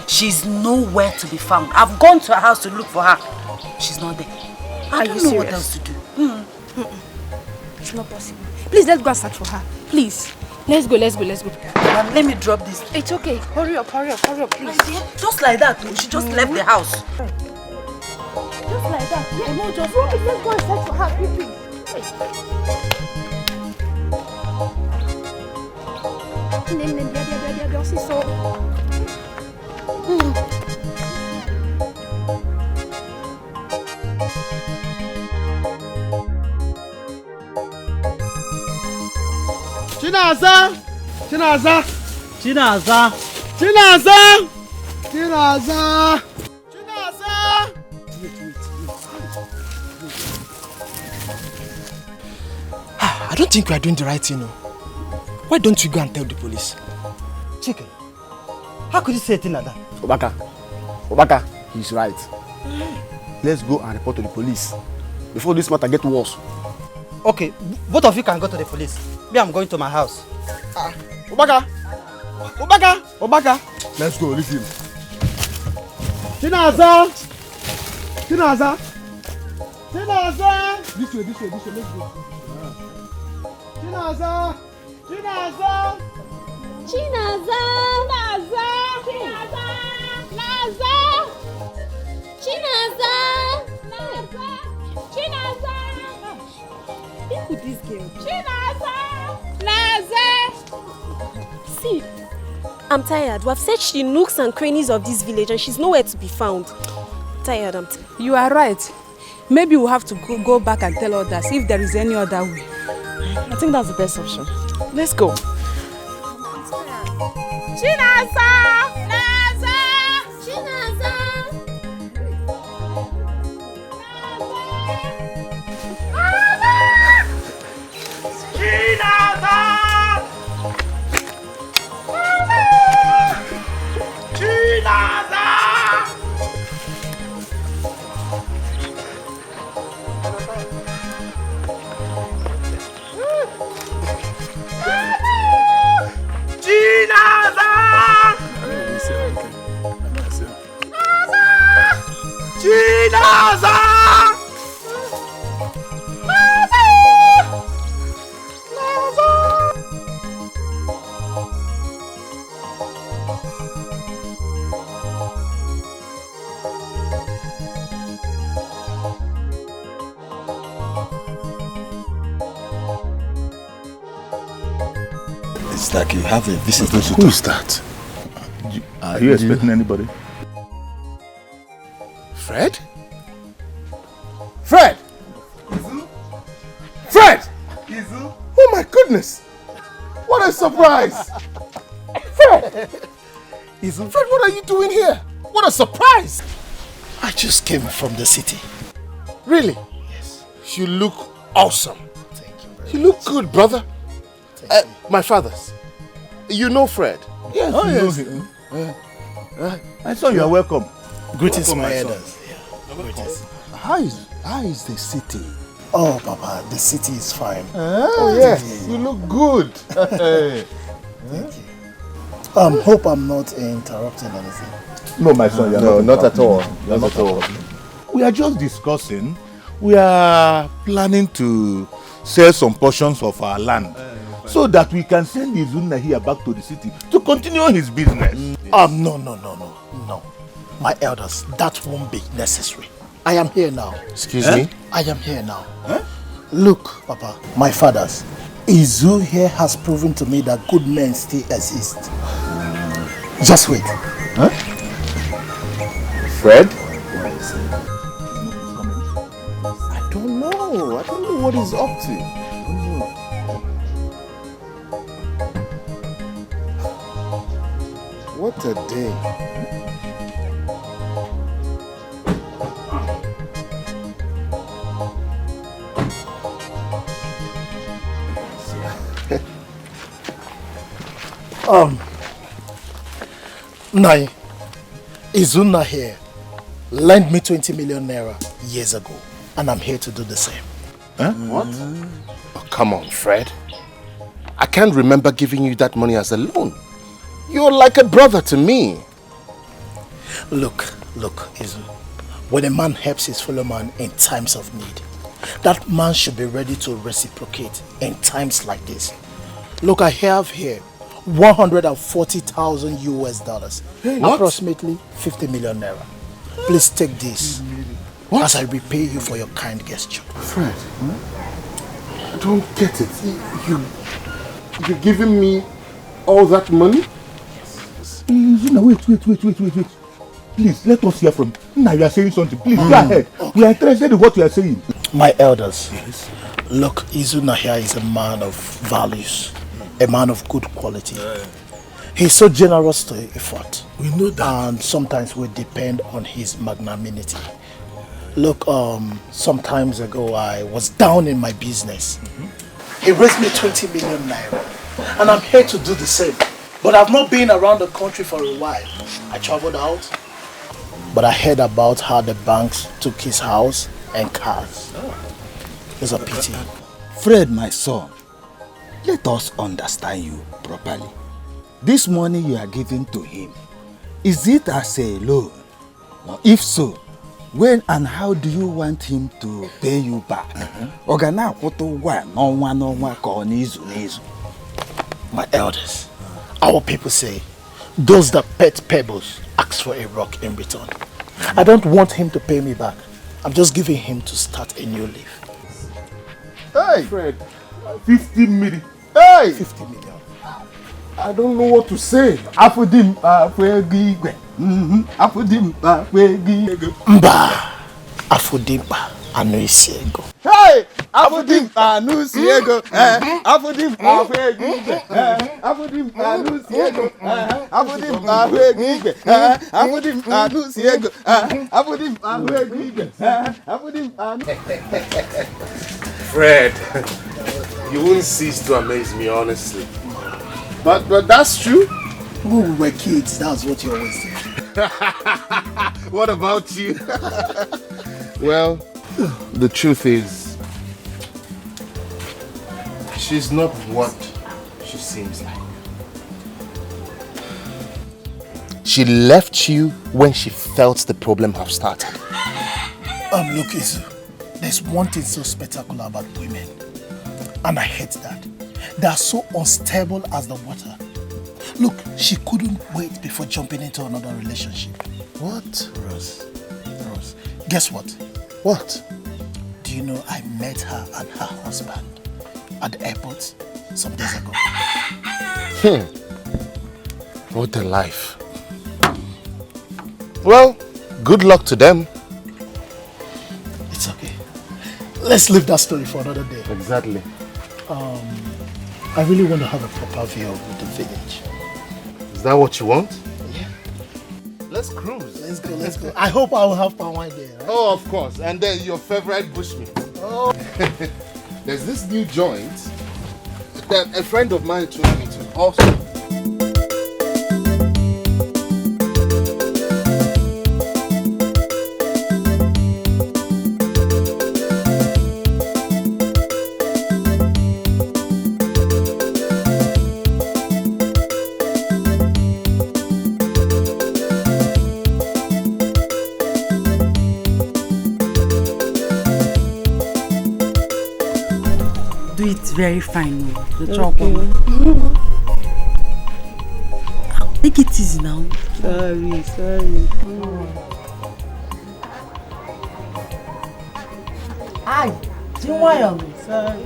She's nowhere to be found. I've gone to her house to look for her. She's not there. I don't know what else to do. It's not possible. Please, let's go and search for her. Please. Let's go. Let me drop this. It's okay. Hurry up, please. Just like that, she just left the house. Just like that. Yeah, no, just let's go and search for her, quickly. Chinaza! I don't think we are doing the right thing. No. Why don't you go and tell the police? Chicken, how could you say a thing like that? Obaka, he's right. Let's go and report to the police before this matter gets worse. Okay, both of you can go to the police. Me, I'm going to my house. Obaka, Obaka. Let's go, leave him. Chinaza! This way, let's go. Chinaza! Who this girl? See, I'm tired. We have searched the nooks and crannies of this village and she's nowhere to be found. Tired, I'm tired. You are right. Maybe we'll have to go back and tell others if there is any other way. I think that's the best option. Let's go. It's like you have a visitor. Who's that? Are you expecting anybody? Fred? Fred! Fred! Oh my goodness! What a surprise! Fred! Fred, what are you doing here? What a surprise! I just came from the city. Really? Yes. You look awesome. Thank you very much. You look good, brother. My father's. You know Fred? Yes, oh, yes. Know him. My son, you are welcome. Greetings, welcome, my elders. Greetings. How is the city? Oh, Papa, the city is fine. Oh, yes. You look good. Thank you. Hope I'm not interrupting anything. No, my son, you are no, not at all. Not at all. We are just discussing. We are planning to sell some portions of our land so that we can send Izuna here back to the city to continue his business. No. My elders, that won't be necessary. I am here now. Excuse me? I am here now. Look, Papa, my fathers, Izu here has proven to me that good men still exist. Just wait. Fred? I don't know. I don't know what he's up to. What a day. Nai, Izuna here lent me 20 million naira years ago, and I'm here to do the same. What? Oh, come on, Fred. I can't remember giving you that money as a loan. You're like a brother to me. Look, Izu. When a man helps his fellow man in times of need, that man should be ready to reciprocate in times like this. Look, I have here 140,000 US dollars, approximately 50 million naira. Please take this as I repay you for your kind gesture. Fred, I don't get it. You're giving me all that money? Wait. Please, let us hear from you. Now you are saying something. Please, go ahead. We are interested in what you are saying. My elders, look, Izuna here is a man of values, a man of good quality. He's so generous to effort. We know that. And sometimes we depend on his magnanimity. Look, some times ago I was down in my business. He raised me 20 million naira. And I'm here to do the same. But I've not been around the country for a while. I traveled out. But I heard about how the banks took his house and cars. It's a pity. Fred, my son, let us understand you properly. this money you are giving to him, is it as a loan? If so, when and how do you want him to pay you back? My elders, our people say, those that pet pebbles ask for a rock in return. I don't want him to pay me back. I'm just giving him to start a new life. Hey! Fred, 50 million. Hey! 50 million. I don't know what to say. Afudim Mba! Afudimba Anuisiego. Hey! Afudim Anuisiego. Afudim Afuegigwe. Afudim Anuisiego. Afudim Afuegigwe. Afudim Anuisiego. Afudim Afuegigwe. Afudim Anuisiego. Fred, you wouldn't cease to amaze me, honestly. But that's true. When we were kids, that's what you always did. What about you? Well, the truth is, she's not what she seems like. She left you when she felt the problem have started. Look, Izu, there's one thing so spectacular about women, and I hate that. They are so unstable as the water. Look, she couldn't wait before jumping into another relationship. What? Rose, guess what? What? Do you know I met her and her husband at the airport some days ago? What a life. Well, good luck to them. It's okay. Let's leave that story for another day. Exactly. I really want to have a proper view of the village. Is that what you want? Yeah. Let's cruise. Let's go. I hope I will have palm wine there. Right? Oh, of course. And then your favorite bushmeat. Oh. There's this new joint that a friend of mine took me to. Awesome. Very fine, the chocolate. Take it easy now. Sorry. Aye, sorry.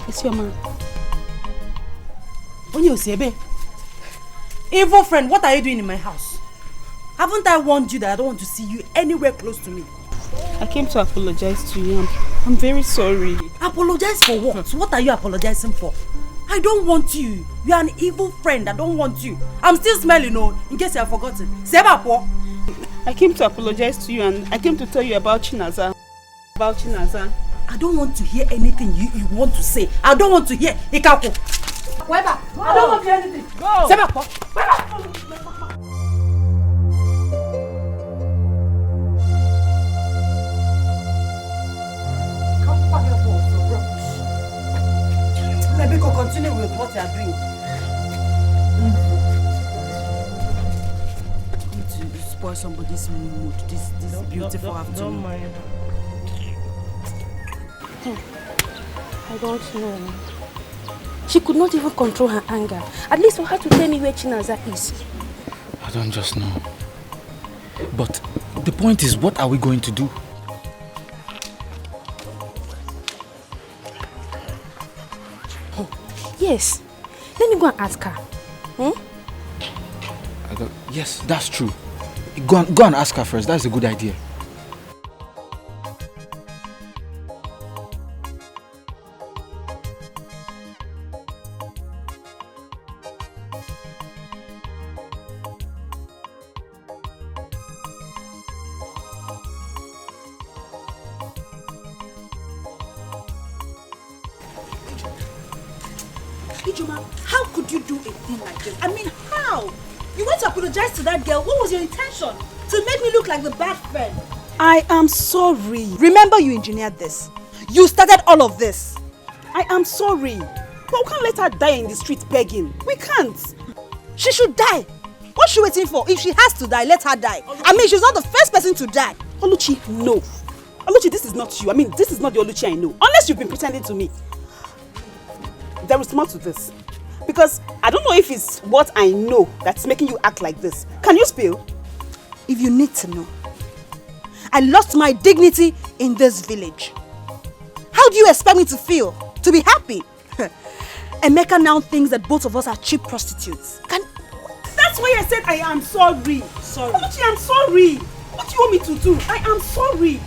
It's your man. When you say, babe, evil friend, what are you doing in my house? Haven't I warned you that I don't want to see you anywhere close to me? I came to apologize to you. I'm very sorry. Apologize for what? What are you apologizing for? I don't want you. You are an evil friend. I don't want you. I'm still smelling, in case you have forgotten. I came to apologize to you and I came to tell you about Chinaza. I don't want to hear anything you want to say. I don't want to hear Ikaku. I don't want to hear anything. Go. Maybe continue with what you are doing. Need to spoil somebody's mood this beautiful afternoon. Don't mind. I don't know. She could not even control her anger. At least for her to tell me where Chinaza is. I don't just know. But the point is, what are we going to do? Yes. Let me go and ask her. Yes, that's true. Go and ask her first. That's a good idea. How could you do a thing like this? I mean, how? You went to apologize to that girl. What was your intention? To make me look like the bad friend? I am sorry. Remember, you engineered this. You started all of this. I am sorry. But we can't let her die in the street begging. We can't. She should die. What's she waiting for? If she has to die, let her die. I mean, she's not the first person to die. Oluchi, no. Oluchi, this is not you. I mean, this is not the Oluchi I know. Unless you've been pretending to me. There is more to this. Because I don't know if it's what I know that's making you act like this. Can you spill? If you need to know, I lost my dignity in this village. How do you expect me to feel? To be happy? Emeka now thinks that both of us are cheap prostitutes. That's why I said I am sorry. Sorry. Oluchi, I'm sorry. What do you want me to do? I am sorry.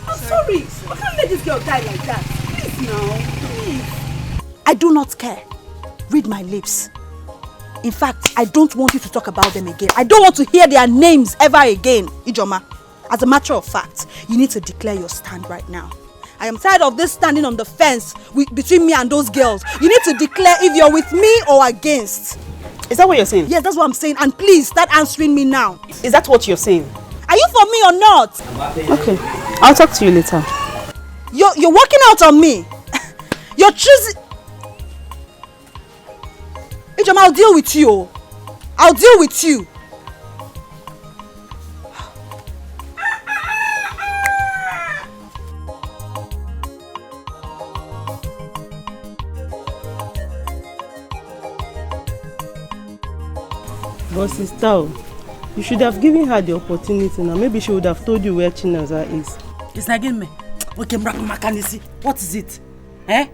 I'm sorry. I can't let this girl die like that. Please now. Please. I do not care. Read my lips. In fact, I don't want you to talk about them again. I don't want to hear their names ever again, Ijoma. As a matter of fact, you need to declare your stand right now. I am tired of this standing on the fence between me and those girls. You need to declare if you're with me or against. Is that what you're saying? Yes, that's what I'm saying. And please, start answering me now. Is that what you're saying? Are you for me or not? Okay. I'll talk to you later. You're working out on me. You're choosing... Ijoma, I'll deal with you. I'll deal with you. But sister, you should have given her the opportunity now. Maybe she would have told you where Chinaza is. It's not again me. Okay, what is it? Eh?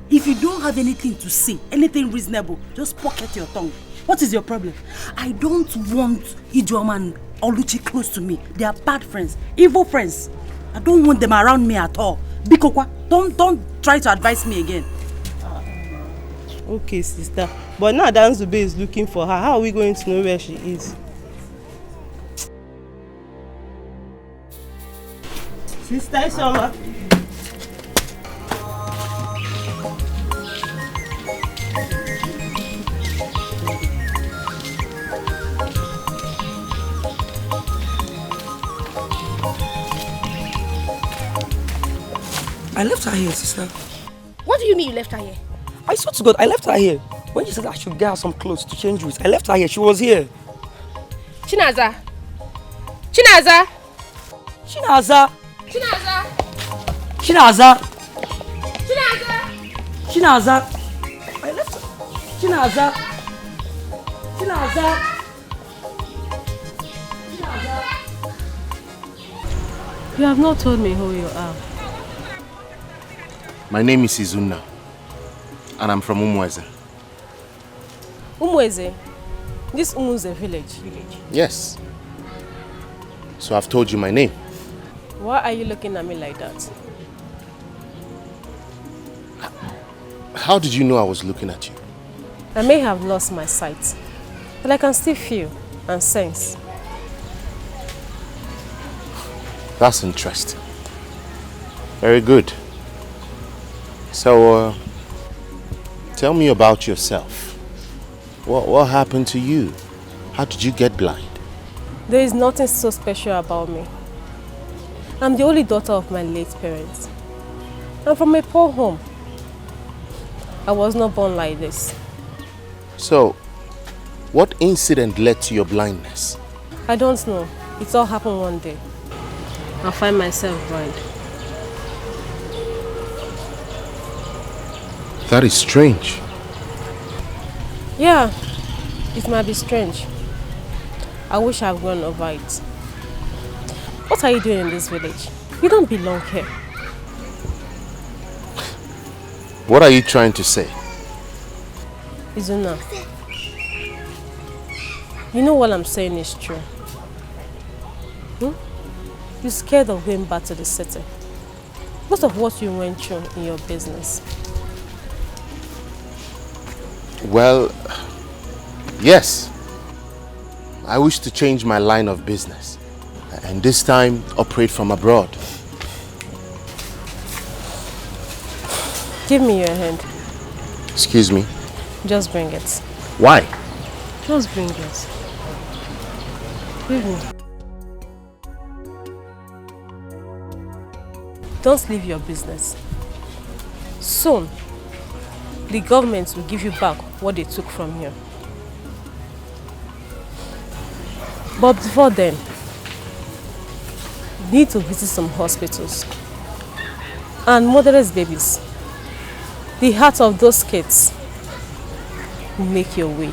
If you don't have anything to say, anything reasonable, just pocket your tongue. What is your problem? I don't want Ijoma and Oluchi close to me. They are bad friends, evil friends. I don't want them around me at all. Bikokwa, don't try to advise me again. Okay, sister. But now Danzube is looking for her. How are we going to know where she is? Sister Isoma. I left her here, sister. What do you mean you left her here? I swear to God, I left her here. When she said I should get her some clothes to change with, I left her here. She was here. Chinaza. Chinaza. Chinaza. Chinaza. Chinaza. Chinaza. Chinaza. I left her. Chinaza. Chinaza. Chinaza. You have not told me who you are. My name is Izuna, and I'm from Umweze. Umweze? This Umweze village? Yes. So I've told you my name. Why are you looking at me like that? How did you know I was looking at you? I may have lost my sight, but I can still feel and sense. That's interesting. Very good. So, tell me about yourself. What happened to you? How did you get blind? There is nothing so special about me. I'm the only daughter of my late parents. I'm from a poor home. I was not born like this. So, what incident led to your blindness? I don't know. It all happened one day. I'll find myself blind. That is strange. Yeah, it might be strange. I wish I've gone over it. What are you doing in this village? You don't belong here. What are you trying to say? Izuna, you know what I'm saying is true. You're scared of going back to the city because of what you went through in your business. Well, yes. I wish to change my line of business and this time operate from abroad. Give me your hand. Excuse me? Just bring it. Why? Just bring it. Give me. Don't leave your business. Soon, the government will give you back what they took from you. But before then, you need to visit some hospitals and motherless babies. The heart of those kids will make your way.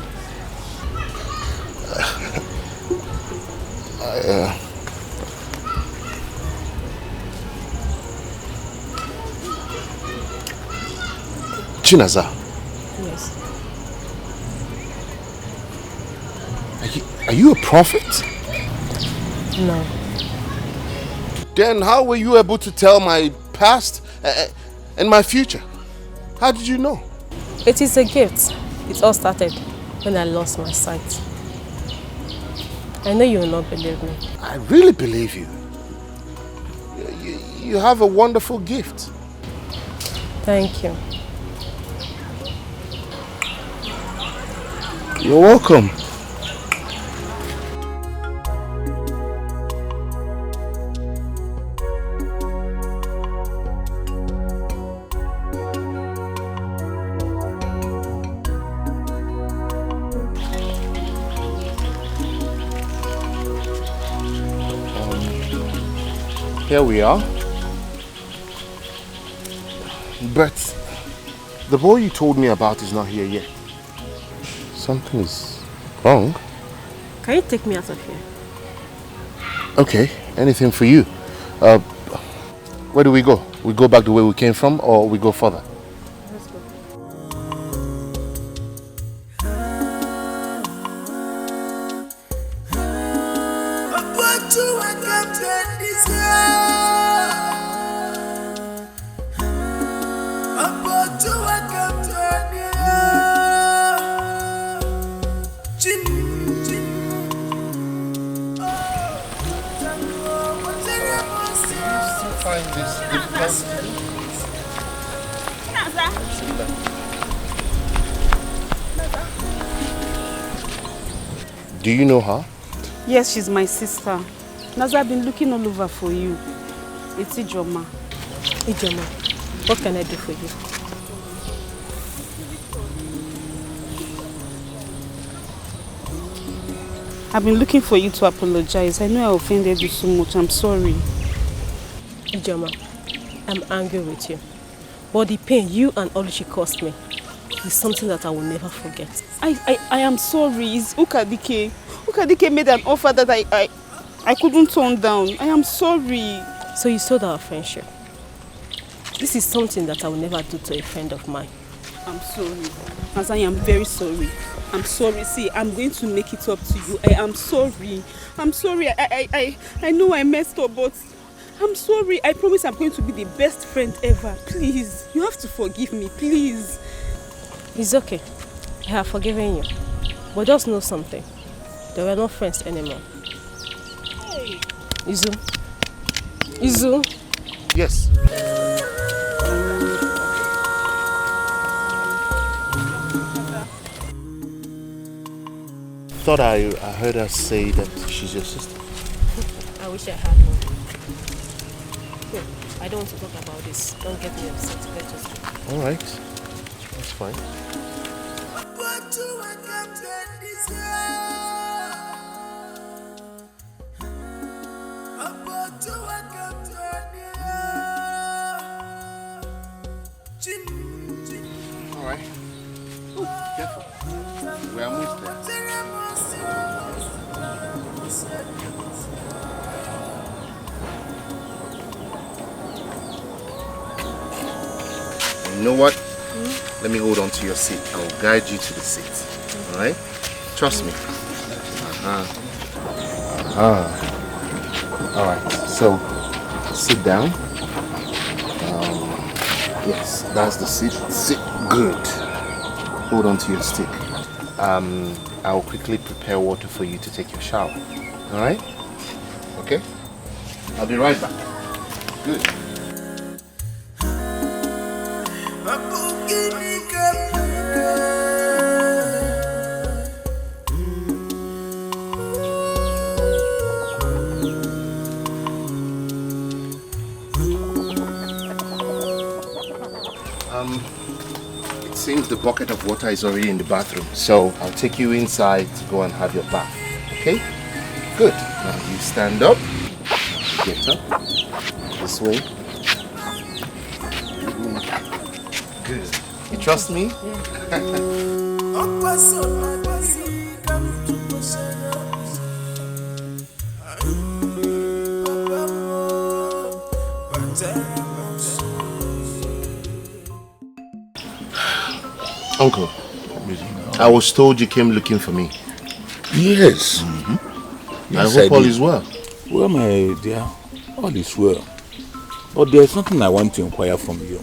Chinaza, Yes. are you a prophet? No. Then how were you able to tell my past and my future? How did you know? It is a gift. It all started when I lost my sight. I know you will not believe me. I really believe you. You have a wonderful gift. Thank you. You're welcome. Here we are. But the boy you told me about is not here yet. Something's wrong. Can you take me out of here? Okay, anything for you. Where do we go? We go back the way we came from, or we go further? Let's go. Do you know her? Yes, she's my sister. Naza, I've been looking all over for you. It's Ijoma. Ijoma, what can I do for you? I've been looking for you to apologize. I know I offended you so much. I'm sorry. Ijoma, I'm angry with you. But the pain you and Alichi caused me is something that I will never forget. I am sorry. It's Ukadike. Ukadike made an offer that I couldn't turn down. I am sorry. So you sold our friendship. This is something that I will never do to a friend of mine. I'm sorry. As I am very sorry. I'm sorry. See, I'm going to make it up to you. I am sorry. I'm sorry. I know I messed up, but I'm sorry. I promise I'm going to be the best friend ever. Please, you have to forgive me, please. It's okay. I have forgiven you. But just know something. They were not friends anymore. Hey. Izu. Izu. Yes. Thought I heard her say that she's your sister. I wish I had one. No, I don't want to talk about this. Don't get me upset. Let's just go. All right. That's fine. All right. Oh, careful. We are almost there. You know what? Let me hold on to your seat. I will guide you to the seat. All right? Trust me. All right. So, sit down. Yes, that's the seat. Sit good. Hold on to your stick. I'll quickly prepare water for you to take your shower. All right? Okay? I'll be right back. Good. It seems the bucket of water is already in the bathroom. So I'll take you inside to go and have your bath. Okay? Good. Now you stand up. Get up. This way. Good. You trust me? Uncle, I was told you came looking for me. Yes. Yes, I hope all is well. Well, my dear, all is well. But there's something I want to inquire from you.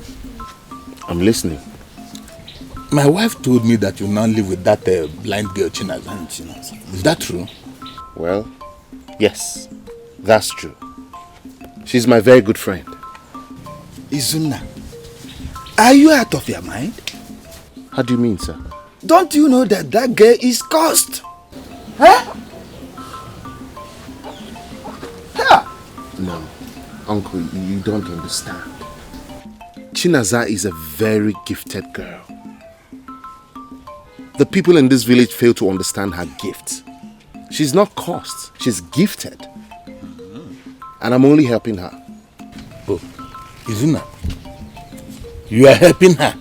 I'm listening. My wife told me that you now live with that blind girl, Chinaza. Is that true? Well, yes, that's true. She's my very good friend. Izuna, are you out of your mind? How do you mean, sir? Don't you know that that girl is cursed? Huh? Yeah. No, Uncle, you don't understand. Chinaza is a very gifted girl. The people in this village fail to understand her gift. She's not cursed, she's gifted. And I'm only helping her. Oh, Izuna, you are helping her?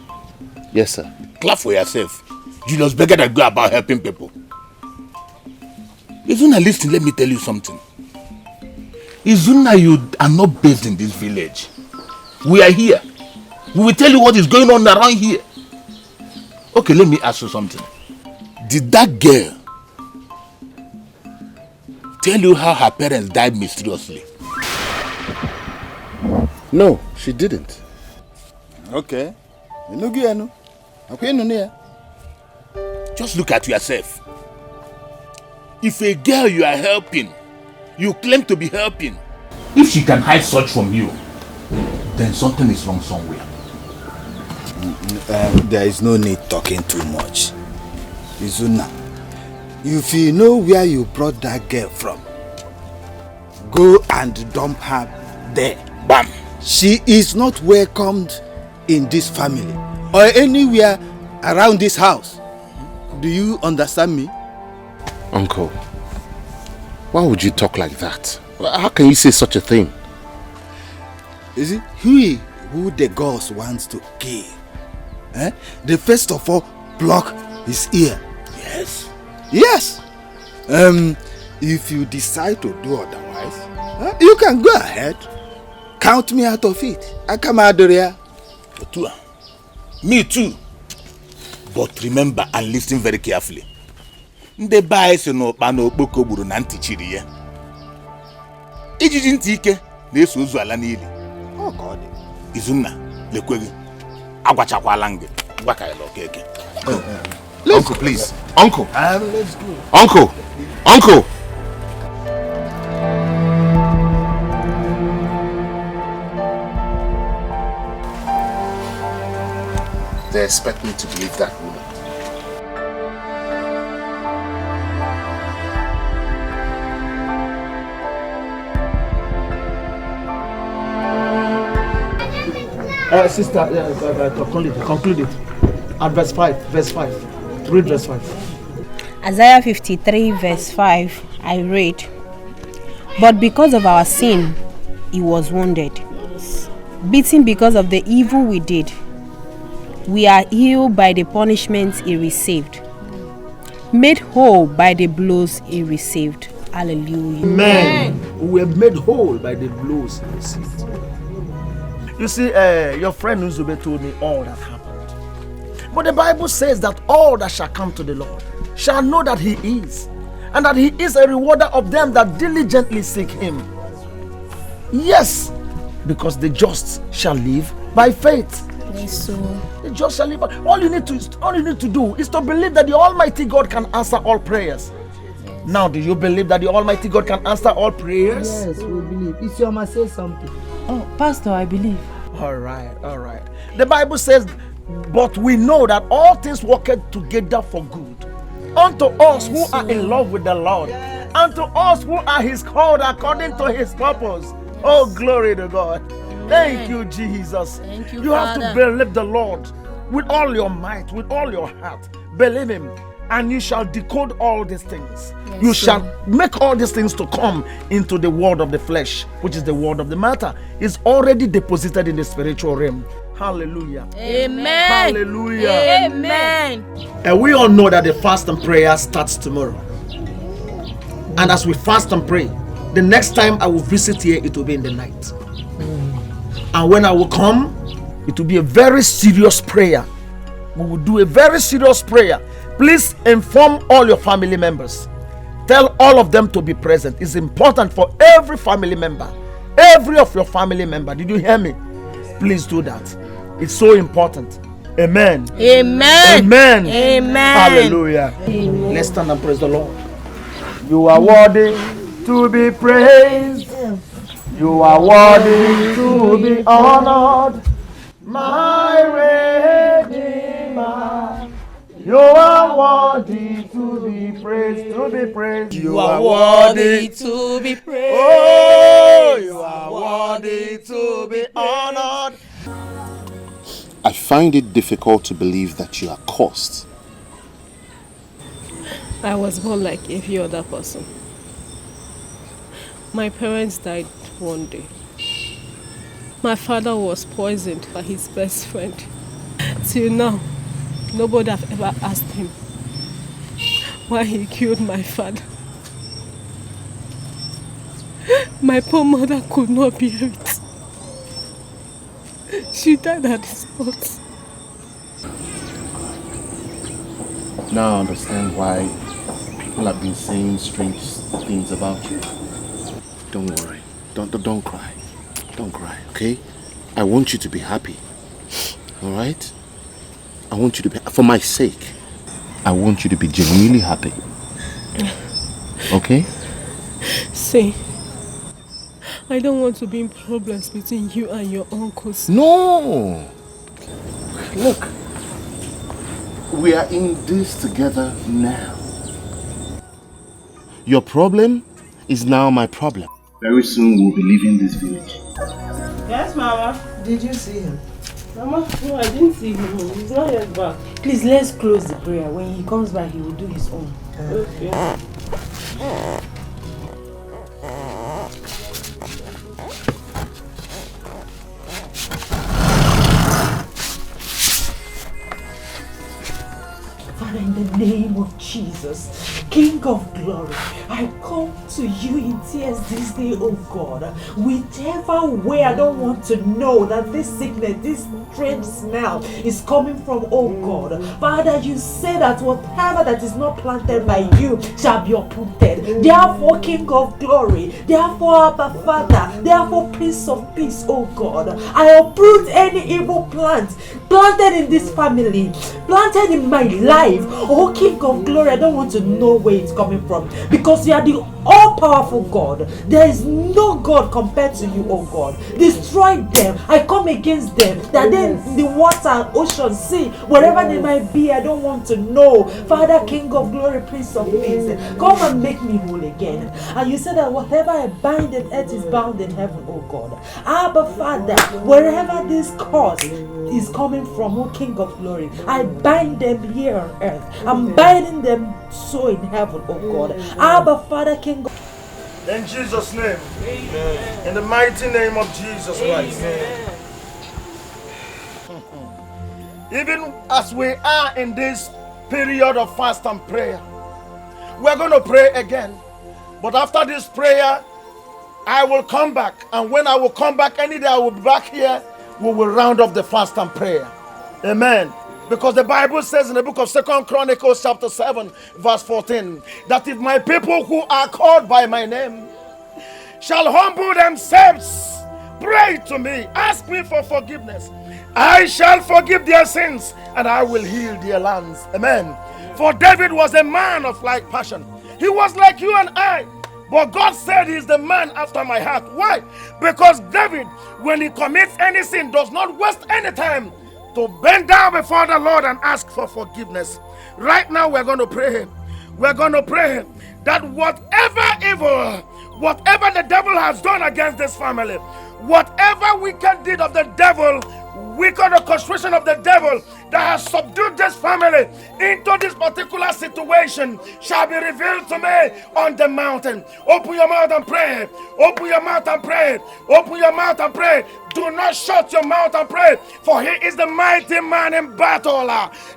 Yes, sir. Clap for yourself. Julius Beggar that go about helping people. Izuna, listen, let me tell you something. Izuna, you are not based in this village. We are here. We will tell you what is going on around here. Okay, let me ask you something. Did that girl tell you how her parents died mysteriously? No, she didn't. Okay. Just look at yourself. If a girl you are helping, you claim to be helping, if she can hide such from you, then something is wrong somewhere. There is no need talking too much. Izuna, if you know where you brought that girl from, go and dump her there. Bam! She is not welcomed in this family or anywhere around this house. Do you understand me? Uncle, why would you talk like that? How can you say such a thing? Is it he who the gods wants to kill? They first of all block his ear. Yes. Yes. If you decide to do otherwise, you can go ahead. Count me out of it. I come out there. Me too. But remember and listen very carefully. Ndị bae si n'ụkpa okpoko gburu na ntị chiri ya. Ijiji ntị ike na-eso ozu ala n'ili. Izunna, lekwe gị. Agwachakwala gị. Gwa ka ịlọ keke. Uncle, please. Uncle. Let's go. Uncle. Uncle. They expect me to believe that woman. Sister, conclude it. At verse 5, Read verse 5. Isaiah 53 verse 5, I read, "But because of our sin, he was wounded, beaten because of the evil we did. We are healed by the punishment he received, made whole by the blows he received." Hallelujah. Amen. We were made whole by the blows he received. You see, your friend Nzube told me all that happened. But the Bible says that all that shall come to the Lord shall know that he is, and that he is a rewarder of them that diligently seek him. Yes, because the just shall live by faith. Yes, so the just shall live by. All you need to do is to believe that the Almighty God can answer all prayers. Yes. Now, do you believe that the Almighty God can answer all prayers? Yes, we believe. Isioma, say something. Oh, Pastor, I believe. All right. The Bible says, "But we know that all things work together for good unto us who are in love with the Lord, unto us who are his called according to his purpose." Oh, glory to God. Thank you, Jesus. Thank you, You have to believe the Lord. with all your might, with all your heart. Believe him, and you shall decode all these things. Yes, You sir. shall make all these things to come into the word of the flesh, which is the word of the matter. It's already deposited in the spiritual realm. Hallelujah. Amen. Hallelujah. Amen. And we all know that the fast and prayer starts tomorrow. And as we fast and pray, the next time I will visit here, it will be in the night. And when I will come, it will be a very serious prayer. We will do a very serious prayer. Please inform all your family members. Tell all of them to be present. It's important for every family member. Every of your family member. Did you hear me? Please do that. It's so important. Amen. Amen. Amen. Amen. Hallelujah. Amen. Let's stand and praise the Lord. You are worthy to be praised. You are worthy to be honored. My Redeemer. You are worthy to be praised, to be praised. You are worthy to be praised. Oh, you are worthy to be honored. I find it difficult to believe that you are cursed. I was born like every other person. My parents died one day. My father was poisoned by his best friend. Till now, nobody have ever asked him why he killed my father. My poor mother could not bear it. She died at the spot. Now I understand why people have been saying strange things about you. Don't worry. Don't cry. Don't cry, okay? I want you to be happy. Alright? I want you to be, for my sake, I want you to be genuinely happy. Okay? See, I don't want to be in problems between you and your uncles. No! Look, we are in this together now. Your problem is now my problem. Very soon we'll be leaving this village. Yes, Mama. Did you see him? Mama, no, I didn't see him. He's not yet back. Please, let's close the prayer. When he comes back, he will do his own. Okay. Father, in the name of Jesus, King of glory, I come to you in tears this day, oh God. Whichever way, I don't want to know that this sickness, this strange smell is coming from, oh God. Father, you say that whatever that is not planted by you shall be uprooted. Therefore, King of glory, therefore, Abba Father, therefore, Prince of Peace, oh God, I uproot any evil plant planted in this family, planted in my life. Oh King of glory, I don't want to know where it's coming from, because you are the all-powerful God. There is no God compared to you, oh God. Destroy them. I come against them, that they in the water, ocean, sea, wherever they might be, I don't want to know. Father, King of glory, Prince of Peace, come and make me whole again. And you said that whatever I bind on earth is bound in heaven, oh God. Abba Father, wherever this cause is coming from, oh King of glory, I bind them here on earth. I'm binding them so in heaven, oh God. Abba Father, King of... In Jesus' name. Amen. In the mighty name of Jesus Christ. Amen. Even as we are in this period of fast and prayer, we're going to pray again. But after this prayer, I will come back. And when I will come back, any day I will be back here, we will round up the fast and prayer. Amen. Because the Bible says in the book of 2 Chronicles chapter 7 verse 14 that if my people who are called by my name shall humble themselves, pray to me, ask me for forgiveness, I shall forgive their sins and I will heal their lands. Amen. For David was a man of like passion. He was like you and I. But God said he's the man after my heart. Why? Because David, when he commits any sin, does not waste any time to bend down before the Lord and ask for forgiveness. Right now we're going to pray. We're going to pray that whatever evil, whatever the devil has done against this family, whatever wicked deed of the devil, wicked orchestration of the devil that has subdued this family into this particular situation shall be revealed to me on the mountain. Open your mouth and pray. Open your mouth and pray. Open your mouth and pray. Do not shut your mouth and pray, for he is the mighty man in battle,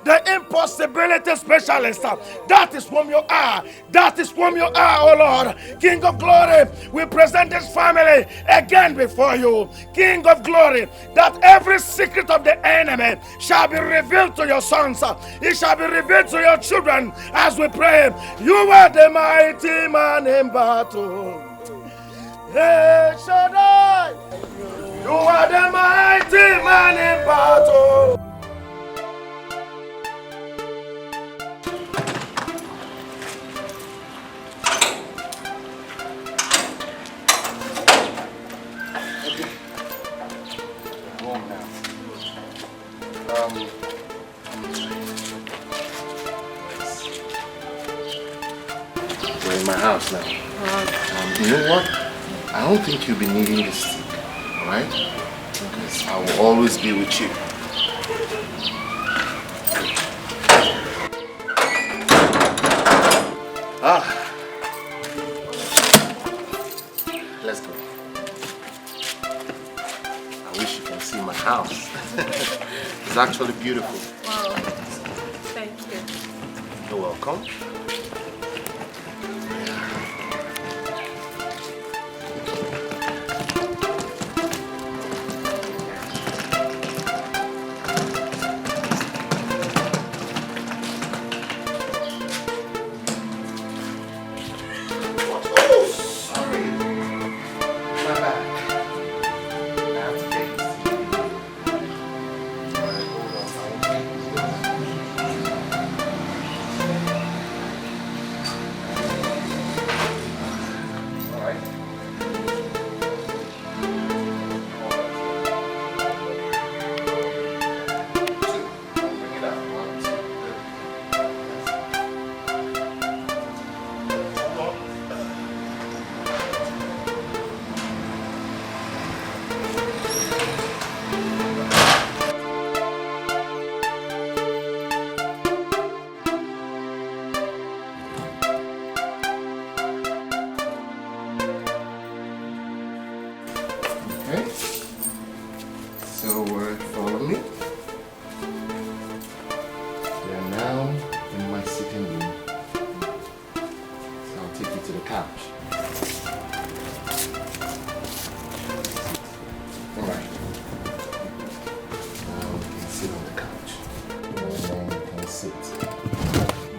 the impossibility specialist. That is whom you are. That is whom you are, oh Lord. King of glory, we present this family again before you. King of glory, that every secret of the enemy shall be revealed to your sons. It shall be revealed to your children as we pray. You are the mighty man in battle. Hey, Shaddai. You are the mighty man in battle. We're in my house now. You know what? I don't think you'll be needing this stick, alright? Because I will always be with you. Let's go. I wish you can see my house. It's actually beautiful. Wow. Thank you. You're welcome.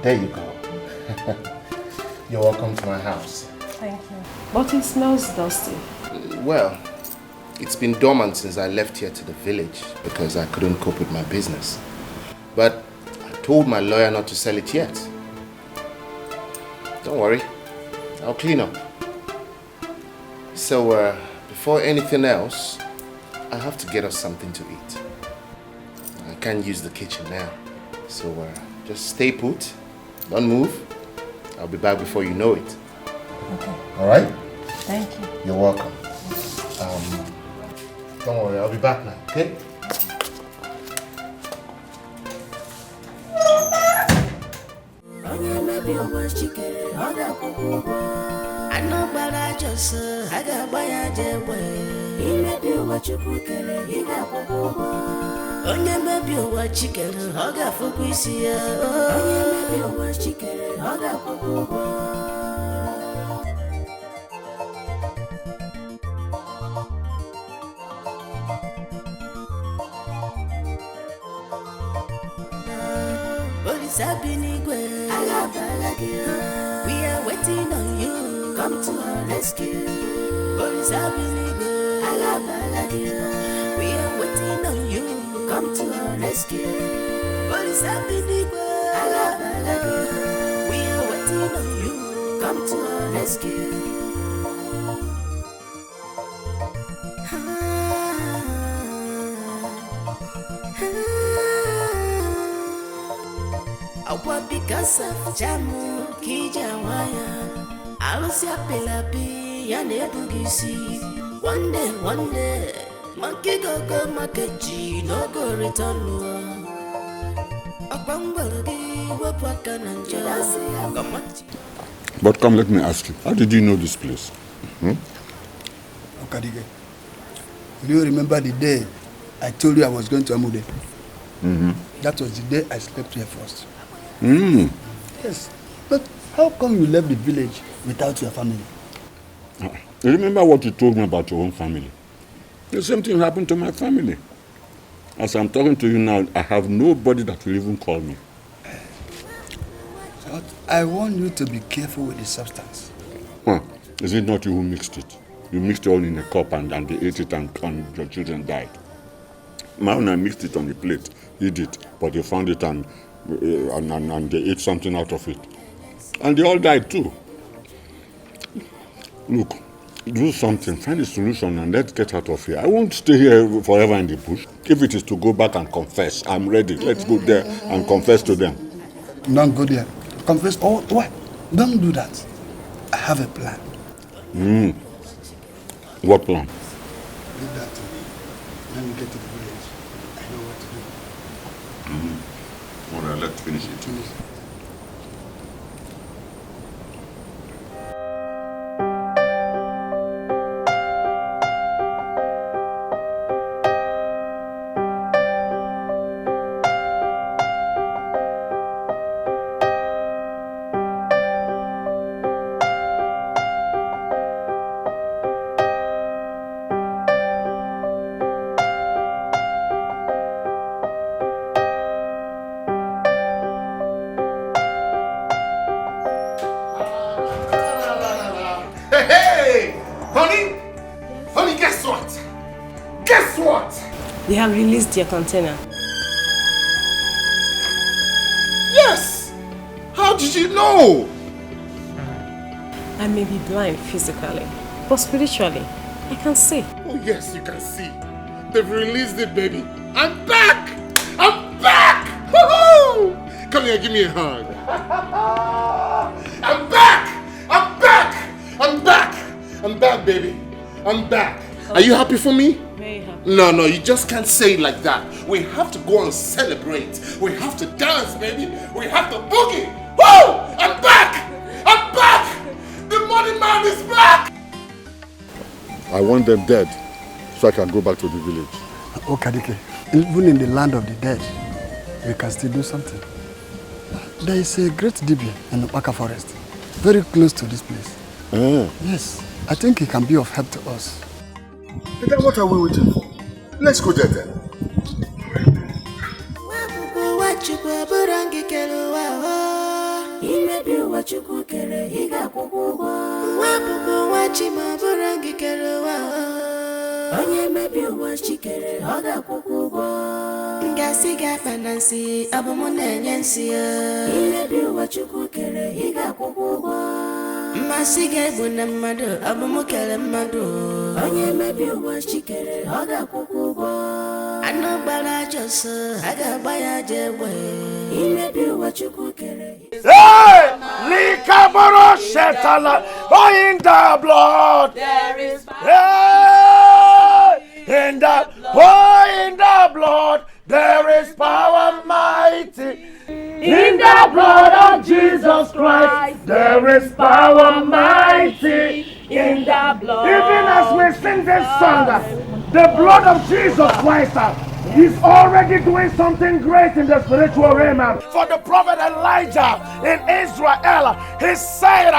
There you go. You're welcome to my house. Thank you. But it smells dusty. Well, it's been dormant since I left here to the village because I couldn't cope with my business. But I told my lawyer not to sell it yet. Don't worry, I'll clean up. So, before anything else, I have to get us something to eat. I can't use the kitchen now. So, just stay put. Don't move. I'll be back before you know it. Okay. All right? Thank you. You're welcome. Don't worry, I'll be back now, okay? Onye mebi ụwa chikere ọ ga-afụkwa isi ya. Onye mebi ụwa chikere ọ ga-afụkwa ụgwọ. Olisa bi n'igwe, we are waiting on you. Come to our rescue. Olisa bi n'igwe, we are waiting on you. Come to our rescue. Police have been we are waiting on you. Come to our rescue. Awa because of jamu kijawaya. Alusia pelapi ya nebugisi. One day. Monkey go market G, no go return. But come, let me ask you, how did you know this place? Okadige, do you remember the day I told you I was going to Amude? That was the day I slept here first. Yes, but how come you left the village without your family? You remember what you told me about your own family? The same thing happened to my family. As I'm talking to you now, I have nobody that will even call me. But I want you to be careful with the substance. Is it not you who mixed it? You mixed it all in a cup and they ate it and your children died. My own, I mixed it on the plate, eat it, but they found it and they ate something out of it. And they all died too. Look, do something, find a solution and let's get out of here. I won't stay here forever in the bush. If it is to go back and confess, I'm ready. Let's go there and confess to them. Don't go there. Confess. Oh, what? Don't do that. I have a plan. What plan? Leave that to me. When we get to the village, I know what to do. All right, let's finish it. They have released their container. Yes! How did you know? I may be blind physically, but spiritually, I can see. Oh yes, you can see. They've released it, baby. I'm back! I'm back! Woohoo! Come here, give me a hug. I'm back! I'm back! I'm back! I'm back, baby. I'm back. Are you happy for me? Very happy. No, you just can't say it like that. We have to go and celebrate. We have to dance, baby. We have to boogie. Woo! I'm back! I'm back! The money man is back! I want them dead so I can go back to the village. Oh, Kadike, even in the land of the dead, we can still do something. There is a great Dibia in the Opaka forest, very close to this place. Yes, I think he can be of help to us. Then what are we waiting for? Let's go there then. Onye mebi ụwa chikere ọ ga-akwụkwọ ụgwọ. Ngasị ga-akpa na nsị abụ mụ na-enye nsị ya. Imebi ụwa Chukwu kere ị ga-akwụkwọ ụgwọ. Mmasị ga-egbu na mmadụ abụ mụ kere mmadụ. Onye mebi ụwa chikere ọ ga-akwụkwọ ụgwọ. Anụ gbara ajọ ọsọ a ga-agba ya ajọ egbe. Imebi ụwa Chukwu kere. Hey! Likaboro Shetala, oh in the blood. There is Hey! In the blood, there is power mighty. In the blood of Jesus Christ, there is power mighty. In the blood. Even as we sing this song, the blood of Jesus Christ is already doing something great in the spiritual realm. For the prophet Elijah in Israel, he said,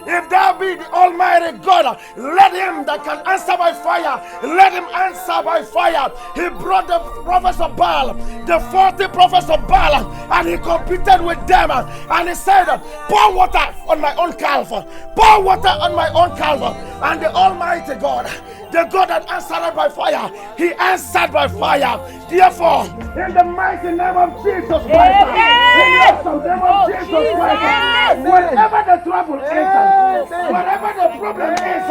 if there be the Almighty God, let him that can answer by fire, let him answer by fire. He brought the prophets of Baal, the 40 prophets of Baal, and he competed with them. And he said, pour water on my own calf, pour water on my own calf. And the Almighty God, the God that answered by fire, he answered by fire. Therefore, in the mighty name of Jesus Christ, in the awesome name of Jesus Christ, wherever the trouble is, wherever the problem is,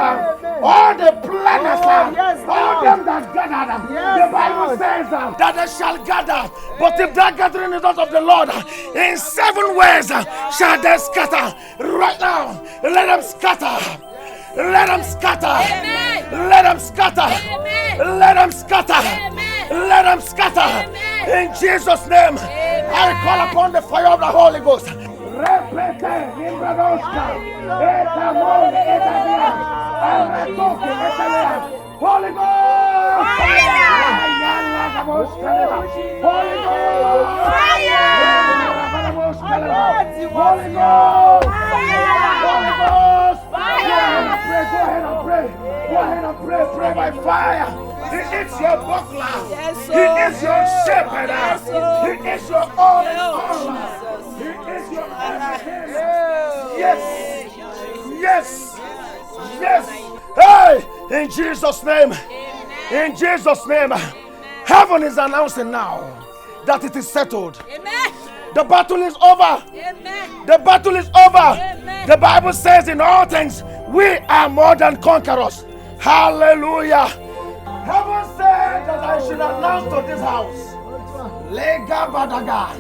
all the planners, all them that gathered, the Bible says that they shall gather. But if that gathering is not of the Lord, in 7 ways shall they scatter. Right now, let them scatter. Let them scatter. Amen. Let them scatter. Amen. Let them scatter. Amen. Let them scatter. Amen. In Jesus' name. Amen. I call upon the fire of the Holy Ghost. Repete, Nimbradoska, Etamon, Etavia, Aratoke, Etalea. Holy Ghost! Fire! Holy Ghost! Fire! Holy Ghost! Fire! Go ahead and pray. Go ahead and pray. Pray by fire. He is your buckler. He is your shepherd. He is your all in all. He is your everything. Yes. Yes. Yes. Hey, in Jesus' name. In Jesus' name. Heaven is announcing now that it is settled. Amen. The battle is over. Amen. The battle is over. Amen. The Bible says in all things, we are more than conquerors. Hallelujah. Heaven said that I should announce to this house, Lega Badaga,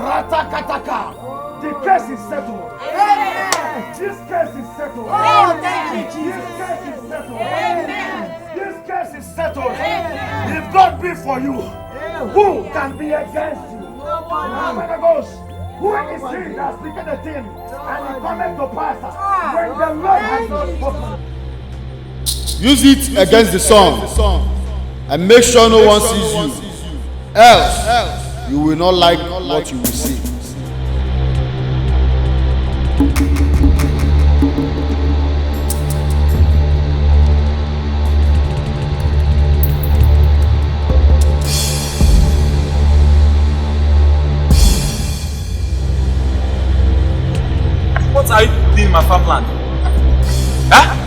Ratakataka, the case is settled. Amen. This case is settled. Oh, thank you, Jesus. This case is settled. Amen. This case is settled. Amen. If God be for you, who can be against you? Who is he that speaketh the thing and it cometh to pass when the Lord has not spoken? Use it against the sun and make sure no one sees you. Else, you will not like what you will see. What are you doing in my farmland? Huh?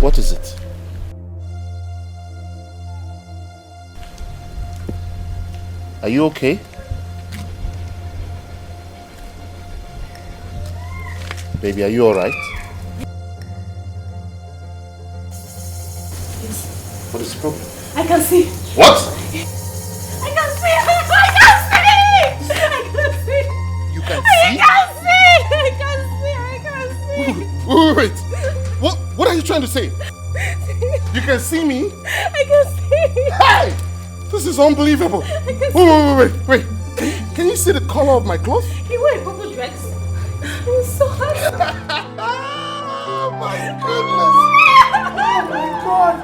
What is it? Are you okay? Baby, are you alright? What is the problem? I can see. What? I can see. I can see. I can see. You can I can see. I can see. I can see. Wait. What are you trying to say? You can see me? I can see. Hey! This is unbelievable. Wait. Can you see the color of my clothes? He wore a purple dress. It's so hot. Oh my goodness. Oh my God.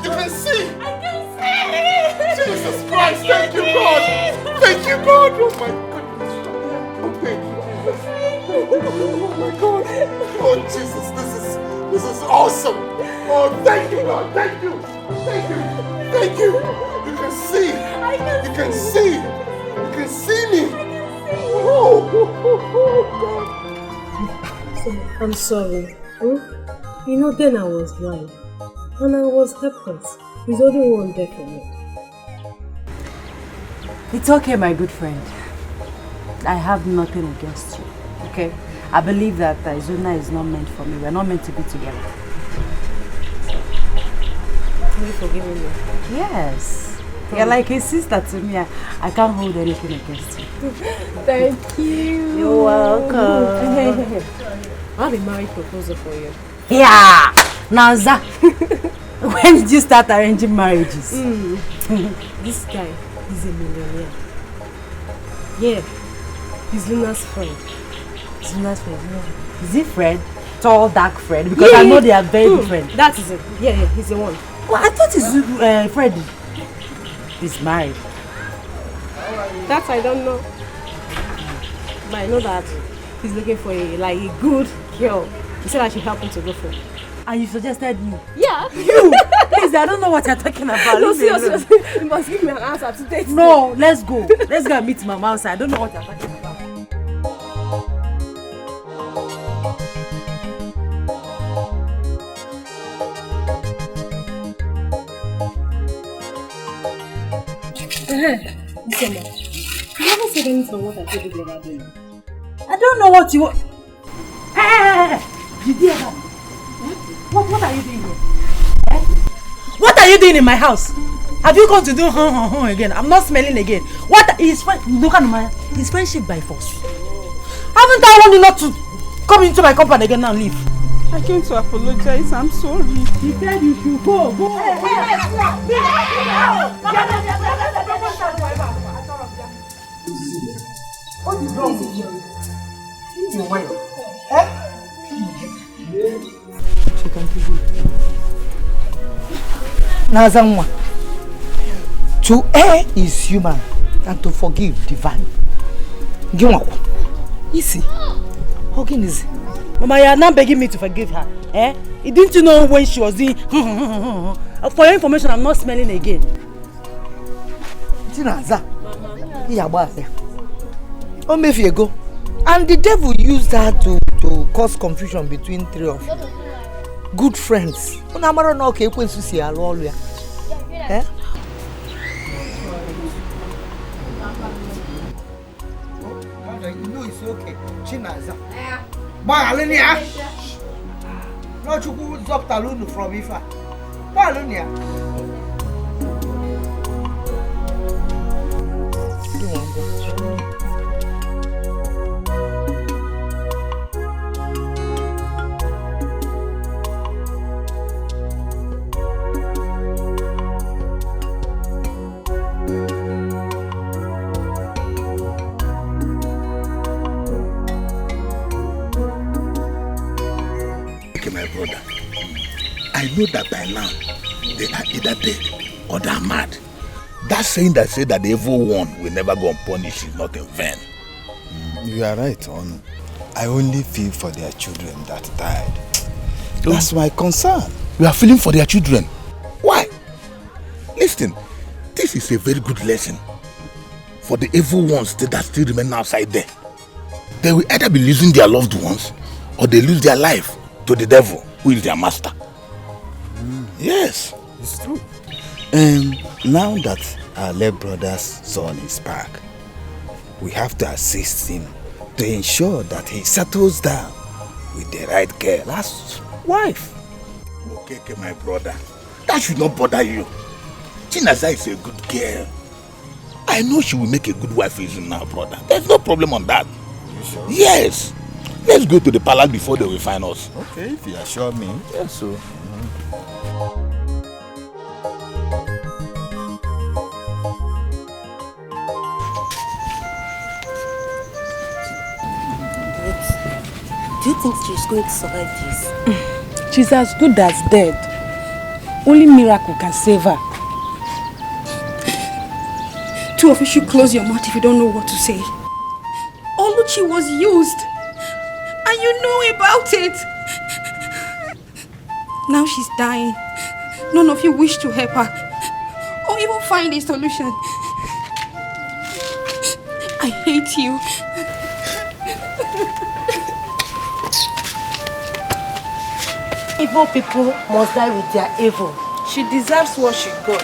You can see. I can see. Jesus Christ. Thank you, God. Thank you, God. Oh my goodness. Oh, thank you. Oh my God. Oh Jesus, this is awesome. Oh, thank you, God. Thank you. Thank you. Thank you. You can see. You can see. You can see me. Oh, God. I'm sorry. You know, then I was blind. And I was helpless. He's the only one there for me. It's okay, my good friend. I have nothing against you, okay? I believe that Izuna is not meant for me. We're not meant to be together. Are you forgiving me? Yes. You're like a sister to me. I can't hold anything against you. Thank you. You're welcome. I have a marriage proposal for you. Yeah! Nanza! When did you start arranging marriages? This guy is a millionaire. Yeah, he's Luna's friend. Luna's friend? Is he Fred? Tall, dark Fred? Because I know they are very different. That is it. Yeah, he's the one. Well, I thought it's Fred. He's married. That I don't know. But I know that he's looking for a good girl. He said I should help him to go for it. And you suggested me? Yeah. You? Please, I don't know what you're talking about. No, Leave me alone. seriously, you must give me an answer today. No, let's go. Let's go and meet Mama outside. I don't know what you're talking about. Listen, you haven't said anything on what I told you the other day. I don't know what you want. Hey! You did that? What are you doing here? What are you doing in my house? Have you gone to do again? I'm not smelling again. What is look at my his friendship by force? Haven't I warned you not to come into my compound again and leave? I came to apologize. I'm sorry. He said you should go. Go. What is wrong with you? Your wife. She can be good. Nazamwa. To err is human and to forgive divine. Gimwako. Easy. Hugging is. Mama, you are not begging me to forgive her. Eh? Didn't you know when she was doing For your information, I'm not smelling again. Tinaza. Oh, maybe you go. And the devil used her to cause confusion between three of you. Good friends. Eh? You know it's okay. Chinaza. Alichi. No chuku zop talunu from Ifa. Alichi. My brother, I know that by now they are either dead or they are mad. That saying that said that the evil one will never go unpunished is not in vain. You are right, Onu. I only feel for their children that died. That's my concern. You are feeling for their children? Why? Listen, this is a very good lesson for the evil ones that still remain outside there. They will either be losing their loved ones or they lose their life to the devil, who is their master. Yes. It's true. Now that our late brother's son is back, we have to assist him to ensure that he settles down with the right girl as wife. Okay, my brother. That should not bother you. Chinaza is a good girl. I know she will make a good wife for you now, brother. There's no problem on that. You sure? Yes. Let's go to the palace before they will find us. Okay, if you assure me. Yes, so. Do you think she's going to survive this? She's as good as dead. Only miracle can save her. Two of you should close your mouth if you don't know what to say. Alichi was used. And you know about it. Now she's dying. None of you wish to help her. Or even find a solution. I hate you. Evil people must die with their evil. She deserves what she got.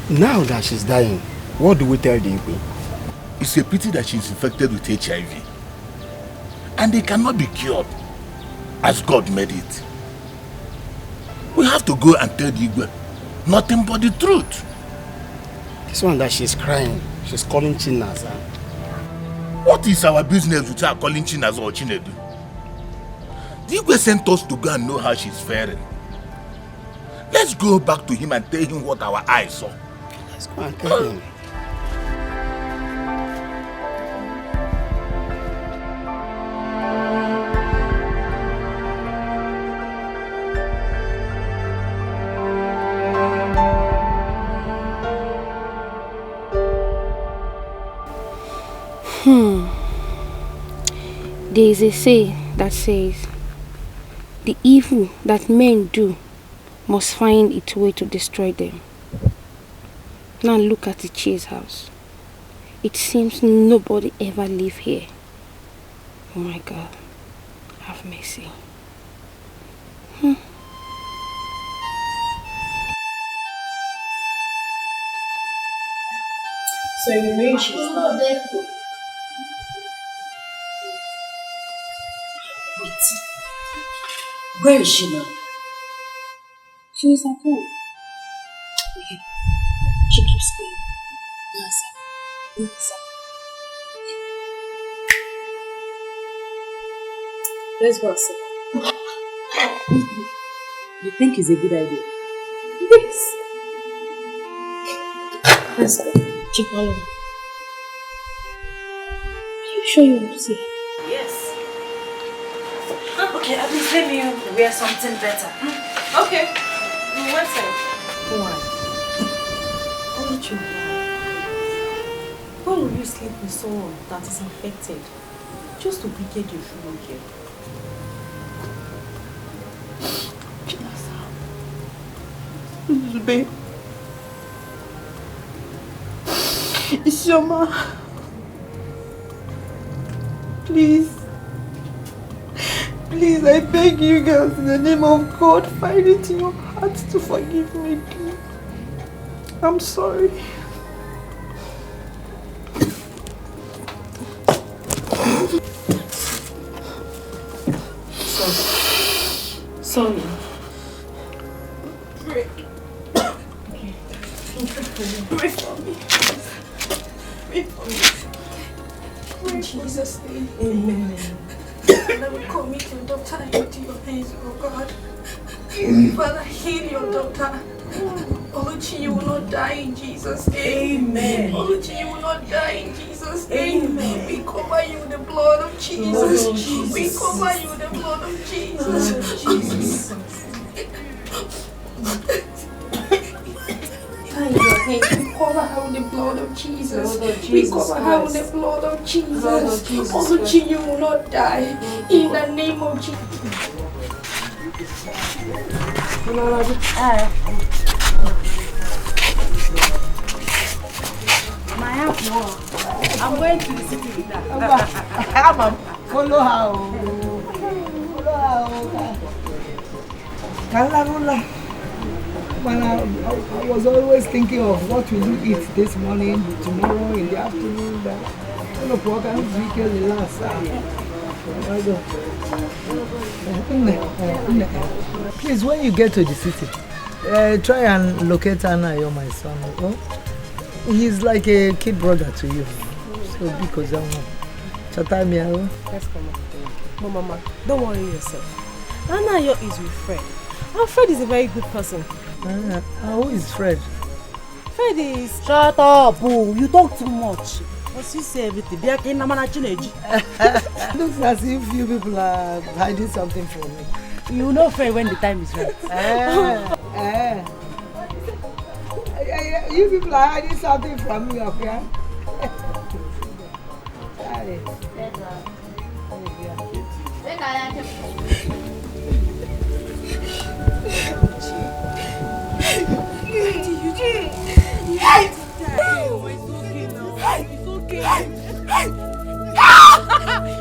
Now that she's dying, what do we tell Diobi? It's a pity that she's infected with HIV. And it cannot be cured as God made it. We have to go and tell Igwe nothing but the truth. This one that she's crying, she's calling Chinaza. What is our business with her calling Chinaza or Chinedu? Igwe sent us to go and know how she's faring. Let's go back to him and tell him what our eyes saw. Let's go and tell him. There is a say that says, the evil that men do must find its way to destroy them. Now look at the Chase house. It seems nobody ever live here. Oh my God, have mercy. So you mean she's not there? Where is she now? She is at home. Okay. She keeps screaming. Nonso. Let's go and sit down. You think it's a good idea? Yes. Let's go. Keep following. Are you sure you want to see her? Yes. Okay, at least let me wear something better. Okay. One second. Why? Only you. Why will you sleep with someone that is infected? Just to get your food okay. Please, babe. It's your ma. Please. Please, I beg you girls, in the name of God, find it in your hearts to forgive me, please. I'm sorry. Sorry. Pray. Pray for me. Pray for me. In Jesus' name. Amen. Let me commit your daughter into your hands, oh God. Father, heal your daughter. Alichi, you will not die in Jesus' name. Amen. Alichi, you will not die in Jesus' name. Amen. We cover you with the blood of Jesus. We cover you with the blood of Jesus. We cover her with the blood of Jesus. We cover her with the blood of Jesus. Alichi, you will not die in the name of Jesus. I'm going to the city with that. Follow her. Well, I was always thinking of what will you eat this morning, tomorrow, in the afternoon. Please, when you get to the city, try and locate Anna, you're my son. Oh? He's like a kid brother to you. So because Yes, Mama, don't worry yourself. Anayo is with Fred. And Fred is a very good person. Who is Fred? Fred is... Shut up, you talk too much. What's you say everything? Looks as if you people are hiding something from me. You know Fred when the time is right. You people are hiding something from me, okay?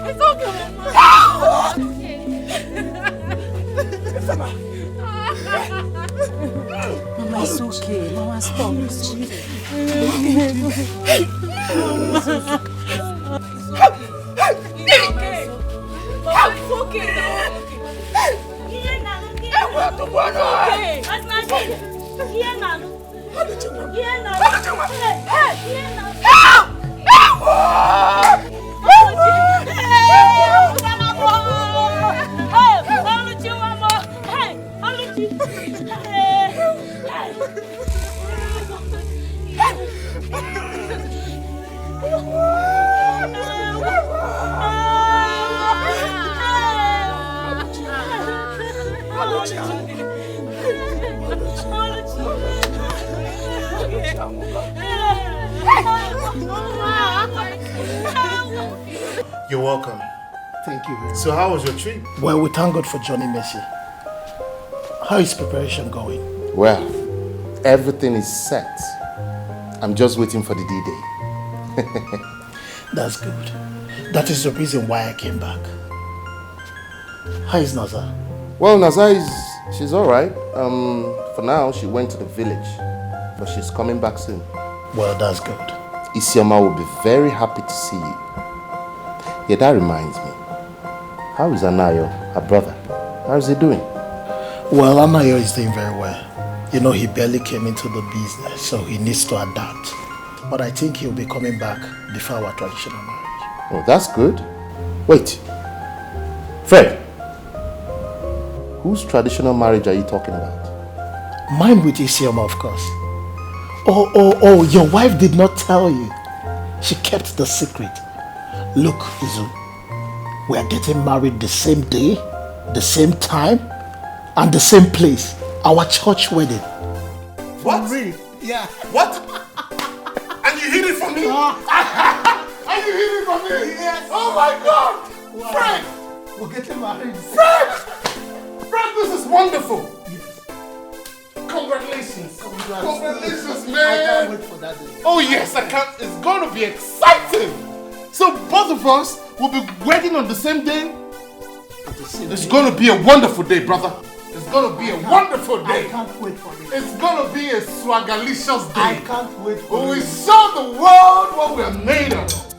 It's okay, Mama. It's okay. Mama, stop. It's okay. You're welcome. Thank you. So how was your trip? Well, we thank God for Johnny Mercy. How is preparation going? Well, everything is set. I'm just waiting for the D-Day. That's good. That is the reason why I came back. How is Naza? Well, Naza she's all right. For now, she went to the village, but she's coming back soon. Well, that's good. Isioma will be very happy to see you. Yeah, that reminds me. How is Anayo, her brother? How is he doing? Well, Anayo is doing very well. You know, he barely came into the business, so he needs to adapt. But I think he'll be coming back before our traditional marriage. Oh, that's good. Wait. Fred. Whose traditional marriage are you talking about? Mine with Isioma, of course. Oh, your wife did not tell you. She kept the secret. Look, Izu, we are getting married the same day, the same time, and the same place. Our church wedding. What? Yeah. What? And you hid it from me? And you hid it from me? Yes. Oh my God! Wow. Fred! We're getting married. Fred! Fred, this is wonderful! Yes. Congratulations! Congratulations, man! I can't wait for that day. Oh yes, I can't. It's going to be exciting! So both of us will be wedding on the same day? It's going to be a wonderful day, brother. It's going to be a wonderful day. I can't wait for it. It's going to be a swagalicious day. I can't wait for We it. show the world what we are made of.